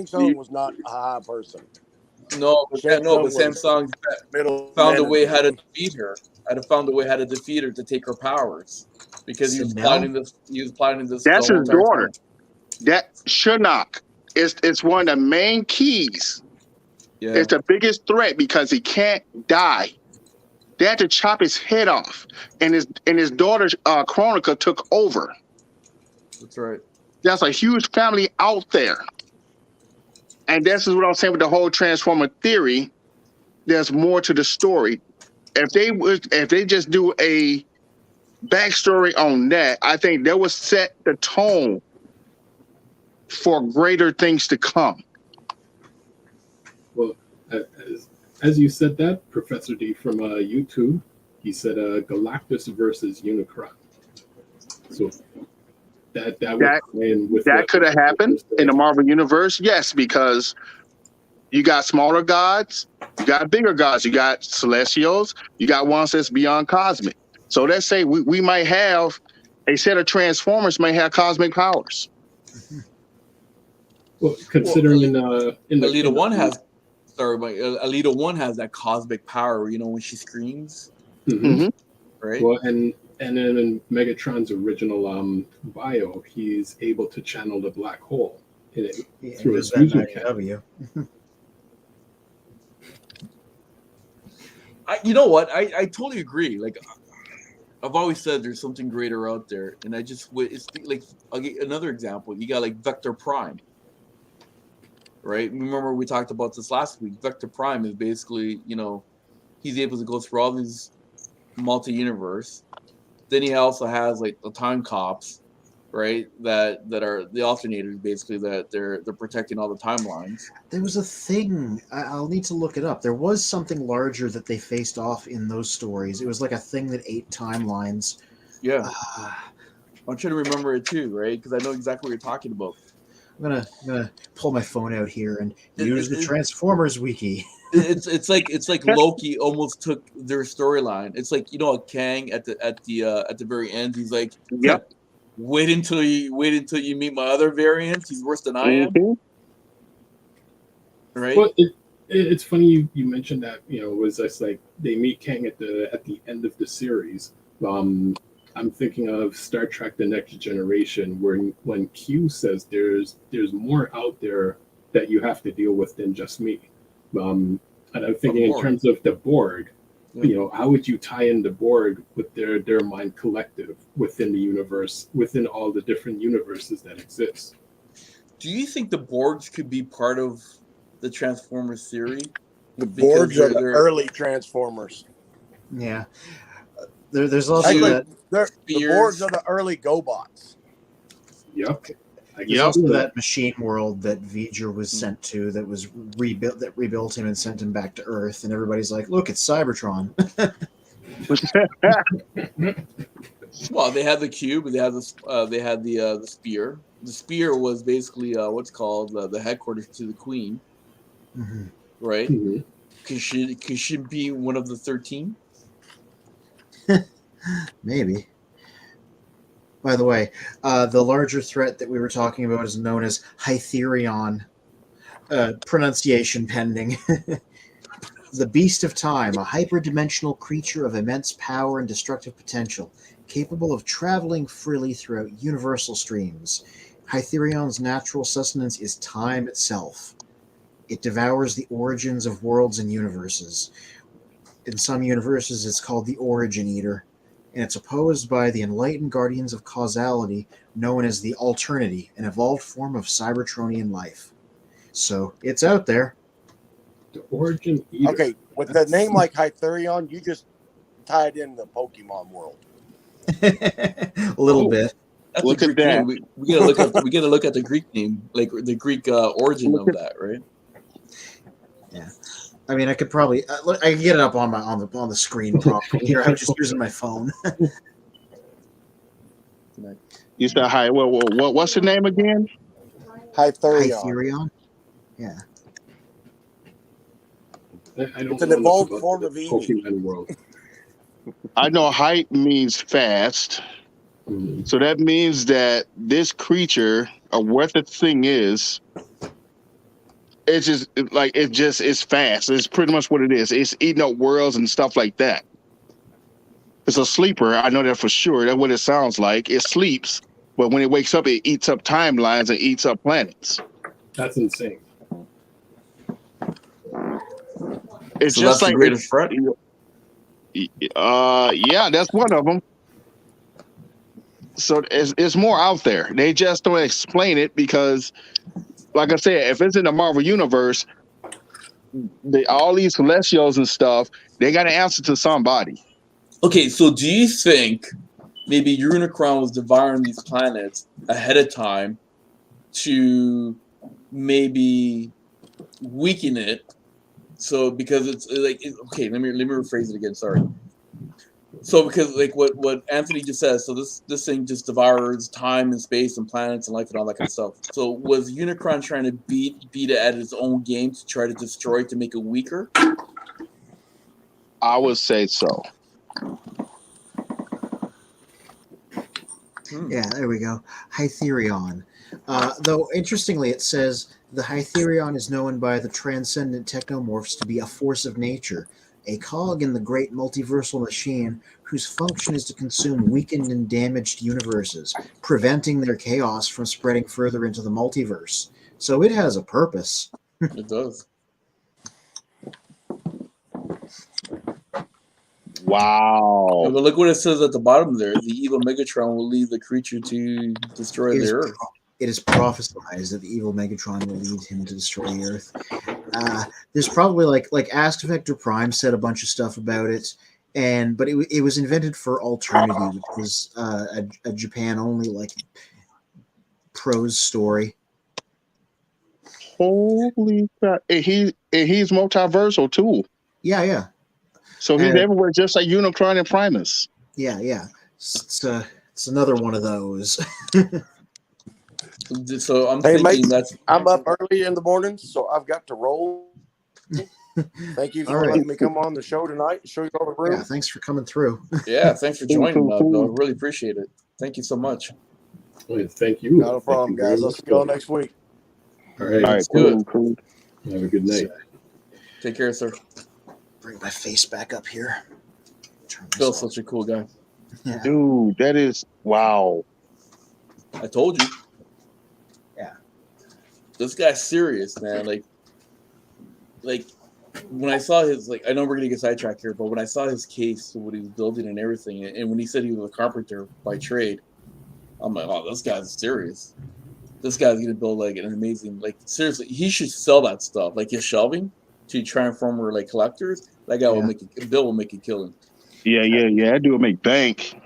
Tsung was not a high person. No, but Samsung found a way how to defeat her. Found a way how to defeat her to take her powers, because he was planning this. That's his daughter. That Shinnok is one of the main keys. Yeah. It's the biggest threat because he can't die. They had to chop his head off, and his daughter Chronica took over. That's right. That's a huge family out there. And this is what I'm saying with the whole Transformer theory. There's more to the story. If they just do a backstory on that, I think that would set the tone for greater things to come. Well, as you said that, Professor D from YouTube, he said Galactus versus Unicron. So that could have happened in the Marvel universe, yes, because you got smaller gods, you got bigger gods, you got celestials, you got ones that's beyond cosmic. So let's say we might have a set of Transformers may have cosmic powers. Well, considering Alita 1 has Alita 1 has that cosmic power, you know, when she screams. Mm-hmm. Right? Well, and then in Megatron's original bio, he's able to channel the black hole through his fusion cannon. You know what? I totally agree. Like, I've always said there's something greater out there, and it's like, I'll get another example. You got like Vector Prime, right? Remember we talked about this last week. Vector Prime is basically, you know, he's able to go through all these multi-universe. Then he also has like the time cops, right? That are the alternators, basically, that they're protecting all the timelines. There was a thing, I'll need to look it up. There was something larger that they faced off in those stories. It was like a thing that ate timelines. Yeah. I'm trying to remember it too, right? Because I know exactly what you're talking about. I'm gonna pull my phone out here and use the Transformers wiki. It's like Loki almost took their storyline. It's like, you know, Kang at the very end, he's like, yep. Wait until you meet my other variants. He's worse than I am. right? Well, it's funny you mentioned that. It was just like they meet Kang at the end of the series. I'm thinking of Star Trek: The Next Generation, where when Q says there's more out there that you have to deal with than just me. And I'm thinking in terms of the Borg, how would you tie in the Borg with their mind collective within the universe, within all the different universes that exist? Do you think the Borgs could be part of the Transformers theory? The Borgs are the early Transformers. Yeah. There's also Actually, that. the Borgs are the early GoBots. Yep. There's also that machine world that V'ger was sent to that was rebuilt him and sent him back to Earth, and everybody's like, "Look, it's Cybertron." Well, they had the cube, they had the spear. The spear was basically what's called the headquarters to the Queen, right? Mm-hmm. Could she be one of the 13? Maybe. By the way, the larger threat that we were talking about is known as Hytherion. Pronunciation pending. The Beast of Time, a hyperdimensional creature of immense power and destructive potential, capable of traveling freely throughout universal streams. Hytherion's natural sustenance is time itself. It devours the origins of worlds and universes. In some universes, it's called the Origin Eater, and it's opposed by the enlightened guardians of causality known as the Alternity, an evolved form of Cybertronian life. So, it's out there. The Origin Eater. Okay, with a name like Hytherion, you just tied in the Pokemon world. A little bit. That's Look at that. We gotta look at the Greek name, like the Greek origin of that, right? Yeah. I mean, I could probably I can get it up on the screen probably. Here, I'm just using my phone. You said hi. What's the name again? Hytherion. Yeah. It's an evolved form of Eevee. Pokemon world. I know height means fast. Mm-hmm. So that means that this creature, or what the thing is, it's fast. It's pretty much what it is. It's eating up worlds and stuff like that. It's a sleeper. I know that for sure. That's what it sounds like. It sleeps, but when it wakes up, it eats up timelines and eats up planets. That's insane. It's So just that's like the greatest threat. Yeah, that's one of them. So it's more out there. They just don't explain it because, like I said, if it's in the Marvel universe, all these Celestials and stuff, they got to answer to somebody. Okay, so do you think maybe Unicron was devouring these planets ahead of time to maybe weaken it? So because it's like okay, let me rephrase it again. Sorry. So because like what Anthony just said, so this thing just devours time and space and planets and life and all that kind of stuff. So was Unicron trying to beat it at his own game to try to destroy it to make it weaker? I would say so. Yeah, there we go. Hytherion. Though, interestingly, it says the Hytherion is known by the transcendent technomorphs to be a force of nature, a cog in the great multiversal machine whose function is to consume weakened and damaged universes, preventing their chaos from spreading further into the multiverse. So it has a purpose. It does. Wow. But look what it says at the bottom there. The evil Megatron will lead the creature to destroy the Earth. It is prophesied that the evil Megatron will lead him to destroy the Earth. There's probably like Ask Vector Prime said a bunch of stuff about it, but it was invented for Alternity, which was a Japan only like prose story. Holy crap! And he's multiversal too. Yeah. So he's everywhere, just like Unicron and Primus. Yeah. It's another one of those. So I'm Hey, thinking mate, I'm up early in the morning, so I've got to roll. Thank you for letting me come on the show tonight and show you all the room. Yeah, thanks for coming through. Yeah, thanks for joining, Bob. Really appreciate it. Thank you so much. Well, thank you. Not a problem, guys. I'll see you all next week. All right. Let's do it. Cool. Have a good night. Take care, sir. Bring my face back up here. Phil's such a cool guy. Yeah. Dude, that is wow. I told you. Yeah. This guy's serious, man. Like when I saw his, like, I know we're gonna get sidetracked here, but when I saw his case, what he was building and everything, and when he said he was a carpenter by trade, I'm like, oh, this guy's serious. This guy's gonna build like an amazing, like, seriously, he should sell that stuff, like his shelving, to Transformer like collectors. That guy will make it. Bill will make a killing. Yeah. That dude will make bank.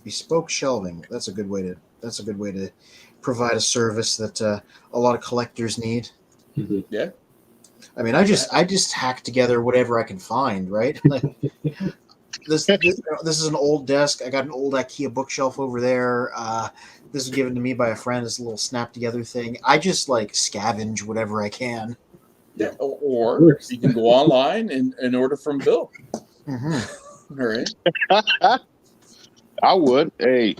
Bespoke shelving. That's a good way to provide a service that a lot of collectors need. Mm-hmm. Yeah. I mean, I just hack together whatever I can find, right? Like this is an old desk. I got an old IKEA bookshelf over there. This was given to me by a friend. It's a little snap together thing. I just like scavenge whatever I can. Yeah. Or you can go online and order from Bill. Mm-hmm. All right. I would. Hey,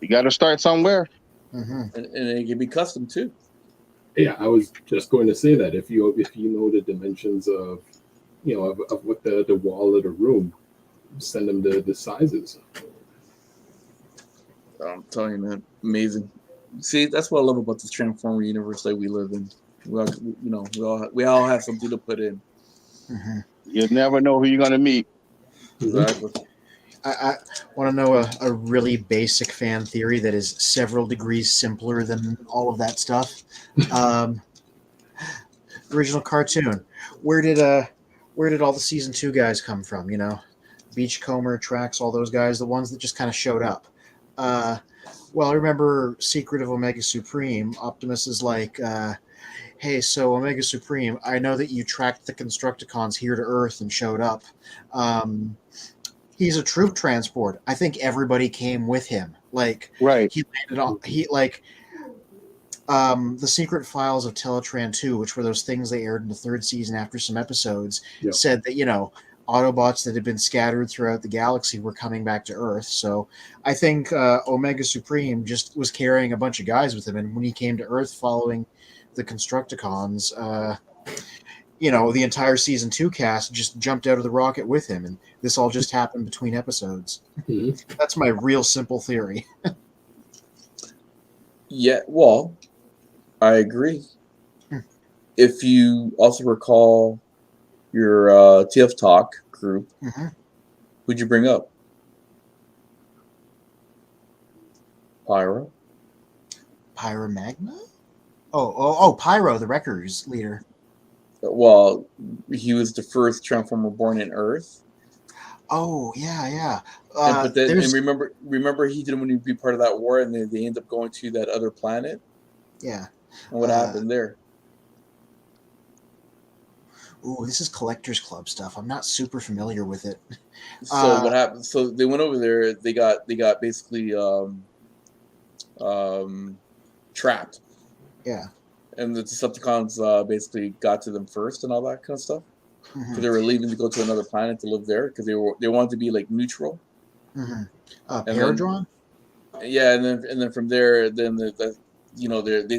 you got to start somewhere. Mm-hmm. And it can be custom too. Yeah, I was just going to say that if you know the dimensions of what the wall of the room, send them the sizes. I'm telling you, man, amazing. See, that's what I love about this Transformer universe that we live in. We all have something to put in. Mm-hmm. You never know who you're gonna meet. Exactly. I want to know a really basic fan theory that is several degrees simpler than all of that stuff. Original cartoon. Where did all the season 2 guys come from? Beachcomber, Trax, all those guys, the ones that just kind of showed up. Well, I remember Secret of Omega Supreme. Optimus is like, hey, so Omega Supreme, I know that you tracked the Constructicons here to Earth and showed up. He's a troop transport. I think everybody came with him. Like, right. He landed on the Secret Files of Teletran 2, which were those things they aired in the 3rd season after some episodes, said that, Autobots that had been scattered throughout the galaxy were coming back to Earth. So I think Omega Supreme just was carrying a bunch of guys with him. And when he came to Earth following the Constructicons, the entire season 2 cast just jumped out of the rocket with him. And this all just happened between episodes. Mm-hmm. That's my real simple theory. Yeah, well, I agree. If you also recall your TF Talk group, who'd you bring up? Pyro? Pyromagna? Oh, Pyro, the Wreckers leader. Well, he was the first Transformer born in Earth. Oh, yeah. And remember he didn't want to be part of that war, and they end up going to that other planet. Yeah. And what happened there? Ooh, this is Collectors Club stuff. I'm not super familiar with it. So what happened? So they went over there. They got basically trapped. Yeah. And the Decepticons basically got to them first and all that kind of stuff. Because they were leaving to go to another planet to live there because they wanted to be like neutral. Paradron? Yeah, and then from there, then they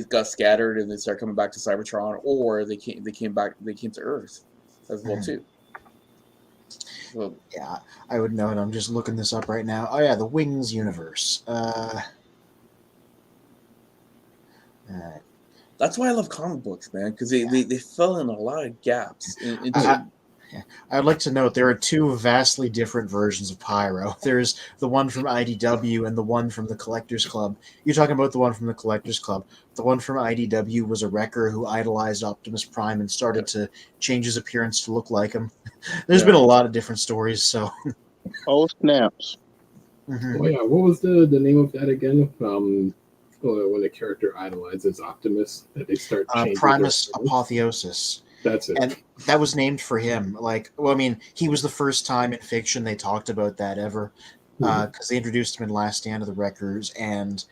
got scattered and they started coming back to Cybertron, or they came to Earth as well too. So, yeah, I would know it. I'm just looking this up right now. Oh yeah, the Wings universe. That's why I love comic books, man, because they fill in a lot of gaps. I'd like to note there are 2 vastly different versions of Pyro. There's the one from IDW and the one from the Collectors Club. You're talking about the one from the Collectors Club. The one from IDW was a wrecker who idolized Optimus Prime and started to change his appearance to look like him. There's been a lot of different stories, so. Oh, snaps. Oh, yeah. What was the name of that again? When the character idolizes Optimus, that they start changing Primus Apotheosis. That's it. And that was named for him. He was the first time in fiction they talked about that ever, because they introduced him in Last Stand of the Wreckers, and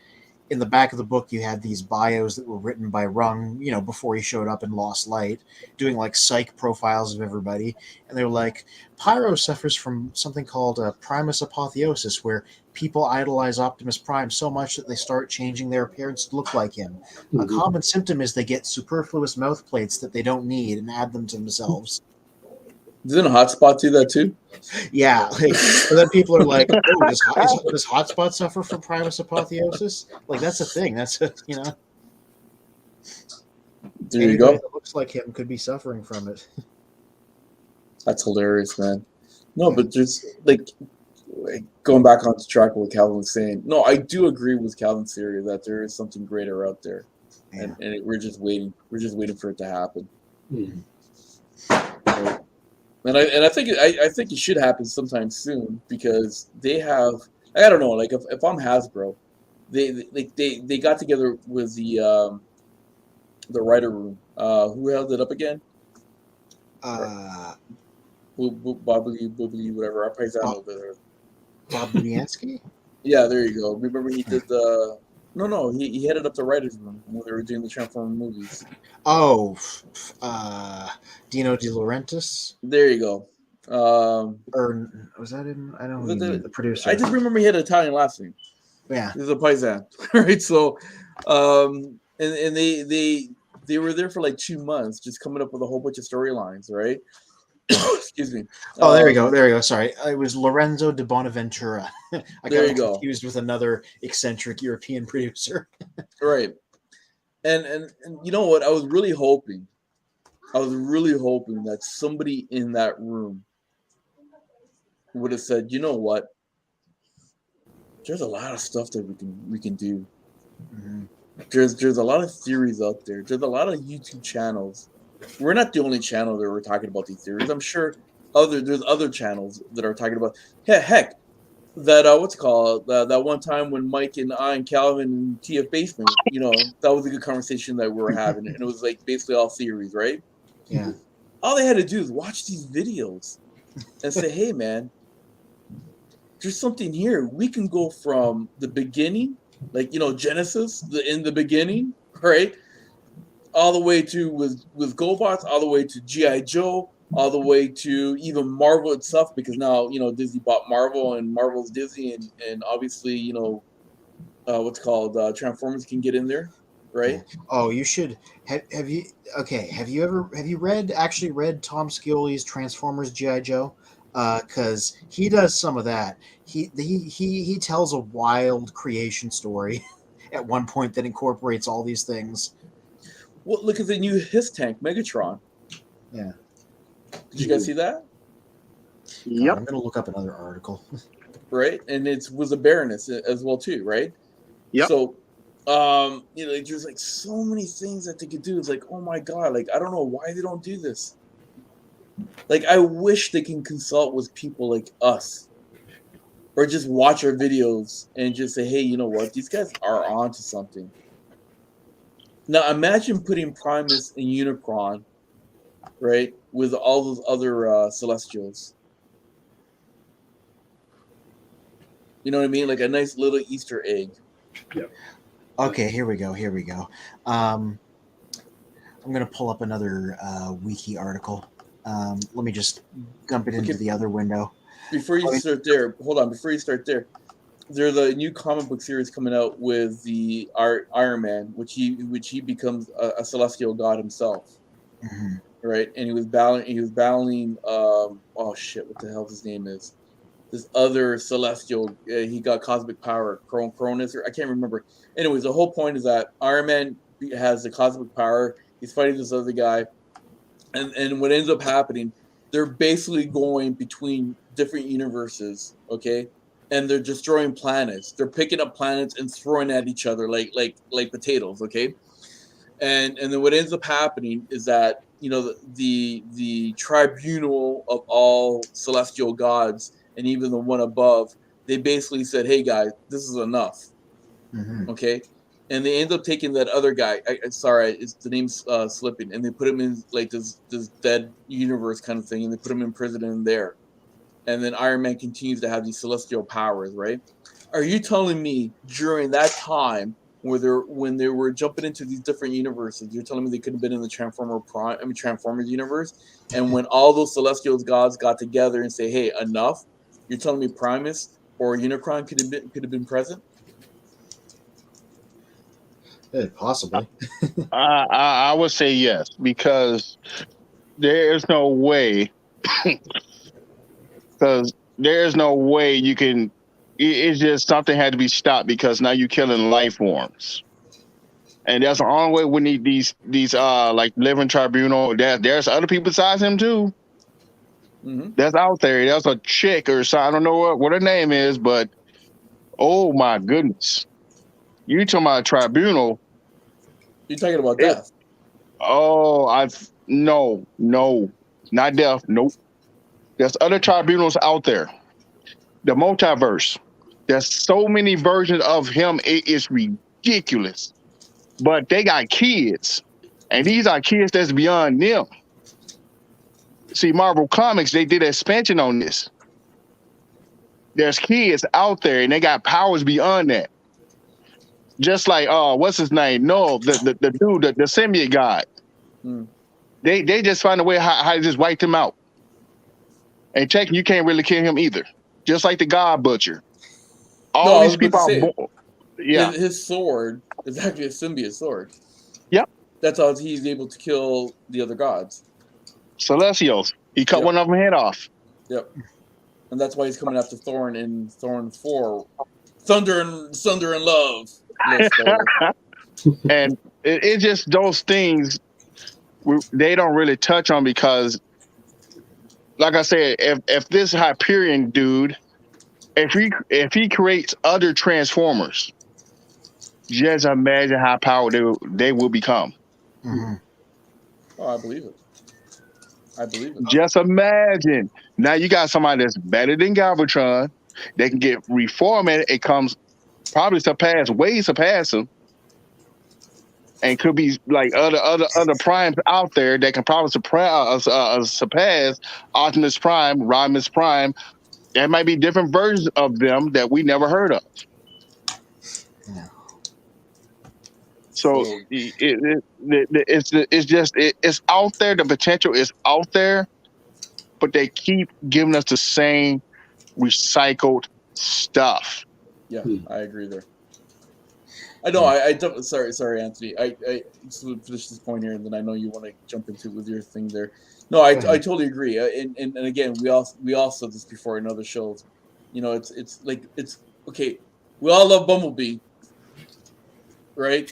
in the back of the book, you had these bios that were written by Rung, before he showed up in Lost Light, doing like psych profiles of everybody. And they were like, Pyro suffers from something called Primus apotheosis, where people idolize Optimus Prime so much that they start changing their appearance to look like him. A common symptom is they get superfluous mouth plates that they don't need and add them to themselves. Didn't Hotspot do that too? Yeah, but then people are like, "Oh, does Hotspot suffer from Primus apotheosis?" Like that's a thing. That's There anybody you go. that looks like him could be suffering from it. That's hilarious, man. No, but just like going back on track with what Calvin was saying. No, I do agree with Calvin's theory that there is something greater out there, and we're just waiting. We're just waiting for it to happen. Right? And I think it should happen sometime soon because they have, I don't know, like if I'm Hasbro, they got together with the writer room. Who held it up again? Bobbly, whatever. I'll praise that a little bit. Bob Budiansky? Yeah, there you go. Remember he did the he headed up the writers room when they were doing the Transformers movies. Oh, Dino De Laurentiis? There you go. Or was that him? I don't know. The producer. I just remember he had an Italian last name. Yeah. He's a paisan, right? So, and they were there for like 2 months, just coming up with a whole bunch of storylines, right? Excuse me. Oh, there we go. Sorry, it was Lorenzo de Bonaventura. I got confused with another eccentric European producer. Right. And you know what? I was really hoping that somebody in that room would have said, you know what? There's a lot of stuff that we can do. Mm-hmm. There's a lot of theories out there. There's a lot of YouTube channels. We're not the only channel that we're talking about these theories. I'm sure there's other channels that are talking about. Heck, that that one time when Mike and I and Calvin and TF Basement, that was a good conversation that we were having, and it was like basically all theories, right? Yeah. All they had to do is watch these videos and say, "Hey, man, there's something here. We can go from the beginning, like Genesis, in the beginning, right, all the way to with GoBots, all the way to G.I. Joe, all the way to even Marvel itself, because now Disney bought Marvel and Marvel's Disney, and obviously Transformers can get in there, right? Oh, you should have you read Tom Scioli's Transformers G.I. Joe? Because he does some of that. He tells a wild creation story at one point that incorporates all these things. Well, look at the new His Tank, Megatron. Yeah. Did you guys see that? Yep. I'm gonna look up another article. Right, and it was a Baroness as well too, right? Yep. So, there's like so many things that they could do. It's like, oh my god, like I don't know why they don't do this. Like I wish they can consult with people like us, or just watch our videos and just say, hey, you know what? These guys are onto something. Now imagine putting Primus and Unicron, right, with all those other Celestials. You know what I mean? Like a nice little Easter egg. Yeah. Okay, here we go. I'm going to pull up another wiki article. Let me just dump it into the other window. Before you start there, hold on. Before you start there, there's a new comic book series coming out with the Iron Man, which he becomes a celestial god himself, right? And he was battling. Oh shit! What the hell his name is? This other celestial. He got cosmic power, Cronus, or I can't remember. Anyways, the whole point is that Iron Man has the cosmic power. He's fighting this other guy, and what ends up happening, they're basically going between different universes, okay? And they're destroying planets. They're picking up planets and throwing at each other like potatoes, okay? And then what ends up happening is that the tribunal of all celestial gods and even the one above, they basically said, "Hey guys, this is enough," okay? And they end up taking that other guy. The name's slipping, and they put him in like this dead universe kind of thing, and they put him in prison in there. And then Iron Man continues to have these celestial powers, right? Are you telling me during that time when they were jumping into these different universes. You're telling me they could have been in the Transformers universe, and when all those celestial gods got together and say, "Hey, enough," you're telling me Primus or Unicron could have been present? Possibly. I would say yes, because there's no way, because there's no way you can. It's just something had to be stopped, because now you're killing life forms, and that's the only way we need these like living tribunal. There's other people besides him too. Mm-hmm. That's out there. There's a chick or so, I don't know what her name is, but oh my goodness, you talking about tribunal? You're talking about death. Oh, no, not death. Nope. There's other tribunals out there. The multiverse. There's so many versions of him. It is ridiculous. But they got kids, and these are kids that's beyond them. See, Marvel Comics, they did an expansion on this. There's kids out there, and they got powers beyond that. Just like what's his name? No, the dude, the symbiote god. They just find a way how to just wipe him out. And check, you can't really kill him either. Just like the God Butcher. All these people are born. Yeah. His sword is actually a symbiote sword. Yep. That's how he's able to kill the other gods. Celestials. He cut one of them head off. Yep. And that's why he's coming after Thorn in Thorn 4. Thunder and Love. And it's just those things they don't really touch on, because, like I said, if this Hyperion dude, if he creates other Transformers, just imagine how powerful they will become. Mm-hmm. Oh, I believe it. Just imagine. Now you got somebody that's better than Galvatron. They can get reformatted. It comes probably surpass him. And could be like other primes out there that can probably surpass Optimus Prime, Rodimus Prime. There might be different versions of them that we never heard of. Yeah. So it's out there. The potential is out there, but they keep giving us the same recycled stuff. Yeah, I agree there. I know. I don't. Sorry, Anthony. I just finish this point here, and then I know you want to jump into with your thing there. No, I totally agree. And again, we all said this before in other shows. You know, it's okay. We all love Bumblebee, right?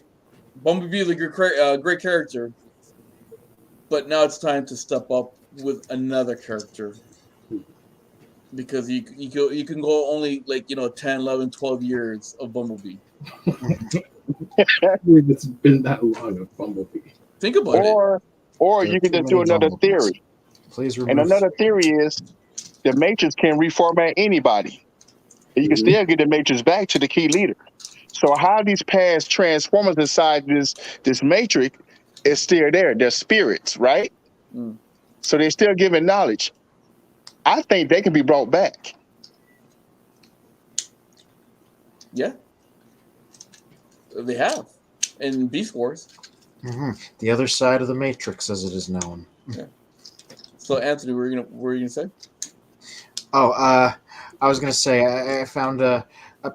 Bumblebee is a great character, but now it's time to step up with another character, because you can go only 10, 11, 12 years of Bumblebee. It's been that long of Bumblebee. Think about it. Or you can just do another theory. Please remove. And another theory is the Matrix can reformat anybody. And you can still get the Matrix back to the key leader. So how these past Transformers inside this Matrix is still there. They're spirits, right? So they're still giving knowledge. I think they can be brought back. Yeah. They have. In Beast Wars. Mm-hmm. The other side of the Matrix, as it is known. Yeah. So, Anthony, what were you going to say? Oh, I was going to say, I found a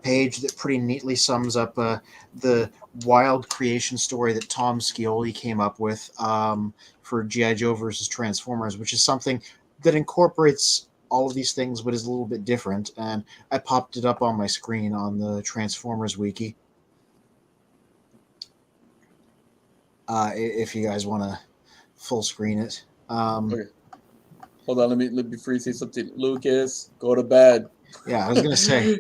page that pretty neatly sums up the wild creation story that Tom Scioli came up with for G.I. Joe versus Transformers, which is something that incorporates all of these things, but is a little bit different. And I popped it up on my screen on the Transformers Wiki. If you guys want to full screen it. Okay. Hold on, let me before you say something. Lucas, go to bed. Yeah, I was gonna say.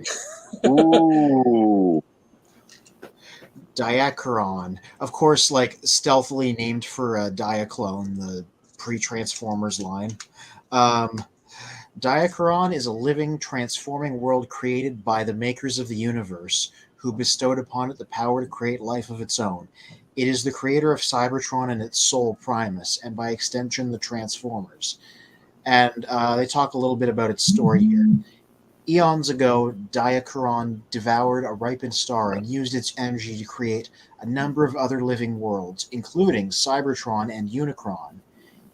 Ooh. Diacheron, of course, like stealthily named for Diaclone, the pre-Transformers line. Diacheron is a living, transforming world created by the makers of the universe, who bestowed upon it the power to create life of its own. It is the creator of Cybertron and its soul, Primus, and by extension, the Transformers. And they talk a little bit about its story here. Eons ago, Diacharon devoured a ripened star and used its energy to create a number of other living worlds, including Cybertron and Unicron.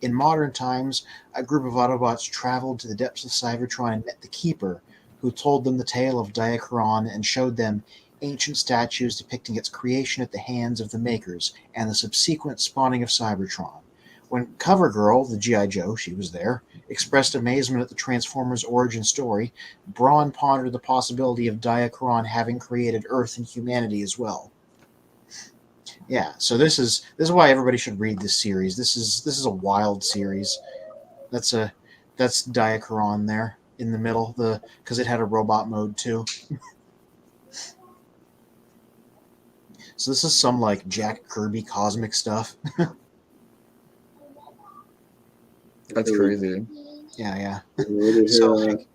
In modern times, a group of Autobots traveled to the depths of Cybertron and met the Keeper, who told them the tale of Diacharon and showed them ancient statues depicting its creation at the hands of the Makers and the subsequent spawning of Cybertron. When CoverGirl, the G.I. Joe, she was there, expressed amazement at the Transformers' origin story, Brawn pondered the possibility of Diacharon having created Earth and humanity as well. Yeah, so this is why everybody should read this series. This is a wild series. That's Diacharon there in the middle, because it had a robot mode too. So this is some like Jack Kirby cosmic stuff. That's crazy. Yeah. Over So here, like,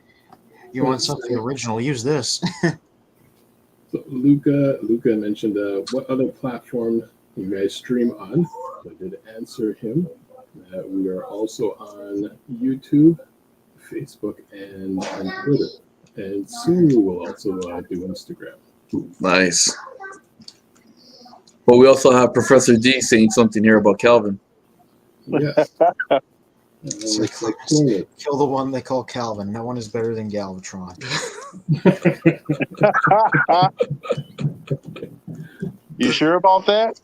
you want something original? Use this. so Luca mentioned what other platform you guys stream on. So I did answer him that we are also on YouTube, Facebook, and Twitter. And soon we will also do Instagram. Nice. But we also have Professor D saying something here about Calvin. Yes. Kill the one they call Calvin. No one is better than Galvatron. You sure about that?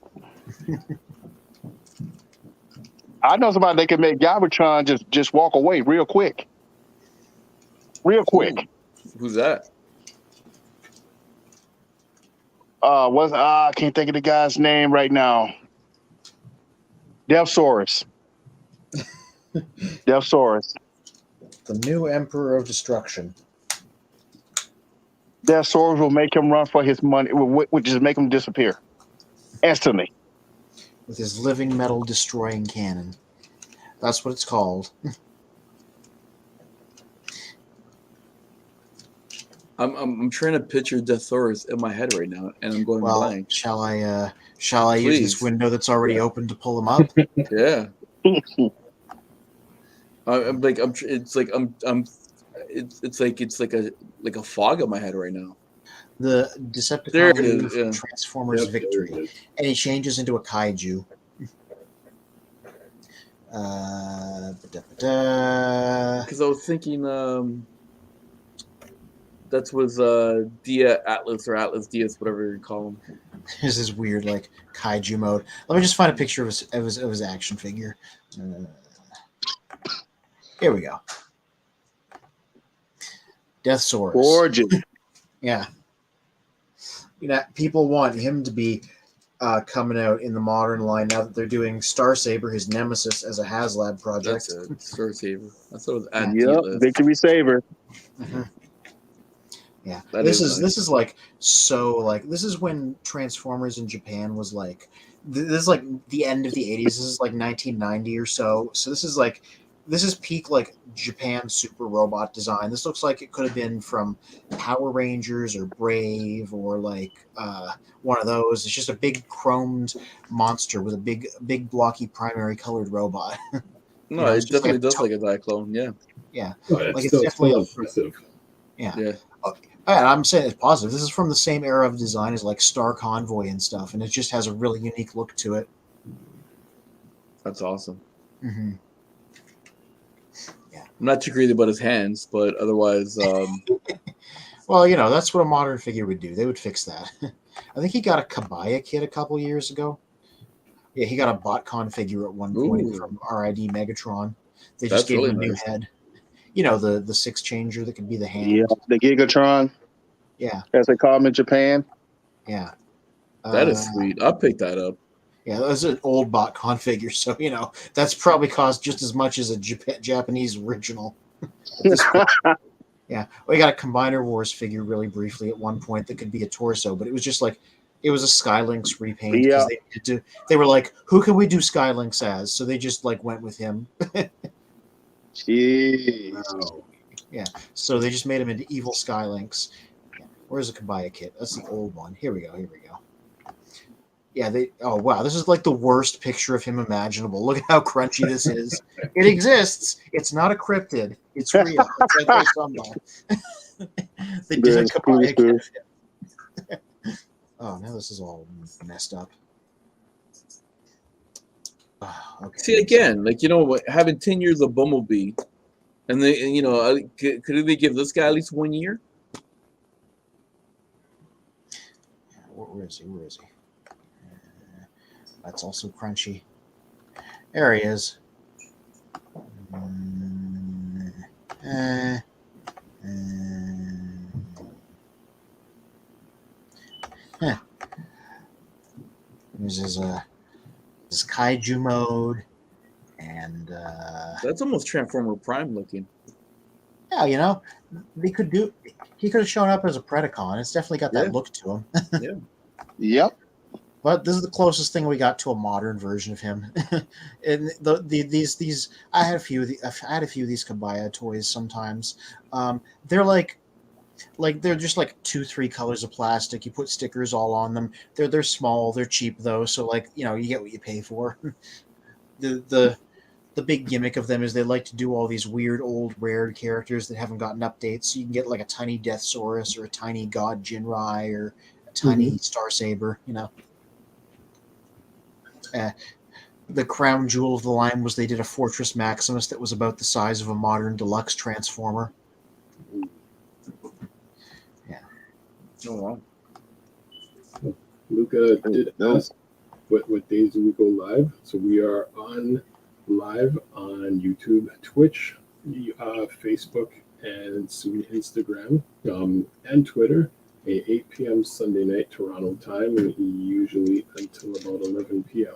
I know somebody that can make Galvatron just walk away real quick. Real quick. Who's that? I can't think of the guy's name right now. Devsaurus. Devsaurus. The new Emperor of Destruction. Devsaurus will make him run for his money, which just make him disappear instantly. With his living metal destroying cannon. That's what it's called. I'm trying to picture Deathsaurus in my head right now, and I'm going blank. Shall I use this window that's already open to pull them up? Yeah. It's like a fog in my head right now. The Decepticon There it leader is, from yeah. Transformers Yep, Victory, there it is. and he changes into a kaiju. Because I was thinking that was Dia Atlas or Atlas Diaz, whatever you call him. There's this weird like kaiju mode. Let me just find a picture of his action figure. Here we go. Deathsaurus. Gorgeous. Yeah. People want him to be coming out in the modern line now that they're doing Starsaber, his nemesis, as a HasLab project. That's it. Starsaber. That's what it was. Yep, Victory Saber. Mm-hmm. Yeah, That this is is nice. this is like so like this is when Transformers in Japan was like this is like the end of the 80s. This is like 1990 or so. So this is peak like Japan super robot design. This looks like it could have been from Power Rangers or Brave or like one of those. It's just a big chromed monster with a big blocky primary colored robot. No, it definitely does like a Diaclone. Yeah. Yeah, Oh, like it's definitely still impressive. Yeah. Yeah. And I'm saying it's positive. This is from the same era of design as like Star Convoy and stuff, and it just has a really unique look to it. That's awesome. Mm-hmm. Yeah. I'm not too crazy about his hands, but otherwise, Well, that's what a modern figure would do. They would fix that. I think he got a Kabaya kit a couple years ago. Yeah, he got a BotCon figure at one point from RID Megatron. They just gave him a new head. The six changer that could be the hand. Yeah, the Gigatron. Yeah. As they call him in Japan. Yeah. that is sweet. I'll pick that up. Yeah, that's an old BotCon figure, so that's probably cost just as much as a Japanese original. Yeah, we got a Combiner Wars figure really briefly at one point that could be a torso, but it was just like it was a Skylinks repaint because they were like, who can we do Skylinks as? So they just like went with him. Jeez. Wow. Yeah, so they just made him into evil Skylinks. Yeah. Where's the Kabaya kit? That's the old one. Here we go. Yeah, oh wow, this is like the worst picture of him imaginable. Look at how crunchy this is. It exists. It's not a cryptid. It's real. It's right there somewhere. They did a Yes, Kabaya please do. Oh, now this is all messed up. Okay. See, again, like, you know, having 10 years of Bumblebee, and they, you know, could they give this guy at least 1 year? Where is he? Where is he? That's also crunchy. There he is. This is his kaiju mode, and That's almost Transformer Prime looking. yeah, you know, he could have shown up as a Predacon. It's definitely got that Yeah. look to him. Yeah. Yep. But this is the closest thing we got to a modern version of him. And these I had a few of these Kabaya toys sometimes. They're like they're just like 2-3 colors of plastic. You put stickers all on them. They're small. They're cheap though, so like, you know, you get what you pay for. The big gimmick of them is they like to do all these weird old rare characters that haven't gotten updates. So you can get like a tiny Deathsaurus or a tiny God Jinrai or a tiny Star Saber, you know. The crown jewel of the line was they did a Fortress Maximus that was about the size of a modern deluxe Transformer. Yeah. Oh, wow. Luca did ask what days do we go live? So we are live on YouTube, Twitch, Facebook, and soon Instagram, and Twitter at 8 p.m. Sunday night Toronto time, and usually until about 11 p.m.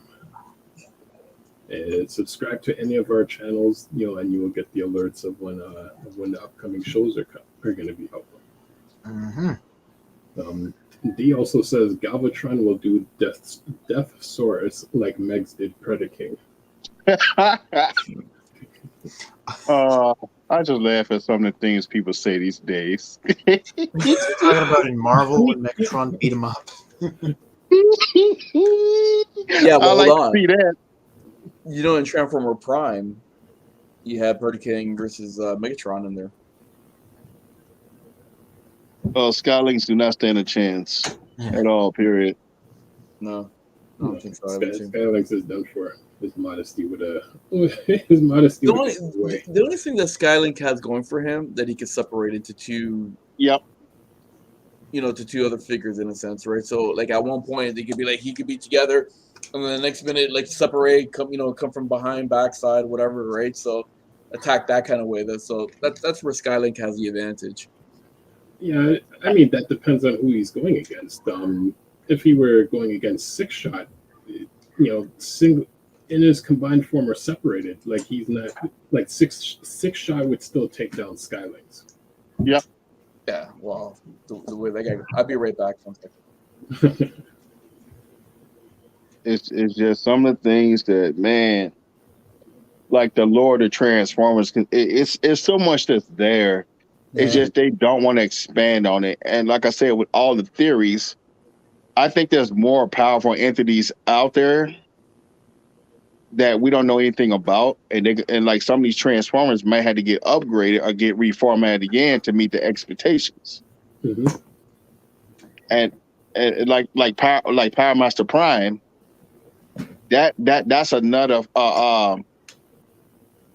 And subscribe to any of our channels, you know, and you will get the alerts of when the upcoming shows are going to be out. D also says Galvatron will do Deathsaurus like Megs did Predaking. I just laugh at some of the things people say these days. Talking about in Marvel when Megatron beat him up. Yeah, well, I like hold to on. see that. You know, in Transformer Prime, you have Predaking versus Megatron in there. Skylings do not stand a chance at all, period. No, I don't think so. Skylings is done for. His modesty would his modesty The would only thing that Skylink has going for him that he can separate into two. Yep. You know, to two other figures in a sense, right? So, like at one point, they could be like he could be together, and then the next minute, like separate, come from behind, backside, whatever, right? So, attack that kind of way. That's where Skylink has the advantage. Yeah, I mean that depends on who he's going against. If he were going against Six Shot, you know, single in his combined form are separated. Like he's not like six Shot would still take down Skylings. Yep. Yeah. Well, the way that guy. I'll be right back. Something. It's just some of the things that, man, like the lore of the Transformers. It's so much that's there. It's just they don't want to expand on it. And like I said, with all the theories, I think there's more powerful entities out there that we don't know anything about. And like some of these Transformers might have to get upgraded or get reformatted again to meet the expectations. Mm-hmm. And like Power Master Prime, that's another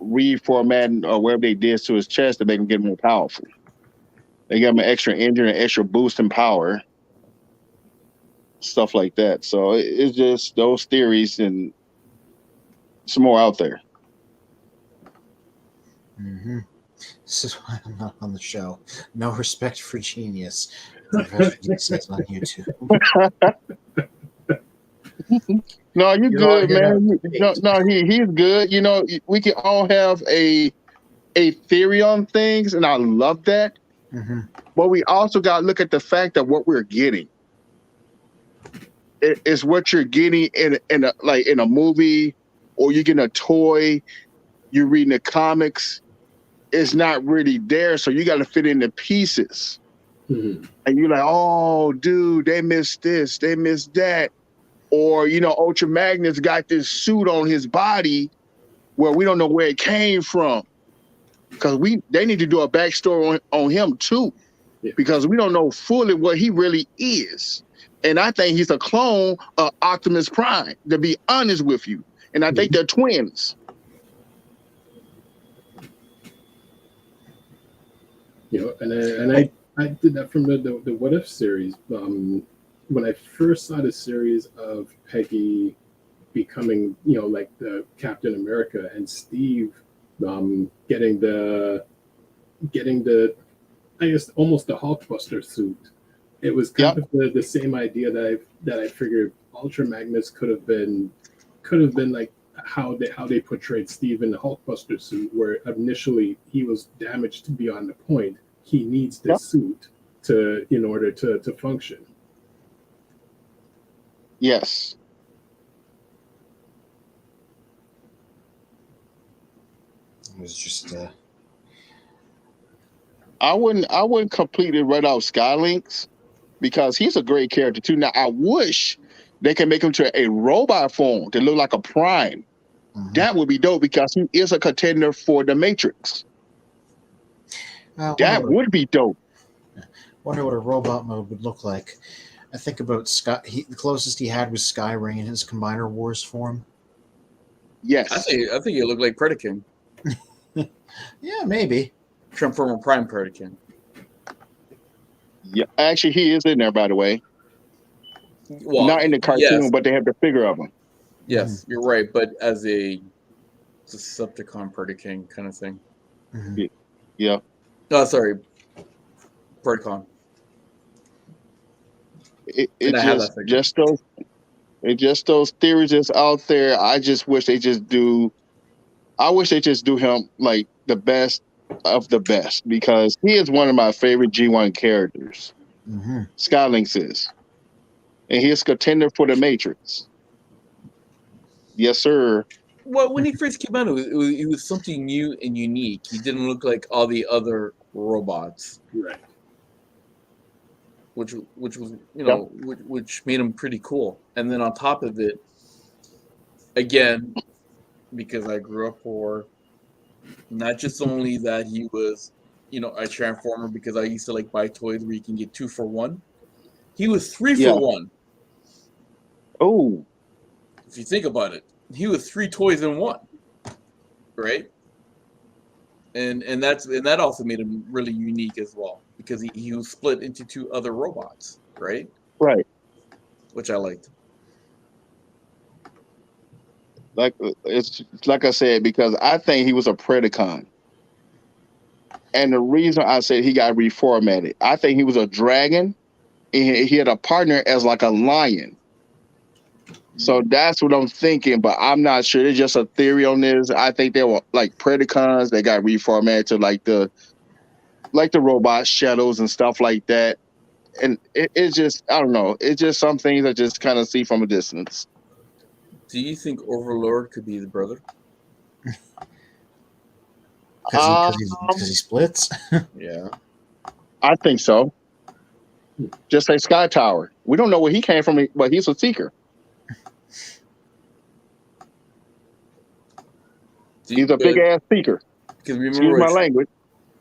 reformatting or whatever they did to his chest to make him get more powerful. They gave him an extra engine, an extra boost in power, stuff like that. So it's just those theories and some more out there. This is why I'm not on the show. No respect for genius. Says on YouTube. No, you're good, man. No, he's good. You know, we can all have a theory on things, and I love that. But we also got to look at the fact that what we're getting is what you're getting in a movie, or you're getting a toy, you're reading the comics. It's not really there, so you got to fit in the pieces. And you're like, oh, dude, they missed this, they missed that. Or, you know, Ultra Magnus got this suit on his body where we don't know where it came from. Because they need to do a backstory on him, too. because we don't know fully what he really is. And I think he's a clone of Optimus Prime, to be honest with you. And I think they're twins. And I did that from the What If series. When I first saw the series of Peggy becoming, like the Captain America, and Steve getting the I guess almost the Hulkbuster suit. It was kind of the same idea that I figured Ultra Magnus could have been like how they portrayed Steve in the Hulkbuster suit, where initially he was damaged beyond the point. He needs this suit in order to function. Yes. It was just I wouldn't completely write out Skylinks because he's a great character too. Now I wish they can make him to a robot form to look like a Prime. Mhm. That would be dope because he is a contender for the Matrix. That would be dope. Wonder what a robot mode would look like. I think about Sky. The closest he had was Skyring in his Combiner Wars form. Yes, I think it looked like Predaking. Yeah, maybe. Transformer Prime Predaking. Yeah, actually, he is in there, by the way. Well, not in the cartoon, yes. but they have the figure of him. Yes, you're right, but as a Decepticon Predaking kind of thing. Mm-hmm. Yeah. Oh, sorry, Predacon. Just those theories that's out there. I wish they just do him like the best of the best because he is one of my favorite G1 characters. Mm-hmm. Skylinks is, and he is contender for the Matrix. Yes, sir. Well, when he first came out, it was something new and unique. He didn't look like all the other robots, Right. which was which made him pretty cool. And then on top of it, again, because I grew up poor, not just only that he was, a Transformer, because I used to like buy toys where you can get 2 for 1. He was 3 for 1. Oh, if you think about it, he was 3 toys in 1, right? And that also made him really unique as well because he was split into 2 other robots, right? Right. Which I liked. Like it's like I said, because I think he was a Predacon. And the reason I said he got reformatted, I think he was a dragon and he had a partner as like a lion. So that's what I'm thinking, but I'm not sure. It's just a theory on this. I think they were like Predacons. They got reformatted to like the robot shadows and stuff like that. And it's just, I don't know. It's just some things I just kind of see from a distance. Do you think Overlord could be the brother? Because he splits? Yeah. I think so. Just like Sky Tower. We don't know where he came from, but he's a seeker. He's a big-ass seeker. Excuse my language.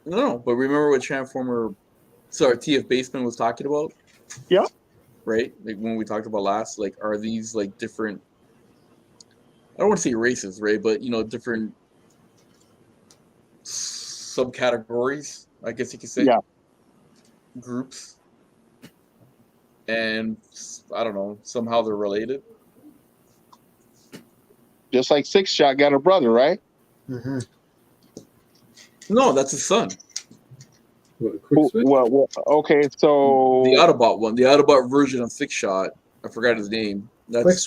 No, but remember what TF Baseman was talking about? Yeah. Right? Like when we talked about last, like, are these like different, I don't want to say races, right? But, different subcategories, I guess you could say. Yeah. Groups. And, I don't know, somehow they're related. Just like Six Shot got a brother, right? Mm-hmm. No, that's his son. Well, okay, so the Autobot version of Six Shot. I forgot his name. That's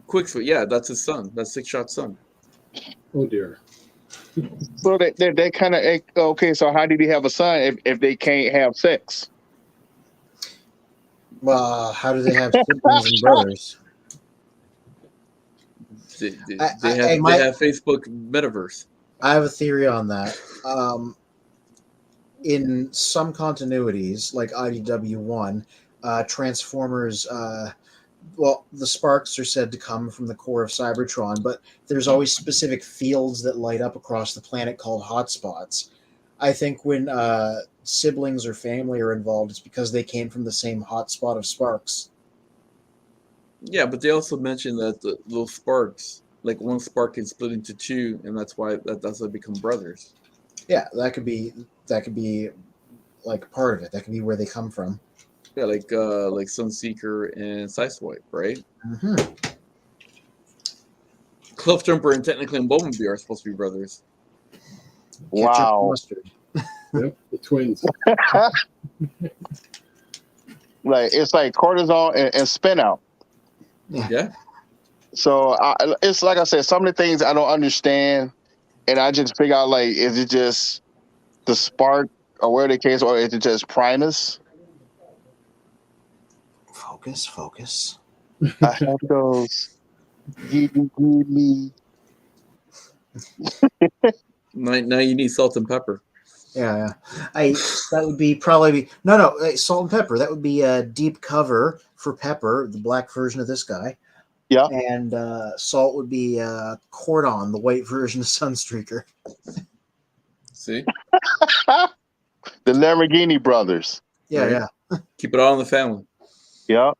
Quick Switch. Yeah, that's his son. That's Six Shot's son. Oh dear. So they kind of okay. So how did he have a son if they can't have sex? Well, how do they have siblings and brothers? They have Facebook Metaverse. I have a theory on that. In some continuities, like IDW1, Transformers, the sparks are said to come from the core of Cybertron, but there's always specific fields that light up across the planet called hotspots. I think when siblings or family are involved, it's because they came from the same hotspot of sparks. Yeah, but they also mentioned that those sparks, like one spark can split into two, and that's why they become brothers. Yeah, that could be like part of it. That could be where they come from. Yeah, like Sunseeker and Sideswipe, right? Mm-hmm. Cliffjumper and technically and Bumblebee are supposed to be brothers. Ketchup and Wow. mustard. Yep, the twins. Like it's like cortisol and spin out. Yeah. So it's like I said, some of the things I don't understand, and I just figure out like, is it just the spark or where the case, or is it just Primus? Focus. I have those. Give me. Now you need salt and pepper. Yeah. That would be probably no salt and pepper. That would be a deep cover for Pepper, the black version of this guy. Yeah. And Salt would be Cordon, the white version of Sunstreaker. See? The Lamborghini brothers. Yeah, Right. yeah. Keep it all in the family. Yep.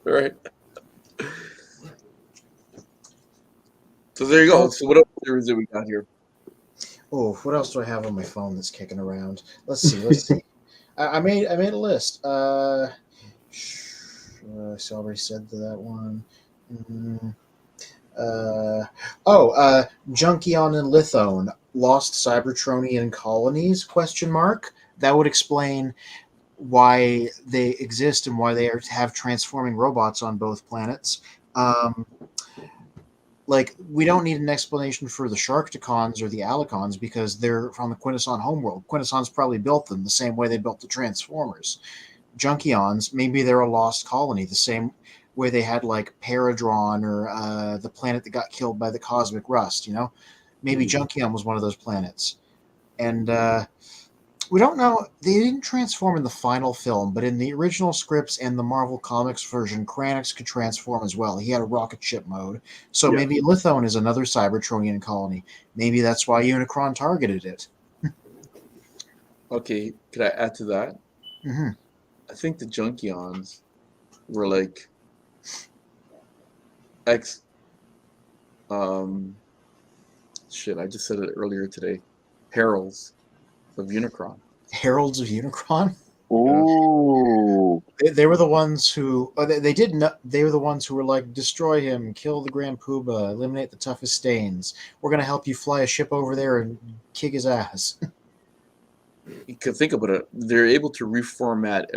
Right. So there you go. So what else theories do we got here? Oh, what else do I have on my phone that's kicking around? Let's see. I made a list. I already said that one. Junkion and Lithone, lost Cybertronian colonies? ? That would explain why they exist and why they have transforming robots on both planets. Like, we don't need an explanation for the Sharkticons or the Alicons because they're from the Quintesson homeworld. Quintesson's probably built them the same way they built the Transformers. Junkions, maybe they're a lost colony, the same way they had, like, Paradron or the planet that got killed by the cosmic rust, you know? Maybe Junkion was one of those planets. And we don't know. They didn't transform in the final film, but in the original scripts and the Marvel Comics version, Kranix could transform as well. He had a rocket ship mode. So maybe Lithone is another Cybertronian colony. Maybe that's why Unicron targeted it. Okay, could I add to that? Mm-hmm. I think the Junkions were like I just said it earlier today. Heralds of Unicron. Heralds of Unicron? Ooh. They were the ones who they were the ones who were like, destroy him, kill the Grand Poobah, eliminate the toughest stains. We're gonna help you fly a ship over there and kick his ass. You could think about it. They're able to reformat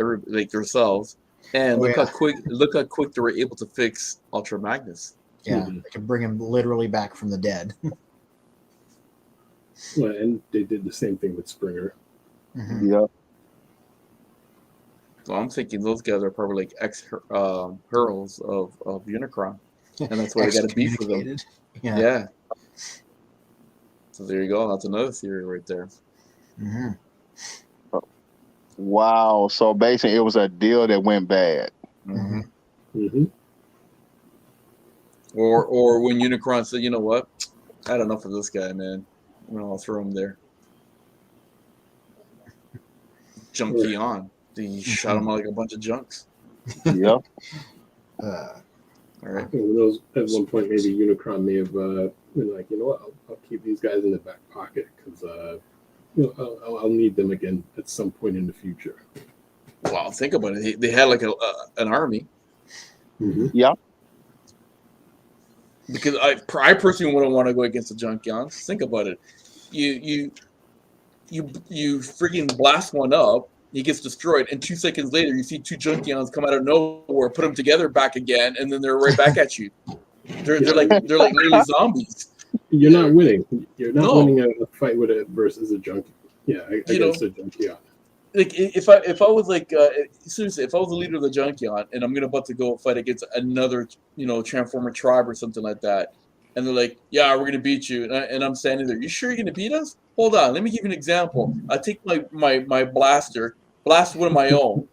themselves, and look how quick they were able to fix Ultra Magnus. Yeah, they can bring him literally back from the dead. Well, and they did the same thing with Springer. Mm-hmm. Yep. So I'm thinking those guys are probably like ex-Heralds of Unicron, and that's why they got a beef with them. Yeah. So there you go. That's another theory right there. Mm-hmm. Wow. So basically, it was a deal that went bad. Mm-hmm. Mm-hmm. Or when Unicron said, you know what, I had enough of this guy, man. I'll throw him there. Junkie on. He shot him out like a bunch of junks. Yep. All right. At one point, maybe Unicron may have been like, you know what, I'll keep these guys in the back pocket because I'll need them again at some point in the future. Wow, think about it. They had like an army. Mm-hmm. Yep. Because I personally wouldn't want to go against the Junkions. Think about it. You freaking blast one up, he gets destroyed, and 2 seconds later you see 2 Junkions come out of nowhere, put them together back again, and then they're right back at you. They're like literally zombies. You're not winning. You're not winning a fight with it versus a junkie. Yeah, against a Junkion. Like if I was like seriously, if I was the leader of the Junkion and I'm about to go fight against another Transformer tribe or something like that, and they're like, yeah, we're gonna beat you, and I'm standing there, you sure you're gonna beat us? Hold on, let me give you an example. I take my blaster, blast one of my own,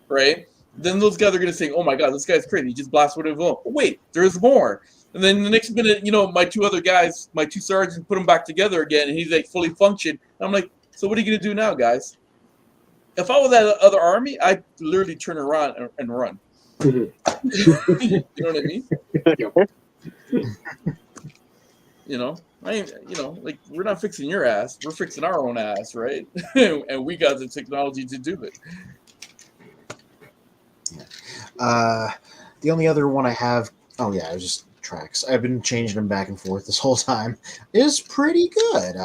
right? Then those guys are gonna say, oh my god, this guy's crazy, he just blasted one of his own. But wait, there's more. And then the next minute, my two other guys, my two sergeants, put him back together again, and he's like fully functioned. And I'm like, so what are you gonna do now, guys? If I was that other army, I'd literally turn around and run. You know what I mean? Like we're not fixing your ass, we're fixing our own ass, right? And we got the technology to do it. The only other one I have, it was just tracks. I've been changing them back and forth this whole time. Is pretty good.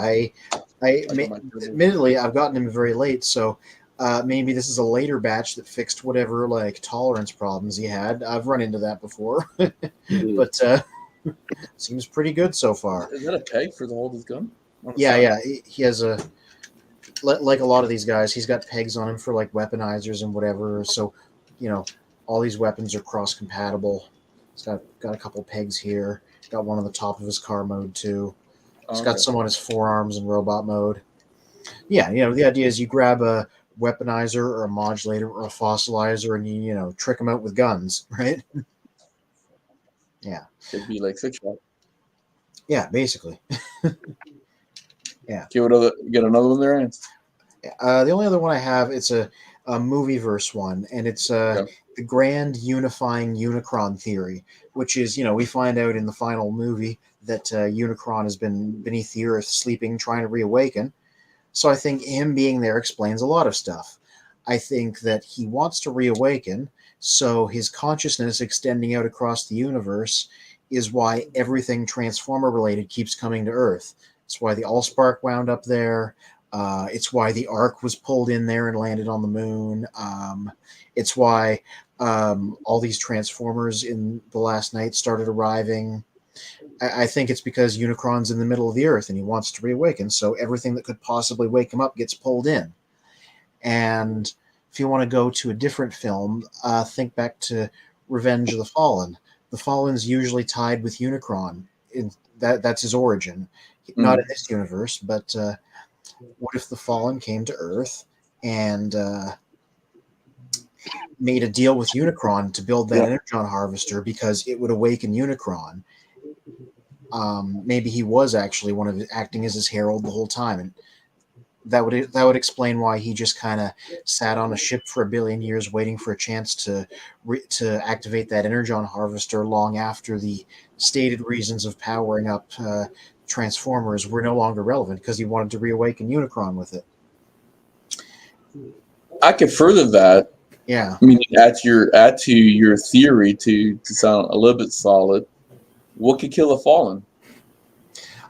Admittedly, I've gotten them very late, so maybe this is a later batch that fixed whatever like tolerance problems he had. I've run into that before, but seems pretty good so far. Is that a peg for the hold his gun? Yeah. He has like a lot of these guys. He's got pegs on him for like weaponizers and whatever. So, all these weapons are cross compatible. He's got a couple pegs here. Got one on the top of his car mode too. He's got some on his forearms in robot mode. Yeah, the idea is you grab a weaponizer or a modulator or a fossilizer and you trick them out with guns, right? Yeah. It'd be like 6-shot. Yeah, basically. Yeah. Okay, you got another one there, Ants? The only other one I have, it's a movie-verse one, and it's the grand unifying Unicron theory, which is, we find out in the final movie that Unicron has been beneath the earth, sleeping, trying to reawaken. So I think him being there explains a lot of stuff. I think that he wants to reawaken, so his consciousness extending out across the universe is why everything Transformer-related keeps coming to Earth. It's why the Allspark wound up there. It's why the Ark was pulled in there and landed on the moon. It's why all these Transformers in the last night started arriving. I think it's because Unicron's in the middle of the Earth and he wants to reawaken, so everything that could possibly wake him up gets pulled in. And if you want to go to a different film, think back to Revenge of the Fallen. The Fallen's usually tied with Unicron. That's his origin. Not in this universe, but what if the Fallen came to Earth and made a deal with Unicron to build that energon harvester because it would awaken Unicron? Maybe he was actually acting as his herald the whole time, and that would explain why he just kind of sat on a ship for 1 billion years waiting for a chance to activate that energon harvester long after the stated reasons of powering up Transformers were no longer relevant, because he wanted to reawaken Unicron with it. I could further that. Yeah. I mean, add to your theory to sound a little bit solid. What could kill the Fallen?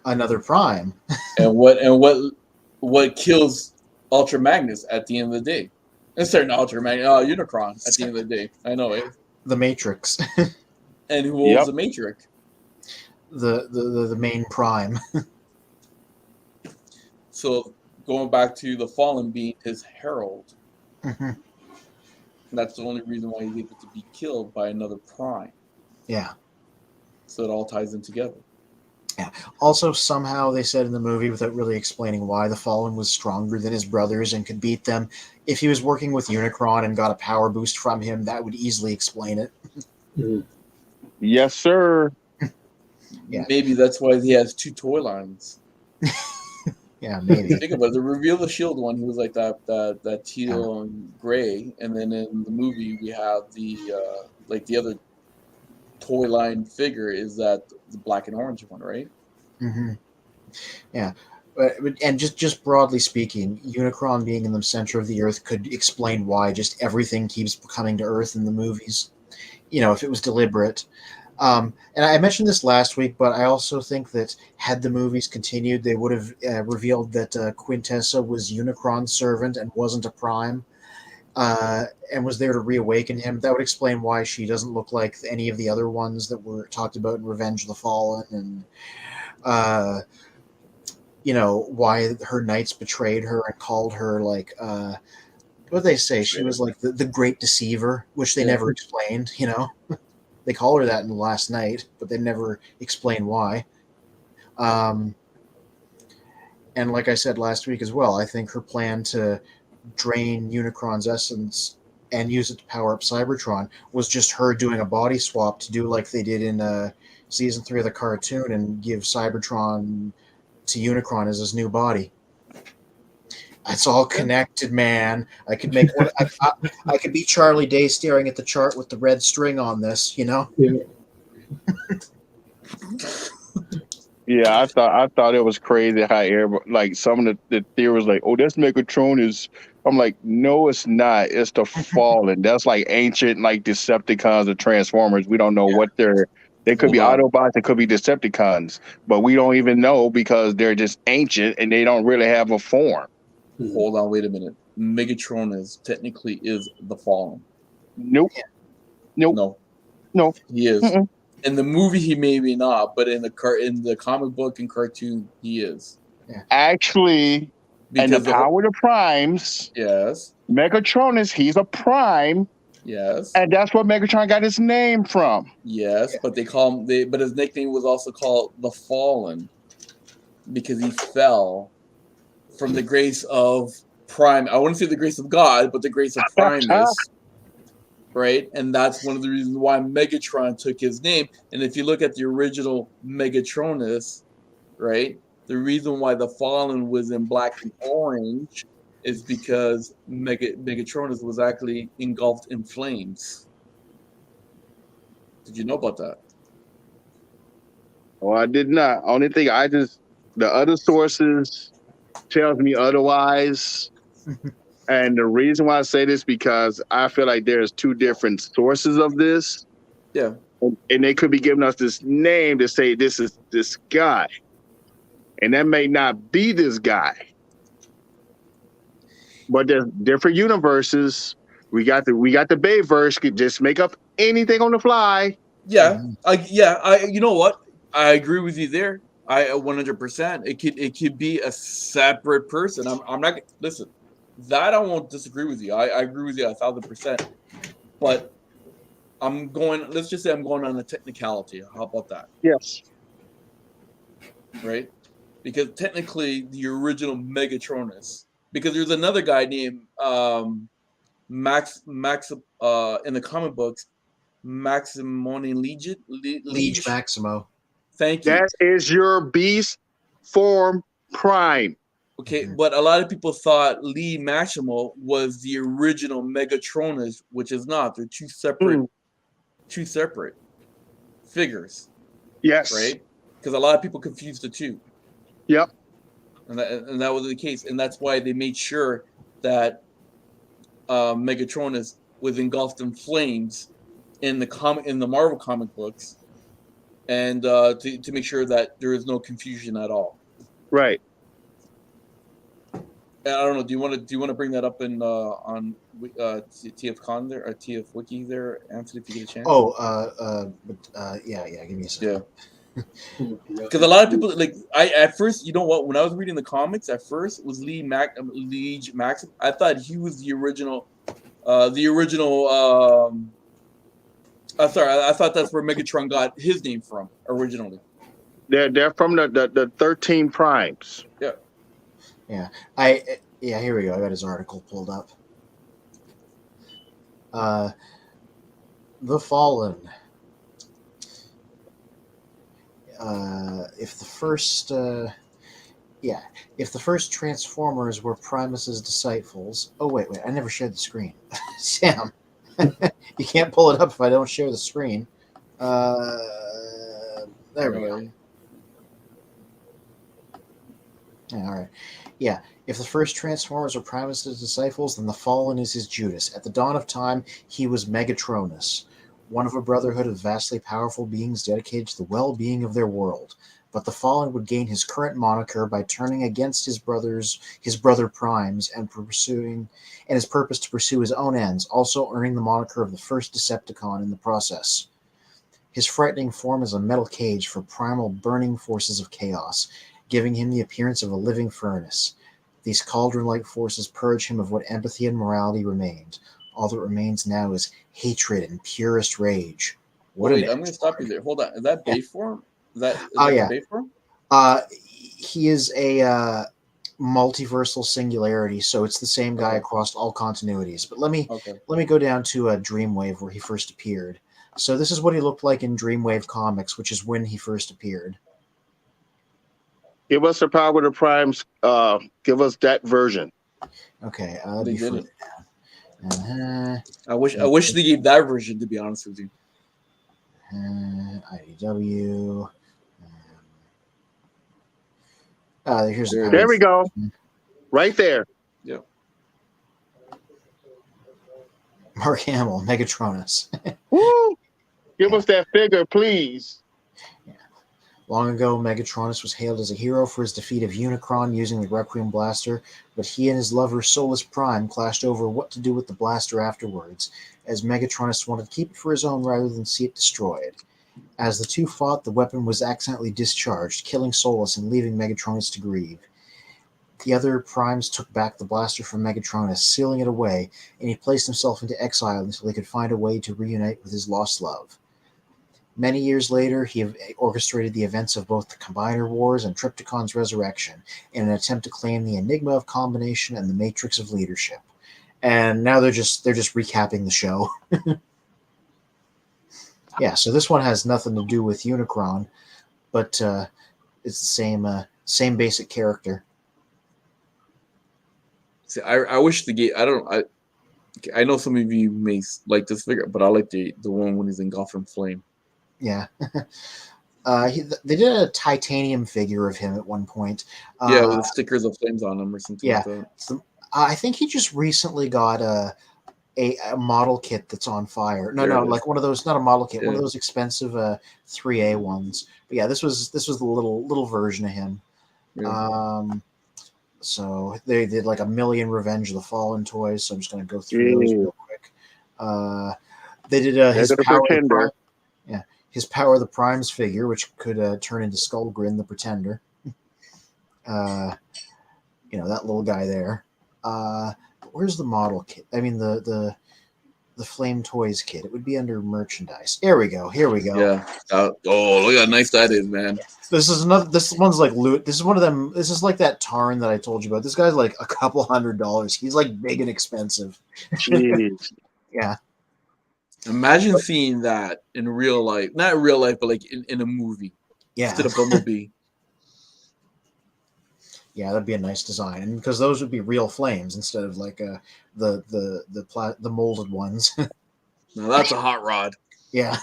Another Prime. and what kills Ultra Magnus at the end of the day? Instead of Ultra Magnus, Unicron at the end of the day. I know it. The Matrix. And who owns the Matrix? The main Prime. So going back to the Fallen being his herald, that's the only reason why he's able to be killed by another Prime. Yeah. So it all ties in together. Yeah. Also, somehow they said in the movie, without really explaining why, the Fallen was stronger than his brothers and could beat them. If he was working with Unicron and got a power boost from him, that would easily explain it. Yes, sir. Yeah. Maybe that's why he has 2 toy lines. Yeah, maybe. Think about it. The Reveal the Shield one, he was like that teal and gray, and then in the movie we have the other toy line figure is that the black and orange one, right? Yeah. And just broadly speaking, Unicron being in the center of the Earth could explain why just everything keeps coming to Earth in the movies. If it was deliberate. And I mentioned this last week, but I also think that had the movies continued, they would have revealed that Quintessa was Unicron's servant and wasn't a Prime, and was there to reawaken him. That would explain why she doesn't look like any of the other ones that were talked about in Revenge of the Fallen, and why her knights betrayed her and called her like what did they say? She was like the great deceiver, which they never explained. They call her that in the last night, but they never explain why. And like I said last week as well, I think her plan to drain Unicron's essence and use it to power up Cybertron was just her doing a body swap to do like they did in season 3 of the cartoon and give Cybertron to Unicron as his new body. It's all connected, man. I could make one. I could be Charlie Day staring at the chart with the red string on this. Yeah. Yeah, I thought it was crazy how everybody, like some of the theories like, oh, this Megatron is. I'm like, no, it's not. It's the Fallen. That's like ancient, like Decepticons or Transformers. We don't know what they're. They could be Hold on. Autobots. They could be Decepticons, but we don't even know because they're just ancient and they don't really have a form. Hold on, wait a minute. Megatron is technically the Fallen. Nope. No, he is. Mm-mm. In the movie, he maybe not, but in the comic book and cartoon, he is. Yeah. Actually, and the power of the primes. Yes. Megatronus, he's a prime. Yes. And that's where Megatron got his name from. Yes, but they call him. But his nickname was also called the Fallen because he fell from the grace of Prime. I wouldn't say the grace of God, but the grace of Primus. Right, and that's one of the reasons why Megatron took his name. And if you look at the original Megatronus, right, the reason why the Fallen was in black and orange is because Megatronus was actually engulfed in flames. Did you know about that? Oh, I did not. Only thing the other sources tells me otherwise. And the reason why I say this because I feel like there's two different sources of this. Yeah. And they could be giving us this name to say this is this guy. And that may not be this guy. But there's different universes. We got the Bayverse, could just make up anything on the fly. Yeah. You know what? I agree with you there. I 100%. It could be a separate person. I'm not listen. That I won't disagree with you. I agree with you 1,000%. But let's just say I'm going on a technicality. How about that? Yes. Right? Because technically the original Megatronus, because there's another guy named Max in the comic books, Maximonian Liege Maximo. Thank you. That is your beast form prime. Okay, but a lot of people thought Lee Maximo was the original Megatronus, which is not. They're two separate figures. Yes. Right? Because a lot of people confused the two. Yep. And that was the case. And that's why they made sure that Megatronus was engulfed in flames in the Marvel comic books, and to make sure that there is no confusion at all. Right. And I don't know. Do you want to bring that up in on TFCon there or TF Wiki there, Anthony, if you get a chance? Yeah. Give me a second. Yeah. Because a lot of people at first, you know what? When I was reading the comics, at first it was Liege Max. I thought he was the original. I thought that's where Megatron got his name from originally. They're from the 13 primes. Yeah. Yeah. Here we go. I got his article pulled up. The Fallen. If the first Transformers were Primus's disciples. Oh wait, I never shared the screen. Sam, you can't pull it up if I don't share the screen. There we go. All right. Yeah. If the first Transformers were Primus' disciples, then the Fallen is his Judas. At the dawn of time, he was Megatronus, one of a brotherhood of vastly powerful beings dedicated to the well-being of their world. But the Fallen would gain his current moniker by turning against his brother Primes, and his purpose to pursue his own ends, also earning the moniker of the first Decepticon in the process. His frightening form is a metal cage for primal burning forces of chaos, giving him the appearance of a living furnace. These cauldron-like forces purge him of what empathy and morality remained. All that remains now is hatred and purest rage. Wait, I'm going to stop you there. Hold on. Is that Bayform? Is that Bayform? He is a multiversal singularity, so it's the same guy across all continuities. But let me go down to Dreamwave where he first appeared. So this is what he looked like in Dreamwave Comics, which is when he first appeared. Give us the power of the primes. Give us that version. Okay, They didn't. I wish they gave that version, to be honest with you. IDW. Here's the There we go. Right there. Yep. Mark Hamill, Megatronus. Woo! Give us that figure, please. Long ago, Megatronus was hailed as a hero for his defeat of Unicron using the Requiem blaster, but he and his lover Solus Prime clashed over what to do with the blaster afterwards, as Megatronus wanted to keep it for his own rather than see it destroyed. As the two fought, the weapon was accidentally discharged, killing Solus and leaving Megatronus to grieve. The other Primes took back the blaster from Megatronus, sealing it away, and he placed himself into exile until he could find a way to reunite with his lost love. Many years later, he orchestrated the events of both the Combiner Wars and Trypticon's resurrection in an attempt to claim the Enigma of Combination and the Matrix of Leadership. And now they're just recapping the show. Yeah, so this one has nothing to do with Unicron, but it's the same basic character. See, I wish the game. I know some of you may like this figure, but I like the one when he's in Gotham Flame. Yeah. They did a titanium figure of him at one point. Yeah, with stickers of flames on him or something like that. So, I think he just recently got a model kit that's on fire. No, like one of those, not a model kit, one of those expensive 3A ones. But yeah, this was the little version of him. Yeah. So they did like 1 million Revenge of the Fallen toys. So I'm just going to go through those real quick. They did his Power of the Prime, his Power of the Primes figure, which could turn into Skullgrin the Pretender. That little guy there. Where's the model kit? I mean the Flame Toys kit. It would be under merchandise. There we go. Here we go. Yeah. Look how nice that is, man. This one's like loot. This is one of them. This is like that Tarn that I told you about. This guy's like a couple $100. He's like big and expensive. Jeez. Yeah. Imagine seeing that in real life. Not in real life, but like in a movie. Yeah. Instead of Bumblebee. Yeah, that'd be a nice design, and because those would be real flames instead of like the molded ones. Now that's a hot rod. Yeah.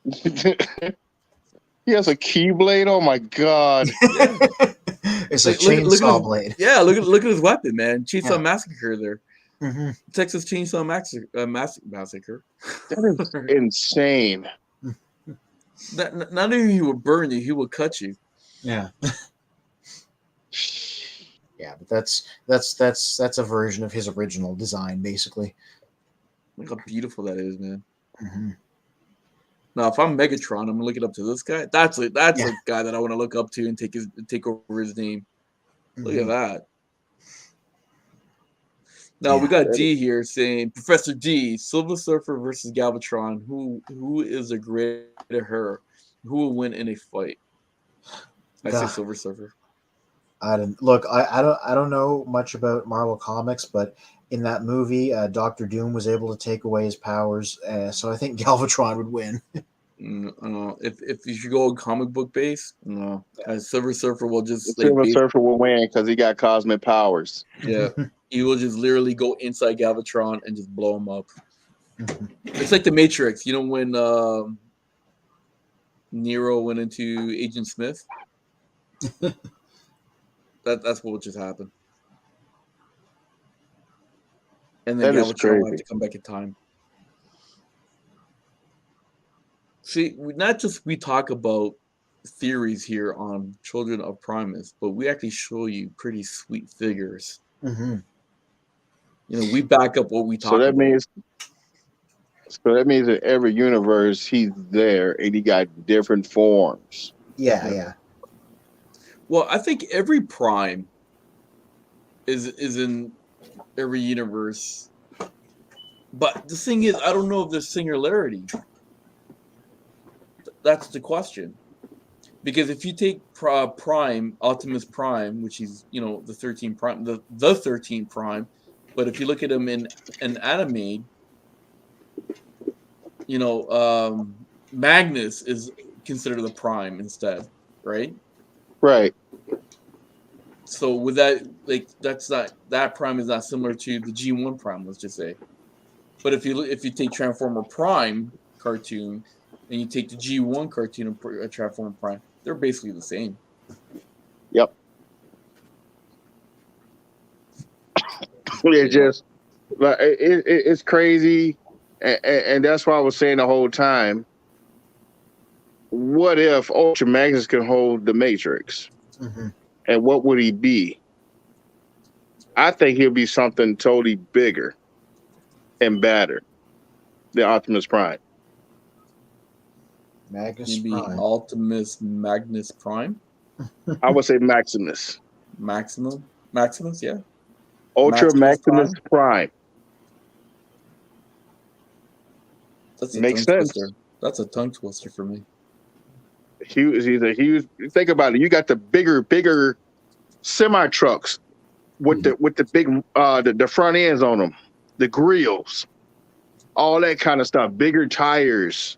He has a Keyblade. Oh my god! It's a chainsaw blade. Yeah, look at his weapon, man. Chainsaw Massacre there. Mm-hmm. Texas Chainsaw Massacre. That is insane. Not only he will burn you, he will cut you. Yeah. Yeah, but that's a version of his original design, basically. Look how beautiful that is, man. Mm-hmm. Now, if I'm Megatron, I'm gonna look it up to this guy. That's a guy that I want to look up to and take over his name. Mm-hmm. Look at that. Now we got D here saying, Professor D, Silver Surfer versus Galvatron. Who is a greater? Who will win in a fight? I say Silver Surfer. I don't know much about Marvel Comics, but in that movie, Doctor Doom was able to take away his powers, so I think Galvatron would win. If you should go on comic book base, no. Silver Surfer will just Silver Surfer will win because he got cosmic powers. Yeah, he will just literally go inside Galvatron and just blow him up. It's like the Matrix, when Neo went into Agent Smith. That's what would just happen. And then Galvatron will have to come back in time. See, we talk about theories here on Children of Primus, but we actually show you pretty sweet figures. Mm-hmm. We back up what we talk about. So that means in every universe he's there and he got different forms. Yeah. Well, I think every Prime is in every universe. But the thing is, I don't know if there's singularity. That's the question. Because if you take Prime, Optimus Prime, which is, the 13 Prime, the 13 Prime, but if you look at him in an anime, Magnus is considered the prime instead, right? Right. So with that, like that prime is not similar to the G1 prime, let's just say. But if you take Transformer Prime cartoon and you take the G1 cartoon and Transformer Prime, they're basically the same. Yep. It's just like it's crazy, and that's why I was saying the whole time. What if Ultra Magnus can hold the Matrix? Mm-hmm. And what would he be? I think he'll be something totally bigger and badder than Optimus Prime. Magnus Maybe Prime. Optimus Magnus Prime. I would say Maximus. Maximus, yeah. Ultra Maximus Prime. That's a Makes tongue sense. twister. That's a tongue twister for me. He's a huge. Think about it. You got the bigger semi trucks with the big the front ends on them, the grills, all that kind of stuff. Bigger tires.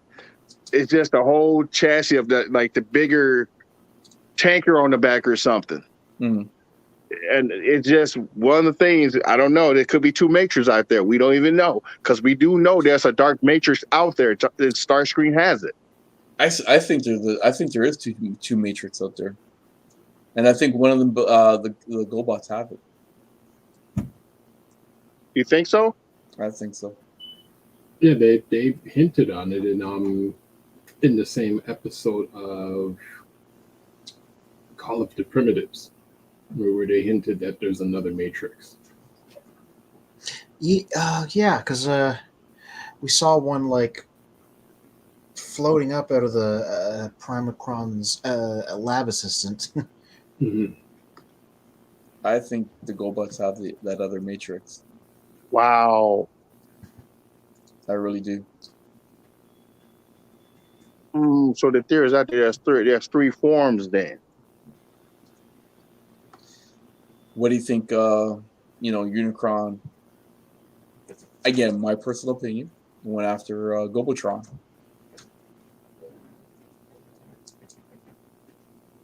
It's just a whole chassis of the bigger tanker on the back or something. Mm. And it's just one of the things. I don't know. There could be two Matrix out there. We don't even know, because we do know there's a dark Matrix out there. Starscream has it. I think there is two Matrix out there, and I think one of them the GoBots have it. You think so? I think so. Yeah, they hinted on it in the same episode of Call of the Primitives, where they hinted that there's another Matrix. Yeah, because we saw one like floating up out of the Primacron's lab assistant. Mm-hmm. I think the GoBots have that other Matrix. Wow. I really do. So the theory is out there. There's three forms then. What do you think? Unicron. Again, my personal opinion, went after Gobotron,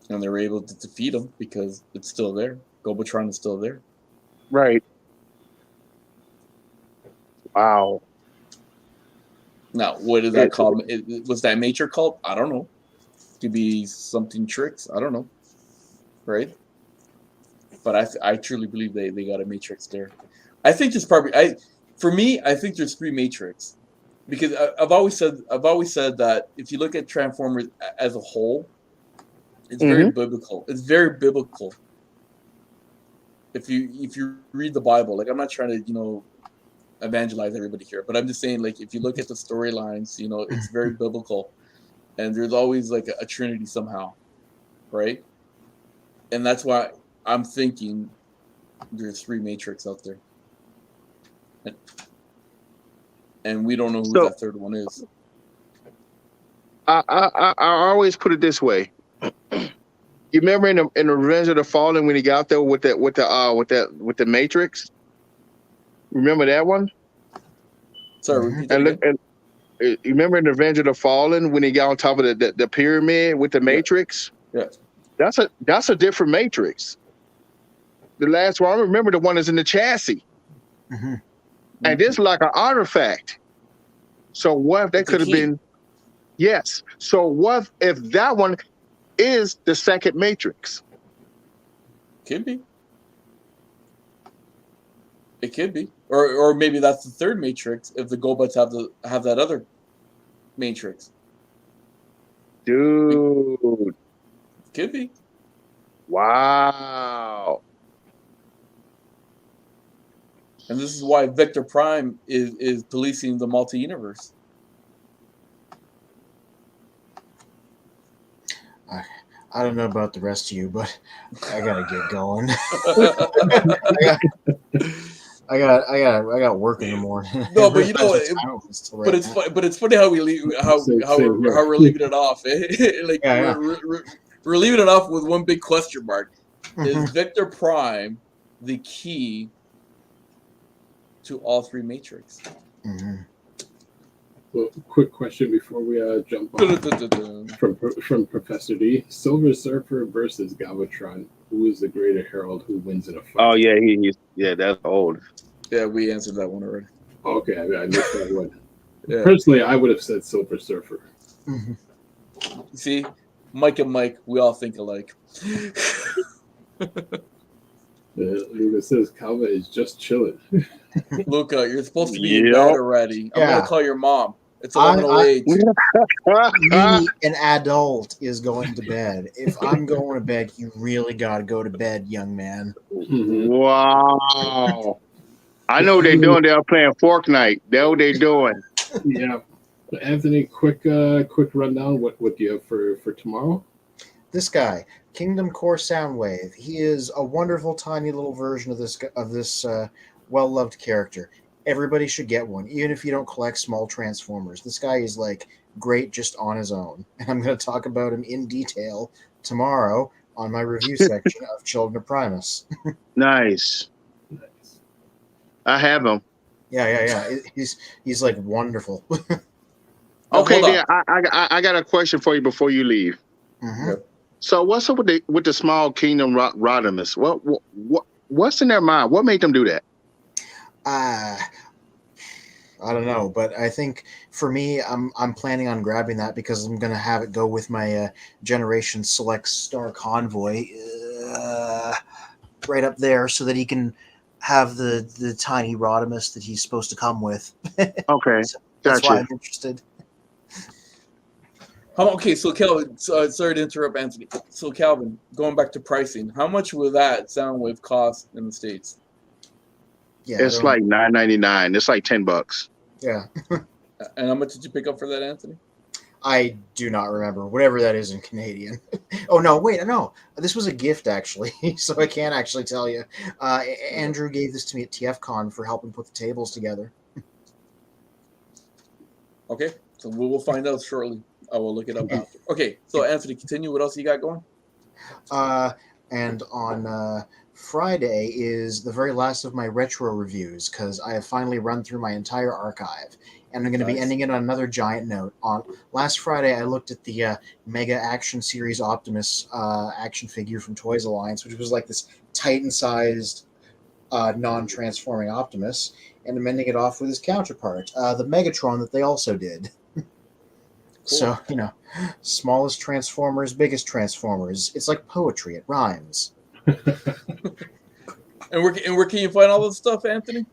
and they were able to defeat him because it's still there. Gobotron is still there. Right. Wow. Now, what is that called? Was that Matrix called? I don't know. Could be something tricks. I don't know. Right? But I truly believe they got a Matrix there. I think there's probably I think there's three Matrix, because I've always said that if you look at Transformers as a whole, it's very biblical. It's very biblical. If you read the Bible, like, I'm not trying to evangelize everybody here, but I'm just saying, like, if you look at the storylines, it's very biblical, and there's always like a trinity somehow, right? And that's why I'm thinking there's three Matrix out there, and we don't know who that third one is. I always put it this way. You remember in the Revenge of the Fallen, when he got there with the Matrix? Remember that one? Sorry, repeat that again. And you remember in the Revenge of the Fallen when he got on top of the pyramid with the Matrix? Yeah. That's a different Matrix. The last one, I remember the one that's in the chassis. Mm-hmm. And this is like an artifact. So what if that could have been? Yes. So what if that one is the second Matrix? Could be. It could be, or maybe that's the third Matrix if the GoBots have that other Matrix. Dude. Could be. Wow. And this is why Vector Prime is policing the multi-universe. I don't know about the rest of you, but I gotta get going. I got work in the morning. No, but it's funny how we leave how we're leaving it off. We're leaving it off with one big question mark. Is Vector Prime the key to all three Matrix? Mm-hmm. Well, quick question before we jump on from Professor D. Silver Surfer versus Galvatron. Who is the greater herald? Who wins in a fight? Oh yeah, he's that's old. Yeah, we answered that one already. Okay, I missed that one. Yeah. Personally, I would have said Silver Surfer. You see, Mike and Mike, we all think alike. Luca says Calva is just chilling. Luca, you're supposed to be in bed already. I'm gonna call your mom. It's 11:08. Me, an adult, is going to bed. If I'm going to bed, you really got to go to bed, young man. Wow. I know what they're doing. They're playing Fortnite. That's what they're doing. Yeah. Anthony, quick rundown. What do you have for tomorrow? This guy, Kingdom Core Soundwave. He is a wonderful, tiny little version of this well-loved character. Everybody should get one, even if you don't collect small Transformers. This guy is like great just on his own, and I'm going to talk about him in detail tomorrow on my review section of Children of Primus. Nice. I have him. Yeah. He's like wonderful. Okay, then I got a question for you before you leave. Mm-hmm. So what's up with the small kingdom Rodimus? What's in their mind? What made them do that? I don't know, but I think for me, I'm planning on grabbing that because I'm gonna have it go with my Generation Select Star Convoy right up there, so that he can have the tiny Rodimus that he's supposed to come with. Okay, so that's why I'm interested. Okay, so Calvin, sorry to interrupt, Anthony. So Calvin, going back to pricing, how much will that Soundwave cost in the States? Yeah, it's like $9.99. It's like $10. Yeah. And how much did you pick up for that, Anthony? I do not remember. Whatever that is in Canadian. Oh, no, wait, no. This was a gift, actually, so I can't actually tell you. Andrew gave this to me at TFCon for helping put the tables together. Okay, so we will find out shortly. I will look it up after. Okay, so Anthony, continue. What else you got going? And on Friday is the very last of my retro reviews, because I have finally run through my entire archive, and I'm going to be ending it on another giant note. On last Friday, I looked at the Mega Action Series Optimus action figure from Toys Alliance, which was like this Titan-sized non-transforming Optimus, and I'm ending it off with his counterpart, the Megatron that they also did. Cool. So, smallest Transformers, biggest Transformers. It's like poetry. It rhymes. And where can you find all this stuff, Anthony?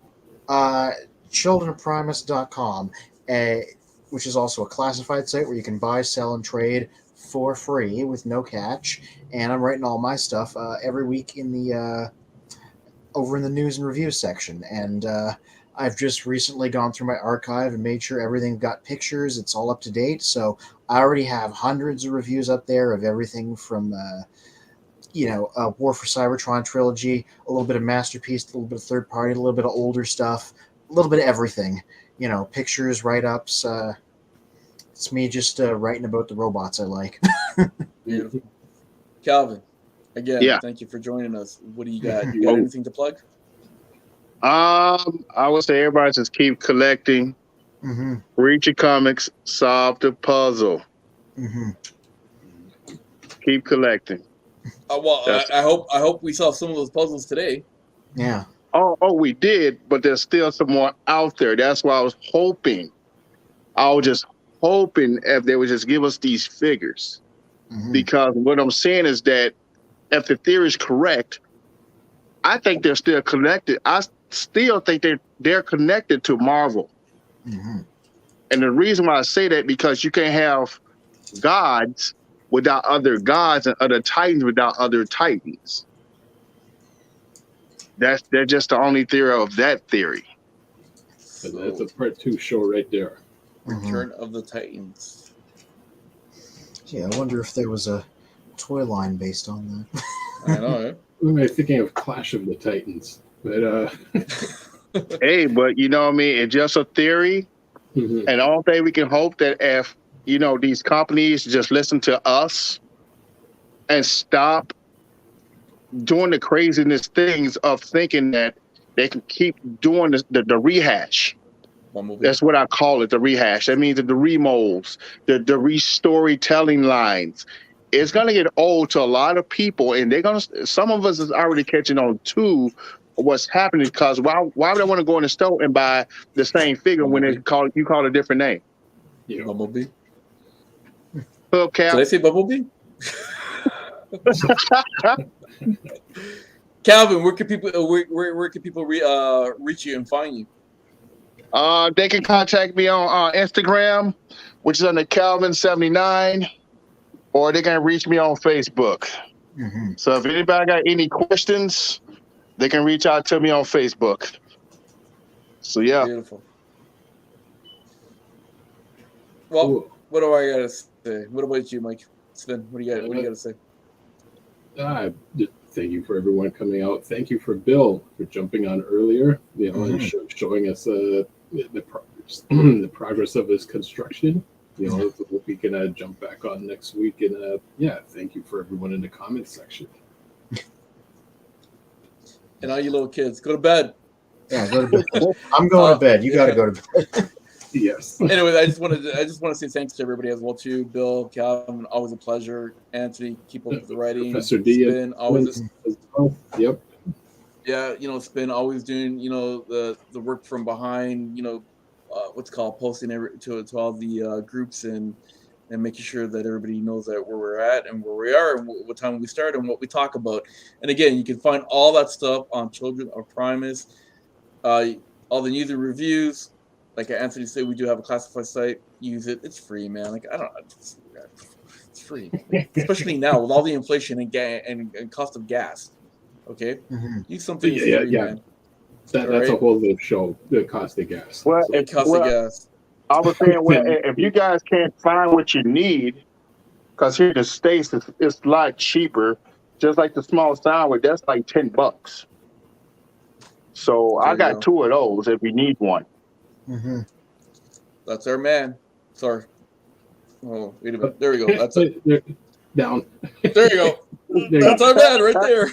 childrenofprimus.com, which is also a classified site where you can buy, sell, and trade for free with no catch. And I'm writing all my stuff every week in the over in the news and reviews section. And I've just recently gone through my archive and made sure everything got pictures. It's all up to date. So I already have hundreds of reviews up there of everything from, War for Cybertron trilogy, a little bit of Masterpiece, a little bit of third party, a little bit of older stuff, a little bit of everything. Pictures, write-ups. It's me just writing about the robots I like. Beautiful. Calvin, again, thank you for joining us. What do you got? You got anything to plug? I would say everybody just keep collecting. Mm-hmm. Read your comics, solve the puzzle. Mm-hmm. Keep collecting. I hope we solve some of those puzzles today. Yeah. Oh, we did, but there's still some more out there. That's why I was hoping. I was just hoping if they would just give us these figures, because what I'm saying is that if the theory is correct, I think they're still connected. I still think they're connected to Marvel. Mm-hmm. And the reason why I say that, because you can't have gods without other gods and other titans without other titans. They're just the only theory of that theory. So that's a part 2 show right there. Return of the Titans. Yeah, I wonder if there was a toy line based on that. I know, right? We were thinking of Clash of the Titans, but hey, but you know what I mean? It's just a theory, and all day we can hope that if these companies just listen to us and stop doing the craziness things of thinking that they can keep doing the rehash. Bumblebee. That's what I call it, the rehash. That means that the remolds, the re-storytelling lines. It's gonna get old to a lot of people, and some of us is already catching on to what's happening, because why would I want to go in the store and buy the same figure when you call it a different name? Yeah. Bumblebee. Hubcap. Did I say Bumblebee? Calvin, where can people reach you and find you? They can contact me on Instagram, which is under Calvin79, or they can reach me on Facebook. Mm-hmm. So if anybody got any questions, they can reach out to me on Facebook. So yeah. Beautiful. Well, Cool. what do I gotta say? What about you, Mike? Sven, what do you gotta say? Thank you for everyone coming out. Thank you for Bill for jumping on earlier, and showing us the progress of his construction. Hope we can jump back on next week. And thank you for everyone in the comments section. And all you little kids, go to bed. Yeah, go to bed. I'm going to bed. You got to go to bed. Yes. Anyway, I just want to say thanks to everybody as well too. Bill, Calvin, always a pleasure. Anthony, keep up with the writing. Professor D, Spin, always. Yep. Yeah, Spin always doing the work from behind. What's called posting to all the groups and making sure that everybody knows that where we're at and where we are and what time we start and what we talk about. And again, you can find all that stuff on Children of Primus. All the new reviews. Like Anthony said, we do have a classified site. Use it. It's free, man. Like it's free, especially now with all the inflation and cost of gas. Okay, use something free, man. That's a whole other show. The cost of gas. Well, of gas. I was saying, if you guys can't find what you need, because here in the States it's a lot cheaper. Just like the small soundwave, that's like $10. So I got 2 of those if you need one. Mm-hmm. That's our man. Sorry. Oh, wait a minute. There we go. That's it. Down. There you go. That's our man right there.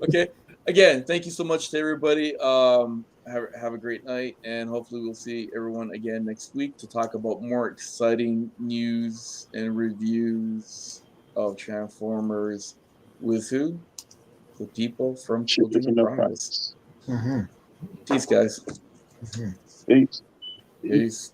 Okay. Again, thank you so much to everybody. Have a great night, and hopefully we'll see everyone again next week to talk about more exciting news and reviews of Transformers with who? The people from Children of Primus. Peace, guys. Peace. Peace.